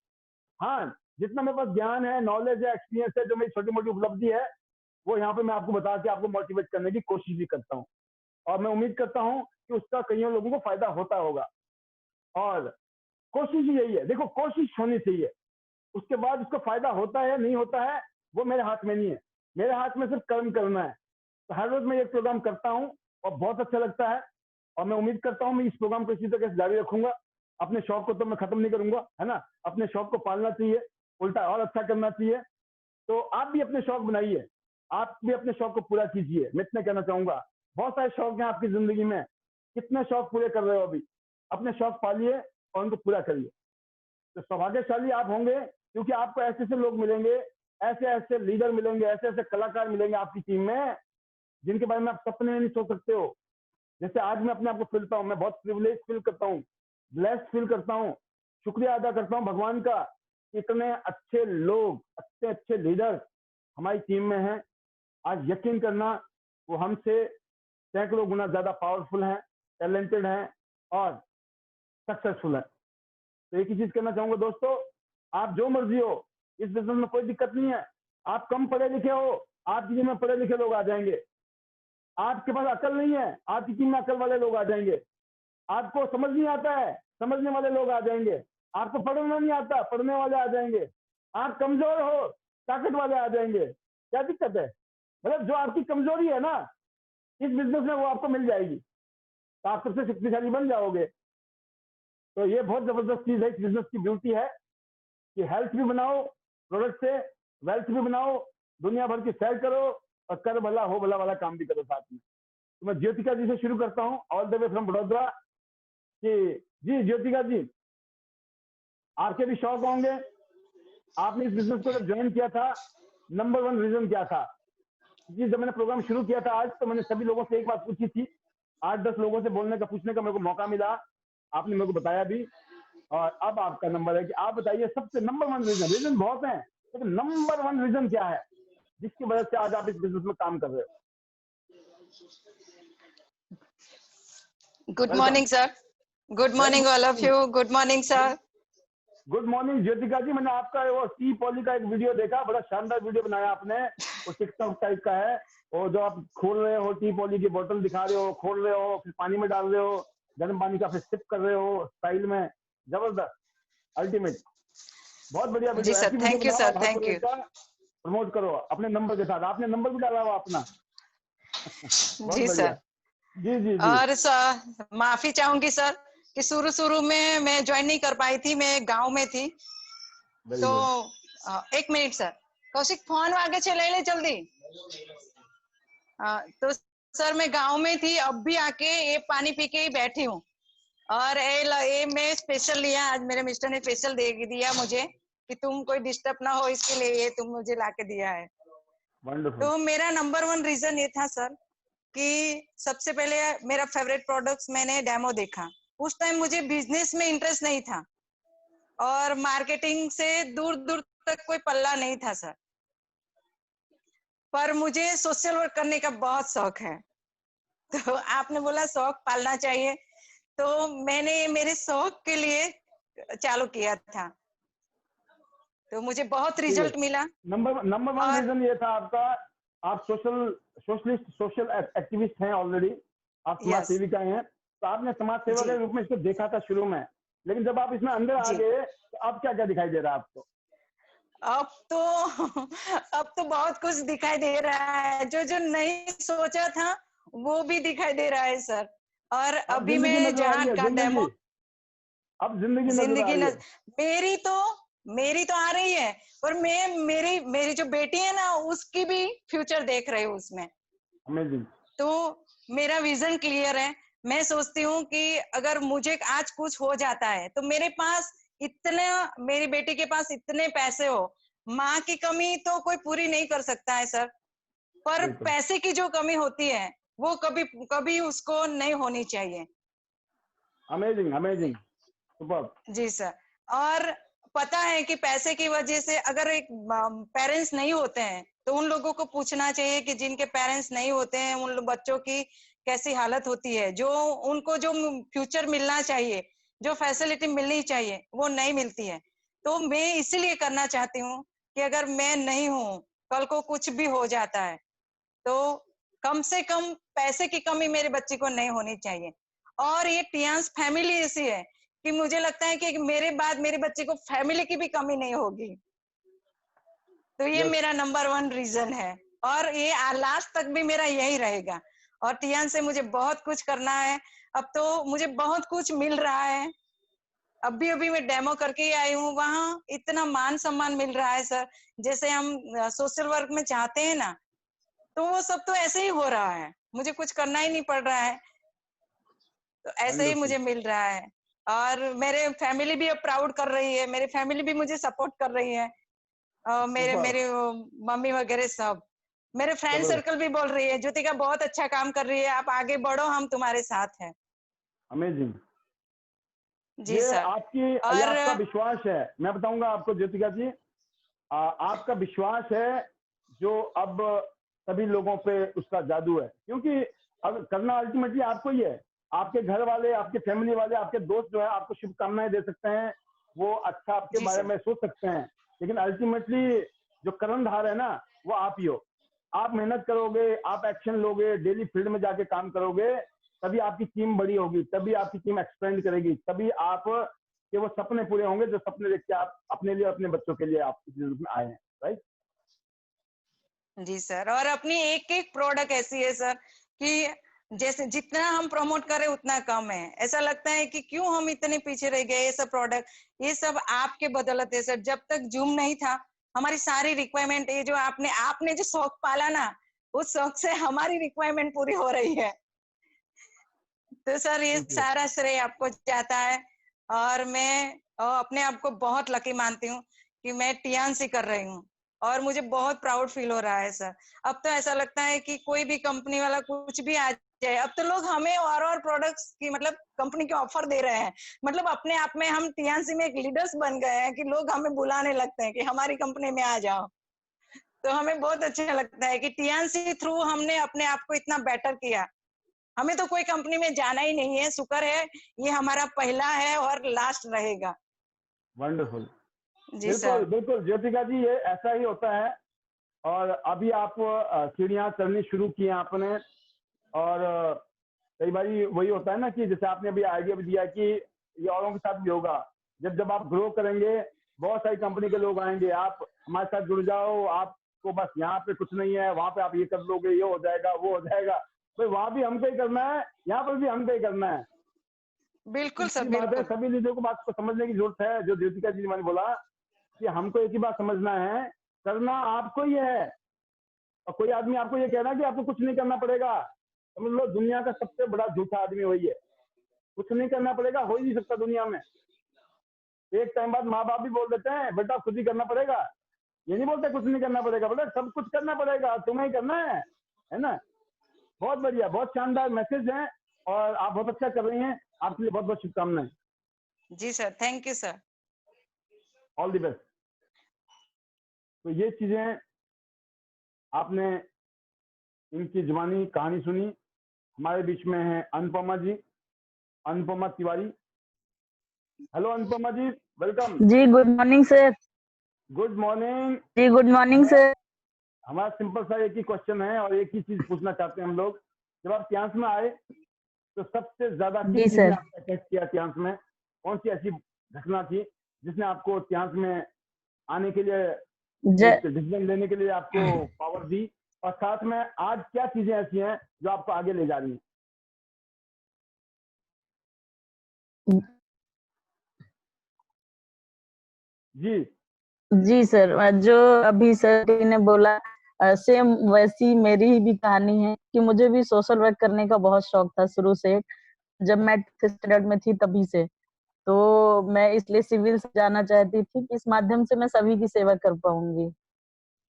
हाँ, जितना मेरे पास ज्ञान है, नॉलेज है, एक्सपीरियंस है, जो मेरी छोटी मोटी उपलब्धि है, वो यहाँ पे मैं आपको बता के आपको मोटिवेट करने की कोशिश भी करता हूँ, और मैं उम्मीद करता हूँ कि उसका कईयों लोगों को फायदा होता होगा। और कोशिश ही यही है, देखो कोशिश होनी चाहिए, उसके बाद उसको फायदा होता है नहीं होता है वो मेरे हाथ में नहीं है, मेरे हाथ में सिर्फ कर्म करना है। तो हर रोज मैं ये प्रोग्राम करता हूँ और बहुत अच्छा लगता है, और मैं उम्मीद करता हूँ मैं इस प्रोग्राम को इसी तरह से जारी रखूंगा। अपने शौक को तो मैं खत्म नहीं करूंगा, है ना, अपने शौक को पालना चाहिए, उल्टा और अच्छा करना चाहिए। तो आप भी अपने शौक बनाइए, आप भी अपने शौक को पूरा कीजिए। मैं इतना कहना चाहूंगा, बहुत सारे शौक हैं आपकी जिंदगी में, कितने शौक पूरे कर रहे हो अभी, अपने शौक पालिए और उनको पूरा करिए। तो सौभाग्यशाली आप होंगे, क्योंकि आपको ऐसे ऐसे लोग मिलेंगे, ऐसे ऐसे लीडर मिलेंगे, ऐसे ऐसे कलाकार मिलेंगे आपकी टीम में, जिनके बारे में आप सपने में नहीं सोच सकते हो। जैसे आज मैं अपने आप को फीलता हूँ, मैं बहुत प्रिविलेज फील करता हूँ, ब्लेस्ड फील करता हूँ, शुक्रिया अदा करता हूँ भगवान का, इतने अच्छे लोग, अच्छे अच्छे लीडर हमारी टीम में हैं। आज यकीन करना, वो हमसे सैकड़ों गुना ज्यादा पावरफुल हैं, टैलेंटेड हैं और सक्सेसफुल है। तो एक ही चीज कहना चाहूंगा दोस्तों, आप जो मर्जी हो, इस बिजनेस में कोई दिक्कत नहीं है। आप कम पढ़े लिखे हो, आपकी टीम में पढ़े लिखे लोग आ जाएंगे। आपके पास अकल नहीं है, आपकी टीम में अकल वाले लोग आ जाएंगे। आपको समझ नहीं आता है, समझने वाले लोग आ जाएंगे। आपको पढ़ना नहीं आता, पढ़ने वाले आ जाएंगे। आप कमजोर हो, ताकत वाले आ जाएंगे। क्या दिक्कत है, मतलब जो आपकी कमजोरी है ना इस बिजनेस में वो आपको मिल जाएगी, तो आप सबसे शक्तिशाली बन जाओगे। तो ये बहुत जबरदस्त चीज है, इस बिजनेस की ब्यूटी है कि हेल्थ भी बनाओ प्रोडक्ट से, वेल्थ भी बनाओ, दुनिया भर की सैर करो और कर भला हो भला वाला काम भी करो साथ में। तो मैं ज्योतिका जी से शुरू करता हूँ, all the way from Vadodara. कि जी ज्योतिका जी, आपके भी शौक होंगे, आपने इस बिजनेस को जब ज्वाइन किया था, नंबर 1 रीजन क्या था? जी जब मैंने प्रोग्राम शुरू किया था आज, तो मैंने सभी लोगों से एक बात पूछी थी, 8-10 लोगों से बोलने का, पूछने का मेरे को मौका मिला, आपने मेरे को बताया भी, और अब आपका नंबर है कि आप बताइए सबसे नंबर 1 रीजन। रीजन बहुत हैं, लेकिन नंबर 1 रीजन क्या है जिसकी वजह से आज आप इस बिजनेस में काम कर रहे हो? Good morning sir, good morning all of you, good morning sir. Good morning Jyotika ji, मैंने आपका वो टी पॉली का एक वीडियो देखा, बड़ा शानदार वीडियो बनाया आपने, वो टिकटॉक टाइप का है, और जो आप खोल रहे हो टी पॉली की बोतल दिखा रहे हो, खोल रहे हो, फिर पानी में डाल रहे हो, गर्म पानी का फिर सिप कर रहे हो स्टाइल में, जबरदस्त, अल्टीमेट, बहुत बढ़िया वीडियो। जी sir, thank you sir, thank you. Promote करो अपने नंबर के साथ, आपने नंबर भी डाला हुआ अपना। जी सर, जी जी जी। और सर माफी चाहूंगी सर कि शुरू में मैं ज्वाइन नहीं कर पाई थी, मैं गांव में थी। तो 1 मिनट सर, कौशिक फोन आगे चले ले जल्दी। तो सर मैं गांव में थी, अब भी आके ये पानी पी के ही बैठी हूँ, और ये मैं स्पेशल लिया, आज मेरे मिस्टर ने स्पेशल दे दिया मुझे कि तुम कोई डिस्टर्ब ना हो, इसके लिए ये तुम मुझे लाके दिया है। तो मेरा नंबर 1 रीजन ये था सर कि सबसे पहले मेरा फेवरेट प्रोडक्ट्स मैंने डेमो देखा। उस टाइम मुझे बिजनेस में इंटरेस्ट नहीं था और मार्केटिंग से दूर दूर तक कोई पल्ला नहीं था सर, पर मुझे सोशल वर्क करने का बहुत शौक है। तो आपने बोला शौक पालना चाहिए, तो मैंने मेरे शौक के लिए चालू किया था, तो मुझे बहुत रिजल्ट मिला। नंबर 1 रीजन ये था आपका, आप सोशल एक्टिविस्ट हैं ऑलरेडी, आप समाज सेविका हैं, तो आपने समाज सेवा के रूप में इसको देखा था शुरू में, लेकिन जब आप इसमें अंदर आ गए तो अब क्या क्या दिखाई दे रहा है आपको? अब तो बहुत कुछ दिखाई दे रहा है, जो नहीं सोचा था वो भी दिखाई दे रहा है सर। और अभी मैं जहाँ का डेमो, अब जिंदगी मेरी तो आ रही है, और मैं मेरी मेरी जो बेटी है ना उसकी भी फ्यूचर देख रही हूँ उसमें। अमेजिंग। तो मेरा विजन क्लियर है। मैं सोचती हूँ कि अगर मुझे आज कुछ हो जाता है तो मेरे पास इतना, मेरी बेटी के पास इतने पैसे हो, माँ की कमी तो कोई पूरी नहीं कर सकता है सर, पर बिल्कुल। पैसे की जो कमी होती है वो कभी कभी उसको नहीं होनी चाहिए। Amazing amazing, super. जी सर। और पता है कि पैसे की वजह से अगर एक पेरेंट्स नहीं होते हैं तो उन लोगों को पूछना चाहिए कि जिनके पेरेंट्स नहीं होते हैं उन बच्चों की कैसी हालत होती है, जो उनको जो फ्यूचर मिलना चाहिए, जो फैसिलिटी मिलनी चाहिए वो नहीं मिलती है। तो मैं इसीलिए करना चाहती हूँ कि अगर मैं नहीं हूँ, कल को कुछ भी हो जाता है तो कम से कम पैसे की कमी मेरे बच्चे को नहीं होनी चाहिए। और ये टियांस फैमिली ऐसी है कि मुझे लगता है कि मेरे बाद मेरे बच्चे को फैमिली की भी कमी नहीं होगी। तो ये यस, मेरा नंबर 1 रीजन है, और ये लास्ट तक भी मेरा यही रहेगा। और टियान से मुझे बहुत कुछ करना है। अब तो मुझे बहुत कुछ मिल रहा है। अभी अभी मैं डेमो करके ही आई हूँ, वहाँ इतना मान सम्मान मिल रहा है सर, जैसे हम सोशल वर्क में चाहते हैं ना, तो वो सब तो ऐसे ही हो रहा है, मुझे कुछ करना ही नहीं पड़ रहा है, तो ऐसे ही वंडरफुल। मुझे मिल रहा है। और मेरे फैमिली भी अब प्राउड कर रही है, मेरी फैमिली भी मुझे सपोर्ट कर रही है। मेरे सुपर, मेरे मम्मी वगैरह सब, मेरे फ्रेंड जबरदस्त, सर्कल भी बोल रही है ज्योतिका बहुत अच्छा काम कर रही है, आप आगे बढ़ो, हम तुम्हारे साथ हैं। अमेजिंग। जी ये सर। आपकी, ये और आपका विश्वास है, मैं बताऊंगा आपको ज्योतिका जी, आपका विश्वास है जो अब सभी लोगों पे उसका जादू है, क्योंकि अब करना अल्टीमेटली आपको ही है। आपके घर वाले, आपके फैमिली वाले, आपके दोस्त जो है आपको शुभकामनाएं दे सकते हैं, वो अच्छा आपके जी बारे सर। में सोच सकते हैं, लेकिन अल्टीमेटली जो कर्णधार है ना वो आप ही हो। आप मेहनत करोगे, आप एक्शन लोगे, डेली फील्ड में जाके काम करोगे, तभी आपकी टीम बड़ी होगी, तभी आपकी टीम एक्सपेंड करेगी, तभी आप कि वो सपने पूरे होंगे जो सपने देख के आप अपने लिए, अपने बच्चों के लिए आप इस रूप में आए हैं, राइट? जी सर। और अपनी एक एक प्रोडक्ट ऐसी है सर कि जैसे जितना हम प्रमोट करें उतना कम है। ऐसा लगता है कि क्यों हम इतने पीछे रह गए। ये सब प्रोडक्ट, ये सब आपके बदौलत है सर। जब तक जूम नहीं था, हमारी सारी रिक्वायरमेंट, ये जो आपने आपने जो शौक पाला ना, उस शौक से हमारी रिक्वायरमेंट पूरी हो रही है। तो सर ये थैंक यू। सारा श्रेय आपको जाता है। और मैं अपने आप को बहुत लकी मानती हूँ कि मैं टियान कर रही हूँ, और मुझे बहुत प्राउड फील हो रहा है सर। अब तो ऐसा लगता है कि कोई भी कंपनी वाला कुछ भी आ जाए, अब तो लोग हमें और प्रोडक्ट्स की, मतलब कंपनी के ऑफर दे रहे हैं। मतलब अपने आप में हम टियान में एक लीडर्स बन गए हैं कि लोग हमें बुलाने लगते हैं कि हमारी कंपनी में आ जाओ। तो हमें बहुत अच्छा लगता है कि टियान थ्रू हमने अपने आप को इतना बेटर किया। हमें तो कोई कंपनी में जाना ही नहीं है, शुक्र है ये हमारा पहला है और लास्ट रहेगा। वंडरफुल। जी बिल्कुल सर। बिल्कुल ज्योतिका जी, ये ऐसा ही होता है। और अभी आप सीढ़ियां चढ़नी शुरू की हैं आपने, और कई बार वही होता है ना कि जैसे आपने अभी आइडिया भी दिया कि ये औरों के साथ भी होगा। जब जब आप ग्रो करेंगे, बहुत सारी कंपनी के लोग आएंगे, आप हमारे साथ जुड़ जाओ, आपको बस यहाँ पे कुछ नहीं है, वहां पे आप ये कर लोगे, ये हो जाएगा, वो हो जाएगा। भाई वहां भी हमको ही करना है, यहाँ पर भी हमको ही करना है। बिल्कुल सर, की बात है, बिल्कुल। सभी लीडरों को बात को समझने की जरूरत है। जो ज्योतिका जी ने मैंने बोला कि हमको एक ही बात समझना है, करना आपको ही है। और कोई आदमी आपको ये कह रहा है कि आपको कुछ नहीं करना पड़ेगा, समझ लो दुनिया का सबसे बड़ा झूठा आदमी वही है। कुछ नहीं करना पड़ेगा, हो ही नहीं सकता दुनिया में। एक टाइम बाद माँ बाप भी बोल देते हैं बेटा खुद ही करना पड़ेगा, ये नहीं बोलते कुछ नहीं करना पड़ेगा, बोले सब कुछ करना पड़ेगा, तुम्हें ही करना है ना। बहुत बढ़िया, बहुत शानदार मैसेज है, और आप बहुत अच्छा कर रही हैं। आपके लिए बहुत बहुत शुभकामनाएं। जी sir, thank you sir. All the best. तो ये चीजें आपने इनकी जुबानी कहानी सुनी। हमारे बीच में है अनुपमा जी, अनुपमा तिवारी। Hello Anupama ji, welcome. जी good morning sir. Good morning. जी गुड मॉर्निंग सर। हमारा सिंपल सा एक ही क्वेश्चन है और एक ही चीज पूछना चाहते हैं हम लोग। जब आप ट्यांस में आए तो सबसे ज्यादा किस जी चीज ने सर। आपको अटैक किया ट्यांस में? कौन सी ऐसी घटना थी जिसने आपको ट्यांस में आने के लिए, ज, एक डिसीजन लेने के लिए आपको पावर दी? और साथ में आज क्या चीजें ऐसी हैं जो आपको आगे ले जा रही हैं? जी जी सर, जो अभी सर ने बोला सेम वैसी मेरी ही भी कहानी है कि मुझे भी सोशल वर्क करने का बहुत शौक था शुरू से। जब मैं 5th स्टैंडर्ड में थी तभी से। तो मैं इसलिए सिविल से जाना चाहती थी कि इस माध्यम से मैं सभी की सेवा कर पाऊंगी।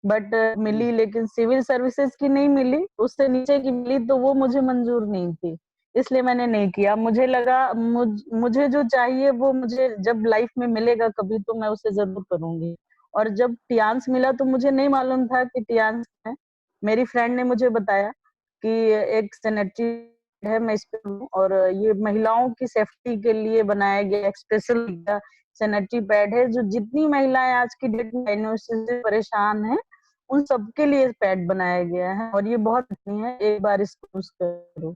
बट मिली, लेकिन सिविल सर्विसेज की नहीं मिली, उससे नीचे की मिली तो वो मुझे मंजूर नहीं थी, इसलिए मैंने नहीं किया। मुझे लगा मुझे जो चाहिए वो मुझे जब लाइफ में मिलेगा कभी तो मैं उसे जरूर करूंगी। और जब टियांस मिला तो मुझे नहीं मालूम था कि टियांस है। मेरी फ्रेंड ने मुझे बताया कि एक सैनिटरी है, मैं इस पे हूँ, और ये महिलाओं की सेफ्टी के लिए बनाया गया एक स्पेशल सैनिटरी पैड है, जो जितनी महिलाएं आज की डेट में डायग्नोसिस से परेशान है उन सबके लिए पैड बनाया गया है, और ये बहुत अच्छी है, एक बार इसको यूज करो।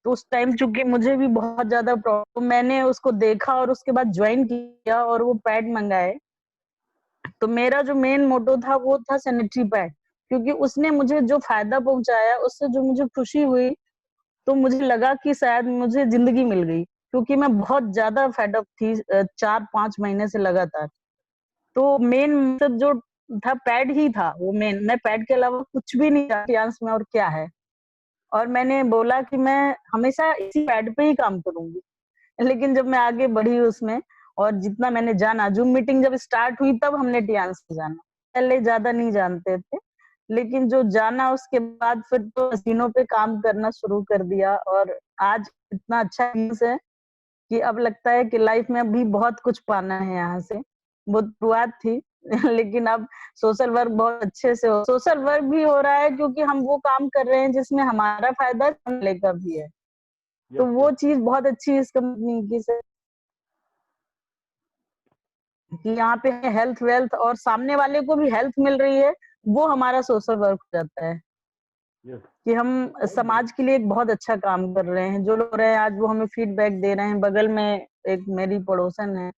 तो उस टाइम चूंकि मुझे भी बहुत ज्यादा प्रॉब्लम, मैंने उसको देखा और उसके बाद ज्वाइन किया और वो पैड मंगाए। तो मेरा जो मेन मोटो था वो था सैनिटरी पैड, क्योंकि उसने मुझे जो फायदा पहुंचाया, उससे जो मुझे खुशी हुई, तो मुझे लगा कि शायद मुझे जिंदगी मिल गई, क्योंकि मैं बहुत ज्यादा फेड अप थी 4-5 महीने से लगातार। तो मेन मतलब जो था पैड ही था वो मेन, मैं पैड के अलावा कुछ भी नहीं जानती डांस में और क्या है। और मैंने बोला कि मैं हमेशा इसी पैड पे ही काम करूंगी। लेकिन जब मैं आगे बढ़ी उसमें और जितना मैंने जाना, जूम मीटिंग जब स्टार्ट हुई तब हमने टियांस को जाना, पहले ज्यादा नहीं जानते थे। लेकिन जो जाना उसके बाद फिर तो मशीनों पे काम करना शुरू कर दिया, और आज इतना अच्छा न्यूज़ है कि अब लगता है कि लाइफ में अभी बहुत कुछ पाना है यहाँ से। वो शुरुआत थी लेकिन अब सोशल वर्क बहुत अच्छे से सोशल वर्क भी हो रहा है, क्योंकि हम वो काम कर रहे हैं जिसमें हमारा फायदा लेकर भी है। तो वो चीज बहुत अच्छी है इस कंपनी की सर, कि यहाँ पे हेल्थ वेल्थ और सामने वाले को भी हेल्थ मिल रही है, वो हमारा सोशल वर्क हो जाता है। कि हम समाज के लिए एक बहुत अच्छा काम कर रहे हैं। जो लोग रहे हैं आज वो हमें फीडबैक दे रहे हैं। बगल में एक मेरी पड़ोसन है,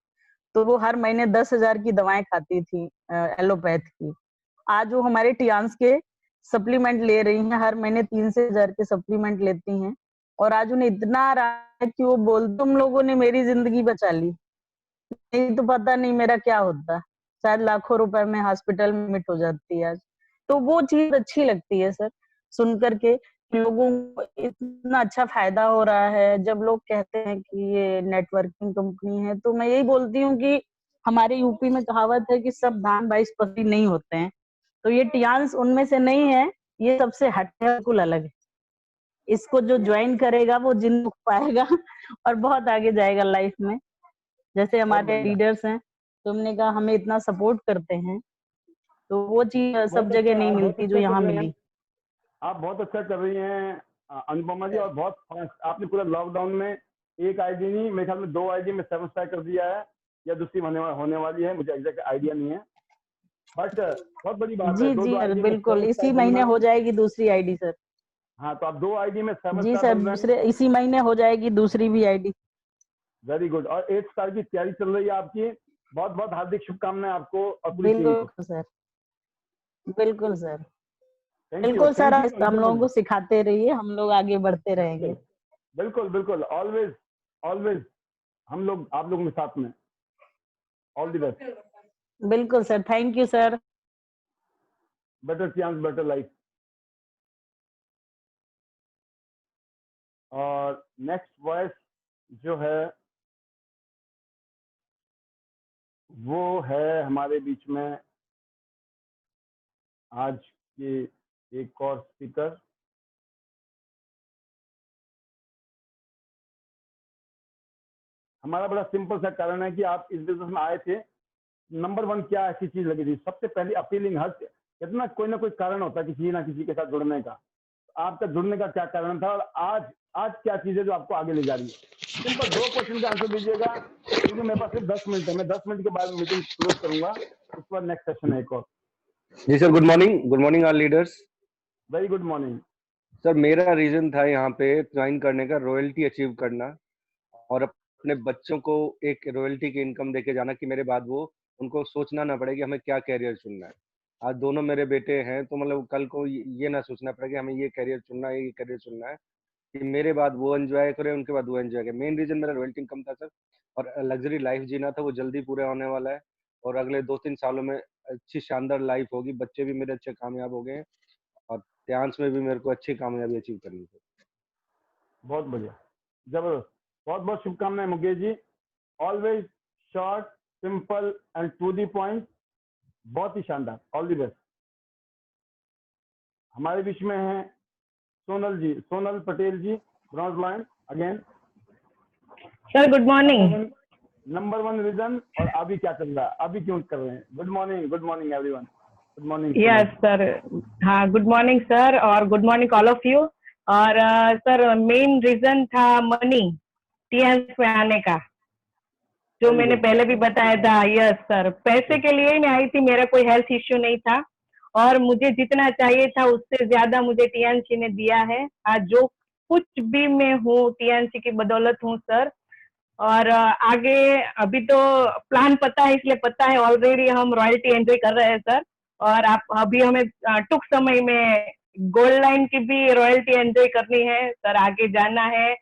तो वो हर महीने 10,000 की दवाएं खाती थी एलोपैथ की। आज वो हमारे टियांस के सप्लीमेंट ले रही हैं, हर महीने 3 से 4 के सप्लीमेंट लेती हैं, और आज उन्हें इतना आराम है कि वो बोल, तुम लोगों ने मेरी जिंदगी बचा ली, नहीं तो पता नहीं मेरा क्या होता, शायद लाखों रुपए में हॉस्पिटल में मिट हो जाती है आज। तो वो चीज अच्छी लगती है सर, सुन करके कि लोगों को इतना अच्छा फायदा हो रहा है। जब लोग कहते हैं कि ये नेटवर्किंग कंपनी है, तो मैं यही बोलती हूँ कि हमारे यूपी में कहावत है कि सब धान 22 पत्ती नहीं होते हैं, तो ये टियांस उनमें से नहीं है। ये सबसे हटके बिल्कुल अलग है। इसको जो ज्वाइन करेगा वो जिंदगी पाएगा और बहुत आगे जाएगा लाइफ में। जैसे हमारे लीडर्स हैं, तुमने कहा हमें इतना सपोर्ट करते हैं, तो वो चीज सब जगह नहीं मिलती जो यहाँ मिली। आप बहुत अच्छा कर रही हैं अनुपमा जी, और बहुत फास्ट आपने पूरा लॉकडाउन में एक आईडी नहीं, मेरे ख्याल में 2 आईडी में 7 स्टार कर दिया है, या दूसरी होने वाली है, मुझे एग्जैक्ट आइडिया नहीं है, बट बहुत बड़ी बात है। जी दो जी आईडी में बिल्कुल, 7 इसी स्टार महीने बनना। हो जाएगी दूसरी आईडी सर। हाँ, तो आप 2 आईडी में 7 जी स्टार सर, बन रहे हैं। दूसरे इसी महीने हो जाएगी दूसरी भी आईडी। Very good. और 8 स्टार की तैयारी चल रही है आपकी। बहुत बहुत हार्दिक शुभकामनाएं आपको और पूरी टीम को। बिल्कुल सर, बिल्कुल सर, थैंक यू, बिल्कुल सर, थैंक यू हम लोगों अनुपमा को सिखाते रहिए, हम लोग आगे बढ़ते रहेंगे। जी। बिल्कुल बिल्कुल, ऑलवेज ऑलवेज हम लोग आप लोगों के साथ में। All the best. बिल्कुल sir, thank you sir. Better chance, better life. और नेक्स्ट वॉइस जो है वो है हमारे बीच में आज के एक और स्पीकर। हमारा बड़ा सिंपल सा कारण है कि आप इस बिजनेस में आए थे। नंबर 1 क्या ऐसी चीज लगी थी सबसे पहली अपीलिंग? हर इतना कोई ना कोई कारण होता है किसी ना किसी के साथ जुड़ने का। आपका जुड़ने का क्या कारण था, और आज क्या चीज है जो आपको आगे ले जा रही है? सिंपल 2 क्वेश्चन का आंसर दीजिएगा, क्योंकि मेरे पास सिर्फ 10 मिनट है। मैं 10 मिनट के बाद मीटिंग क्लोज करूंगा, उसके बाद नेक्स्ट सेशन है एक और। जी sir, good morning all leaders. Very good morning sir, मेरा रीजन था यहाँ पे ज्वाइन करने का रॉयल्टी अचीव करना, और अपने बच्चों को एक रॉयल्टी की इनकम देके जाना कि मेरे बाद वो उनको सोचना ना पड़े कि हमें क्या कैरियर चुनना है। आज दोनों मेरे बेटे हैं, तो मतलब कल को ये ना सोचना पड़े कि हमें ये कैरियर चुनना है, ये कैरियर चुनना है, कि मेरे बाद वो एंजॉय करे, उनके बाद वो एंजॉय करे। मेन रीजन मेरा रॉयल्टी इनकम था सर, और लग्जरी लाइफ जीना था, वो जल्दी पूरा होने वाला है। और अगले 2-3 सालों में अच्छी शानदार लाइफ होगी, बच्चे भी मेरे अच्छे कामयाब हो गए हैं और डांस में भी मेरे को अच्छी कामयाबी अचीव करनी है। बहुत बढ़िया, जबरदस्त, बहुत बहुत शुभकामनाएं Mukesh ji. Always short, simple and to the point, बहुत ही शानदार, ऑल दी बेस्ट। हमारे बीच में है Sonal ji, Sonal Patel ji, bronze line again. Sir good morning. Number 1 reason, और अभी क्या चल रहा है, अभी क्यों कर रहे हैं? Good morning everyone, good morning. Yes sir, हाँ गुड मॉर्निंग सर, और good morning all of you. और सर मेन रीजन था मनी, टीएंस में आने का, जो मैंने पहले भी बताया था। यस सर, पैसे के लिए ही मैं आई थी, मेरा कोई हेल्थ इश्यू नहीं था और मुझे जितना चाहिए था उससे ज्यादा मुझे टीएनसी ने दिया है। आज जो कुछ भी मैं हूँ टीएनसी की बदौलत हूँ सर। और आगे अभी तो प्लान पता है, इसलिए पता है ऑलरेडी हम रॉयल्टी एंजॉय कर रहे हैं सर। और आप अभी हमें टुक समय में गोल्ड लाइन की भी रॉयल्टी एंजॉय करनी है सर। आगे जाना है,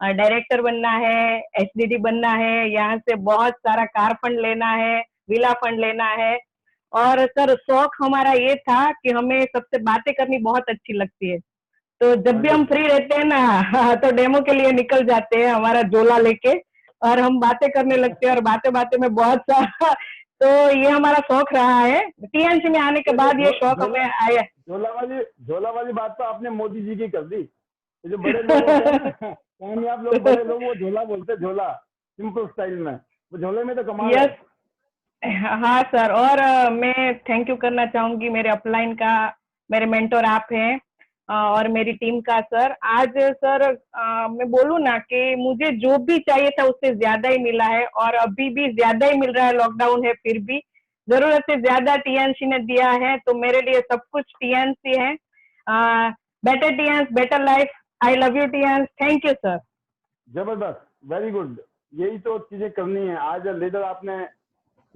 डायरेक्टर बनना है, एचडीडी बनना है, यहाँ से बहुत सारा कार फंड लेना है, विला फंड लेना है। और सर शौक हमारा ये था कि हमें सबसे बातें करनी बहुत अच्छी लगती है, तो जब भी हम फ्री रहते हैं ना तो डेमो के लिए निकल जाते हैं हमारा झोला लेके और हम बातें करने लगते हैं और बातें बातें में बहुत सारा तो ये हमारा शौक रहा है। टीएनसी में आने के बाद ये शौक हमें आया। झोला वाली बात तो आपने मोदी जी की कर दी। जो बड़े लोग होते हैं ना, कामयाब लोग, बड़े लोग, वो झोला बोलते हैं, झोला सिंपल स्टाइल में, वो झोले में तो कमाल है। हाँ सर, और मैं थैंक यू करना चाहूंगी मेरे अपलाइन का, मेरे मेंटोर आप हैं और मेरी टीम का सर। आज सर मैं बोलूँ ना कि मुझे जो भी चाहिए था उससे ज्यादा ही मिला है और अभी भी ज्यादा ही मिल रहा है। लॉकडाउन है फिर भी जरूरत से ज्यादा टीएनसी ने दिया है, तो मेरे लिए सब कुछ टीएनसी है। Better Tiens, better life. I love you Tiens, thank you sir. जबरदस्त, वेरी गुड, यही तो चीजें करनी है। आज लीडर आपने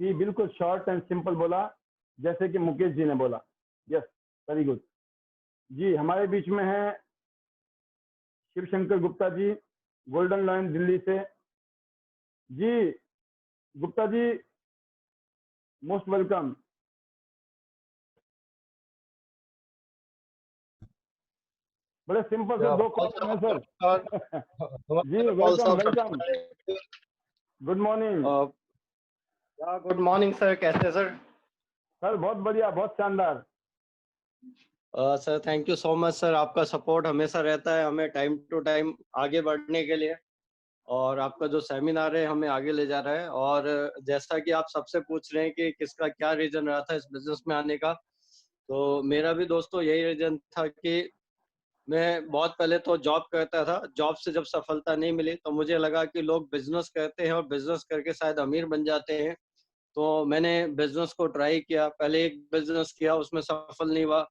ही बिल्कुल शॉर्ट एंड सिंपल बोला, जैसे कि मुकेश जी ने बोला। यस, वेरी गुड जी। हमारे बीच में है शिव शंकर गुप्ता जी, गोल्डन लाइन दिल्ली से। जी गुप्ता जी, मोस्ट वेलकम। बड़े सिंपल से 2 क्वेश्चन है सर। जी welcome. Good morning. Good morning sir, कैसे सर? सर बहुत बढ़िया, बहुत शानदार। Sir thank you so much sir, आपका सपोर्ट हमेशा रहता है हमें टाइम टू टाइम आगे बढ़ने के लिए, और आपका जो सेमिनार है हमें आगे ले जा रहा है। और जैसा कि आप सबसे पूछ रहे हैं कि किसका क्या रीजन रहा था इस बिजनेस में आने का, तो मेरा भी दोस्तों यही रीजन था कि मैं बहुत पहले तो जॉब करता था। जॉब से जब सफलता नहीं मिली तो मुझे लगा कि लोग बिजनेस करते हैं और बिजनेस करके शायद अमीर बन जाते हैं, तो मैंने बिजनेस को ट्राई किया। पहले एक बिजनेस किया, उसमें सफल नहीं हुआ,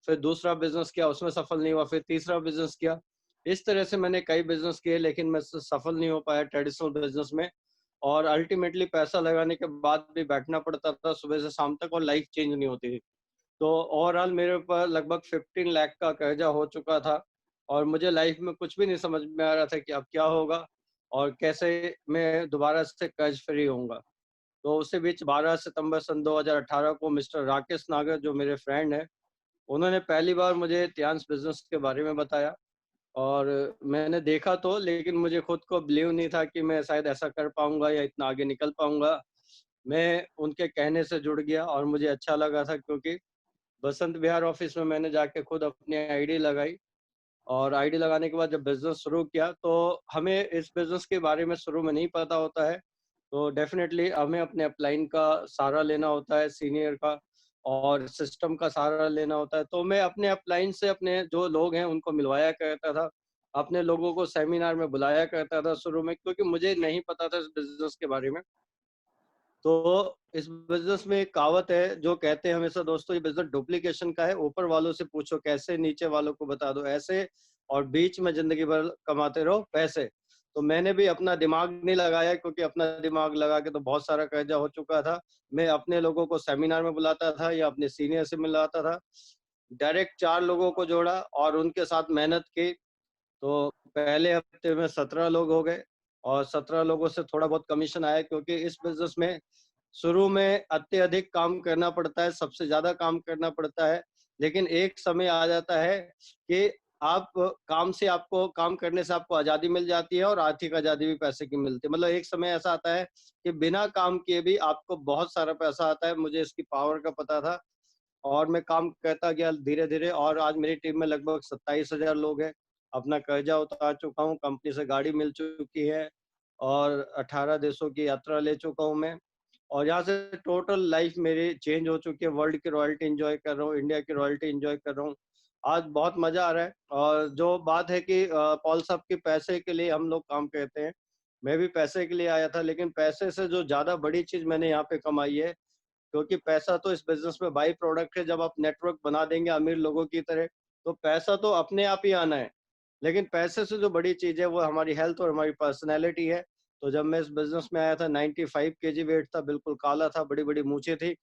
फिर दूसरा बिजनेस किया, उसमें सफल नहीं हुआ, फिर तीसरा बिजनेस किया। इस तरह से मैंने कई बिजनेस किए, लेकिन मैं सफल नहीं हो पाया ट्रेडिशनल बिजनेस में। और अल्टीमेटली पैसा लगाने के बाद भी बैठना पड़ता था सुबह से शाम तक और लाइफ चेंज नहीं होती थी। तो ओवरऑल मेरे ऊपर लगभग 15 लाख का कर्जा हो चुका था और मुझे लाइफ में कुछ भी नहीं समझ में आ रहा था कि अब क्या होगा और कैसे मैं दोबारा से कर्ज फ्री होऊंगा। तो उसी बीच 12 सितंबर सन 2018 को मिस्टर राकेश नागर, जो मेरे फ्रेंड हैं, उन्होंने पहली बार मुझे टियांस बिजनेस के बारे में बताया और मैंने देखा तो, लेकिन मुझे खुद को बिलीव नहीं था कि मैं शायद ऐसा कर पाऊंगा या इतना आगे निकल पाऊंगा। मैं उनके कहने से जुड़ गया और मुझे अच्छा लगा था, क्योंकि बसंत विहार ऑफिस में मैंने जाके खुद अपनी आईडी लगाई और आईडी लगाने के बाद जब बिजनेस शुरू किया, तो हमें इस बिजनेस के बारे में शुरू में नहीं पता होता है, तो डेफिनेटली हमें अपने अपलाइन का सहारा लेना होता है, सीनियर का, और सिस्टम का सहारा लेना होता है। तो मैं अपने अपलाइन से अपने जो लोग हैं उनको मिलवाया करता था, अपने लोगों को सेमिनार में बुलाया करता था शुरू में, क्योंकि मुझे नहीं पता था इस बिजनेस के बारे में। तो इस बिजनेस में एक कहावत है जो कहते हैं हमेशा दोस्तों, ये बिजनेस डुप्लीकेशन का है, ऊपर वालों से पूछो कैसे, नीचे वालों को बता दो ऐसे, और बीच में जिंदगी भर कमाते रहो पैसे। तो मैंने भी अपना दिमाग नहीं लगाया, क्योंकि अपना दिमाग लगा के तो बहुत सारा कर्जा हो चुका था। मैं अपने लोगों को सेमिनार में बुलाता था या अपने सीनियर से मिलाता था, डायरेक्ट 4 लोगों को जोड़ा और उनके साथ मेहनत की। तो पहले हफ्ते में 17 लोग हो गए और 17 लोगों से थोड़ा बहुत कमीशन आया, क्योंकि इस बिजनेस में शुरू में अत्यधिक काम करना पड़ता है, सबसे ज्यादा काम करना पड़ता है, लेकिन एक समय आ जाता है कि आप आपको काम करने से आपको आजादी मिल जाती है और आर्थिक आजादी भी पैसे की मिलती है। मतलब एक समय ऐसा आता है कि बिना काम किए भी आपको बहुत सारा पैसा आता है। मुझे इसकी पावर का पता था और मैं काम करता गया धीरे धीरे, और आज मेरी टीम में लगभग 27,000 लोग हैं। अपना कर्जा उतार चुका हूँ, कंपनी से गाड़ी मिल चुकी है और 18 देशों की यात्रा ले चुका हूँ मैं। और यहाँ से टोटल लाइफ मेरी चेंज हो चुकी है। वर्ल्ड की रॉयल्टी एंजॉय कर रहा हूँ, इंडिया की रॉयल्टी एंजॉय कर रहा हूँ। आज बहुत मजा आ रहा है। और जो बात है कि पॉल साहब के पैसे के लिए हम लोग काम करते हैं, मैं भी पैसे के लिए आया था, लेकिन पैसे से जो ज्यादा बड़ी चीज मैंने यहाँ पे कमाई है, क्योंकि पैसा तो इस बिजनेस में बाई प्रोडक्ट है। जब आप नेटवर्क बना देंगे अमीर लोगों की तरह, तो पैसा तो अपने आप ही आना है, लेकिन पैसे से जो बड़ी चीज है वो हमारी हेल्थ और हमारी पर्सनैलिटी है। तो जब मैं इस बिजनेस में आया था 95 केजी वेट था, बिल्कुल काला था, बड़ी बड़ी मूछें थी,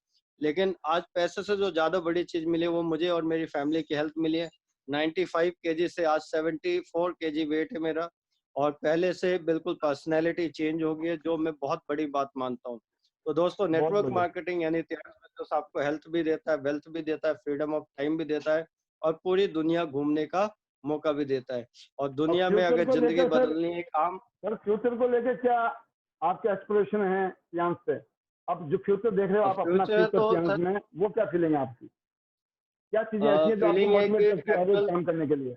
लेकिन आज पैसे से जो ज्यादा बड़ी चीज मिली वो मुझे और मेरी फैमिली की हेल्थ मिली है। 95 केजी से आज 74 केजी वेट है मेरा, और पहले से बिल्कुल पर्सनैलिटी चेंज हो गई है, जो मैं बहुत बड़ी बात मानता हूँ। तो दोस्तों, बहुत नेटवर्क बढ़िया। मार्केटिंग यानी बिजनेस आपको हेल्थ भी देता है, वेल्थ भी देता है, फ्रीडम ऑफ टाइम भी देता है, और पूरी दुनिया घूमने का मौका भी देता है। और अब दुनिया में फ्यूचर अगर को जिंदगी लेकर सर, बदलनी है काम, फ्यूचर को लेकर क्या आपके एस्पिरेशन हैं प्लान्स पे? अब जो फ्यूचर देख रहे हो आप अपना फ्यूचर फ्यूचर तो प्लान्स में, वो क्या फीलिंग है आपकी? क्या चीजें ऐसी हैं जो आपको फीलिंग है मोटिवेट कि करती है हर एक काम करने के लिए?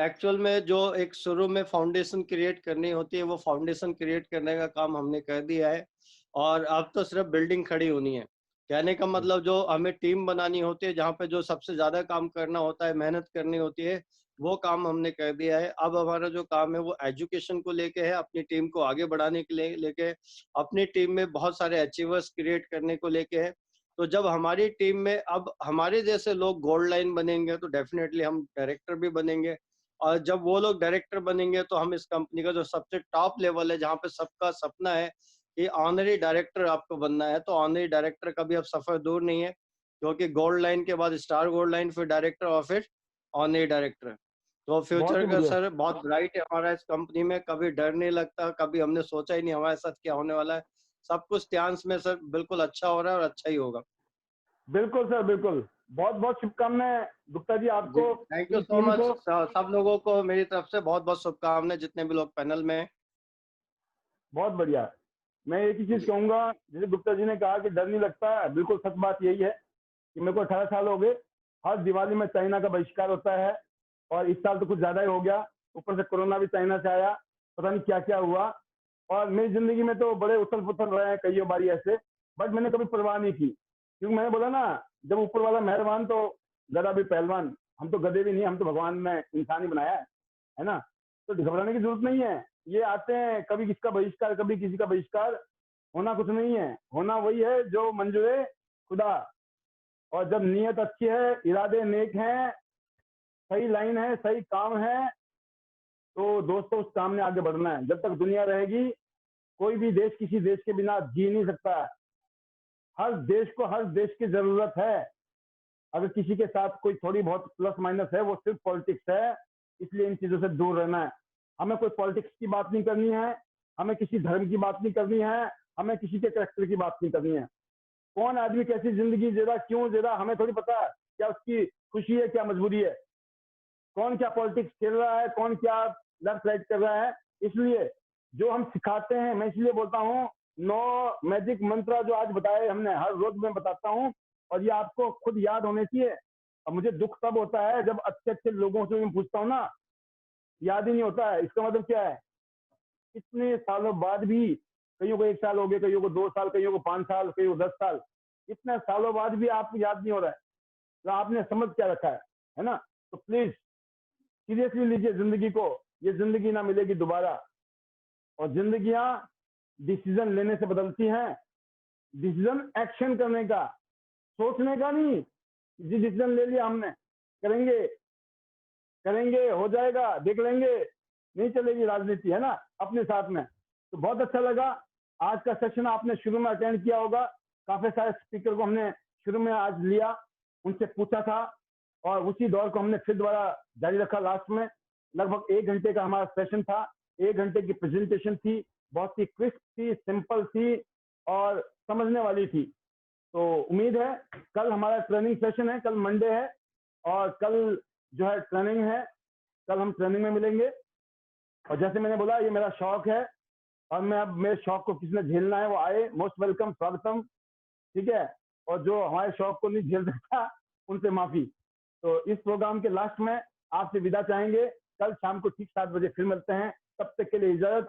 एक्चुअल में जो एक शुरू में फाउंडेशन क्रिएट करनी होती है, वो फाउंडेशन क्रिएट करने का काम हमने कर दिया है, और अब तो सिर्फ बिल्डिंग खड़ी होनी है। कहने का मतलब, जो हमें टीम बनानी होती है, जहाँ पे जो सबसे ज्यादा काम करना होता है, मेहनत करनी होती है, वो काम हमने कर दिया है। अब हमारा जो काम है वो एजुकेशन को लेके है, अपनी टीम को आगे बढ़ाने के लिए लेके, अपनी टीम में बहुत सारे अचीवर्स क्रिएट करने को लेके है। तो जब हमारी टीम में अब हमारे जैसे लोग गोल्ड लाइन बनेंगे, तो डेफिनेटली हम डायरेक्टर भी बनेंगे, और जब वो लोग डायरेक्टर बनेंगे तो हम इस कंपनी का जो सबसे टॉप लेवल है, जहाँ पे सबका सपना है कि ऑनरी डायरेक्टर आपको बनना है, तो ऑनरी डायरेक्टर का भी अब सफर दूर नहीं है, क्योंकि गोल्ड लाइन के बाद स्टार गोल्ड लाइन, फिर डायरेक्टर, और फिर ऑनरी डायरेक्टर। तो बहुत फ्यूचर ही का बढ़िया। सर बहुत ब्राइट है हमारा इस कंपनी में। कभी डर नहीं लगता, कभी हमने सोचा ही नहीं हमारे साथ क्या होने वाला है। सब कुछ ध्यान में सर बिल्कुल अच्छा हो रहा है, और अच्छा ही होगा। बिल्कुल सर, बिल्कुल। बहुत बहुत शुभकामनाएं गुप्ता जी आपको, थैंक यू पूरी सो टीम मच। को। सब लोगों को मेरी तरफ से बहुत बहुत शुभकामनाएं, जितने भी लोग पैनल में हैं। बहुत बढ़िया। मैं एक ही चीज कहूंगा, जैसे गुप्ता जी ने कहा कि डर नहीं लगता, बिल्कुल सच बात यही है कि मेरे को 18 साल हो गए। हर दिवाली में चाइना का बहिष्कार होता है, और इस साल तो कुछ ज्यादा ही हो गया। ऊपर से कोरोना भी चाइना से आया, पता नहीं क्या क्या हुआ। और मेरी जिंदगी में तो बड़े उथल पुथल रहे हैं कई बारी ऐसे, बट मैंने कभी परवाह नहीं की, क्योंकि मैंने बोला ना, जब ऊपर वाला मेहरबान तो गधा भी पहलवान। हम तो गधे भी नहीं, हम तो भगवान ने इंसान ही बनाया है ना। तो घबराने की जरूरत नहीं है। ये आते हैं, कभी किसका बहिष्कार, कभी किसी का बहिष्कार, होना कुछ नहीं है। होना वही है जो मंजूर खुदा। और जब नीयत अच्छी है, इरादे नेक हैं, सही लाइन है, सही काम है, तो दोस्तों उस काम में आगे बढ़ना है। जब तक दुनिया रहेगी, कोई भी देश किसी देश के बिना जी नहीं सकता। हर देश को हर देश की जरूरत है। अगर किसी के साथ कोई थोड़ी बहुत प्लस माइनस है, वो सिर्फ पॉलिटिक्स है। इसलिए इन चीजों से दूर रहना है। हमें कोई पॉलिटिक्स की बात नहीं करनी है, हमें किसी धर्म की बात नहीं करनी है, हमें किसी के कैरेक्टर की बात नहीं करनी है। कौन आदमी कैसी जिंदगी जी रहा, क्यों जी रहा, हमें थोड़ी पता है। क्या उसकी खुशी है, क्या मजबूरी है, कौन क्या पॉलिटिक्स खेल रहा है, कौन क्या लेफ्ट राइट कर रहा है। इसलिए जो हम सिखाते हैं, मैं इसलिए बोलता हूँ, 9 मैजिक मंत्र जो आज बताए हमने, हर रोज मैं बताता हूँ, और ये आपको खुद याद होने चाहिए। अब मुझे दुख तब होता है जब अच्छे अच्छे लोगों से मैं पूछता हूँ ना, याद ही नहीं होता है। इसका मतलब क्या है? इतने सालों बाद भी, कईयों को 1 साल हो गया, कईयों को 2 साल, कईयों को 5 साल, कईयों को 10 साल, इतने सालों बाद भी आपको याद नहीं हो रहा है, तो आपने समझ क्या रखा है ना। तो प्लीज सीरियसली लीजिए जिंदगी को। ये जिंदगी ना मिलेगी दोबारा, और जिंदगियां डिसीजन लेने से बदलती हैं। डिसीजन एक्शन करने का, सोचने का नहीं। जी डिसीजन ले लिया हमने, करेंगे करेंगे, हो जाएगा, देख लेंगे, नहीं चलेगी राजनीति, है ना, अपने साथ में। तो बहुत अच्छा लगा आज का सेशन। आपने शुरू में अटेंड किया होगा, काफी सारे स्पीकर को हमने शुरू में आज लिया, उनसे पूछा था, और उसी दौर को हमने फिर दोबारा जारी रखा। लास्ट में लगभग 1 घंटे का हमारा सेशन था। 1 घंटे की प्रेजेंटेशन थी, बहुत ही क्रिस्प थी, सिंपल थी, और समझने वाली थी। तो उम्मीद है कल हमारा ट्रेनिंग सेशन है, कल मंडे है और कल जो है ट्रेनिंग है, कल हम ट्रेनिंग में मिलेंगे। और जैसे मैंने बोला ये मेरा शौक है और मैं अब मेरे शौक को किसने झेलना है वो आए, मोस्ट वेलकम, स्वागतम, ठीक है। और जो हमारे शौक को नहीं झेल सकता उनसे माफी। तो इस प्रोग्राम के लास्ट में आपसे विदा चाहेंगे, कल शाम को ठीक 7 बजे फिर मिलते हैं, तब तक के लिए इजाजत।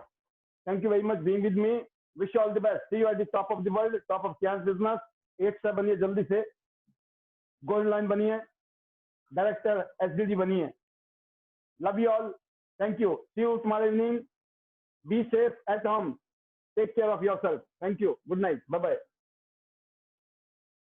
Thank you very much being with me, wish all the best, see you at the top of the world, top of कैंस बिजनेस। 8 स्टार बनिए जल्दी से, गोल्ड लाइन बनिए, डायरेक्टर SDG बनिए। Love you all, thank you, see you tomorrow evening, be safe at home, take care of yourself, thank you, good night, bye bye.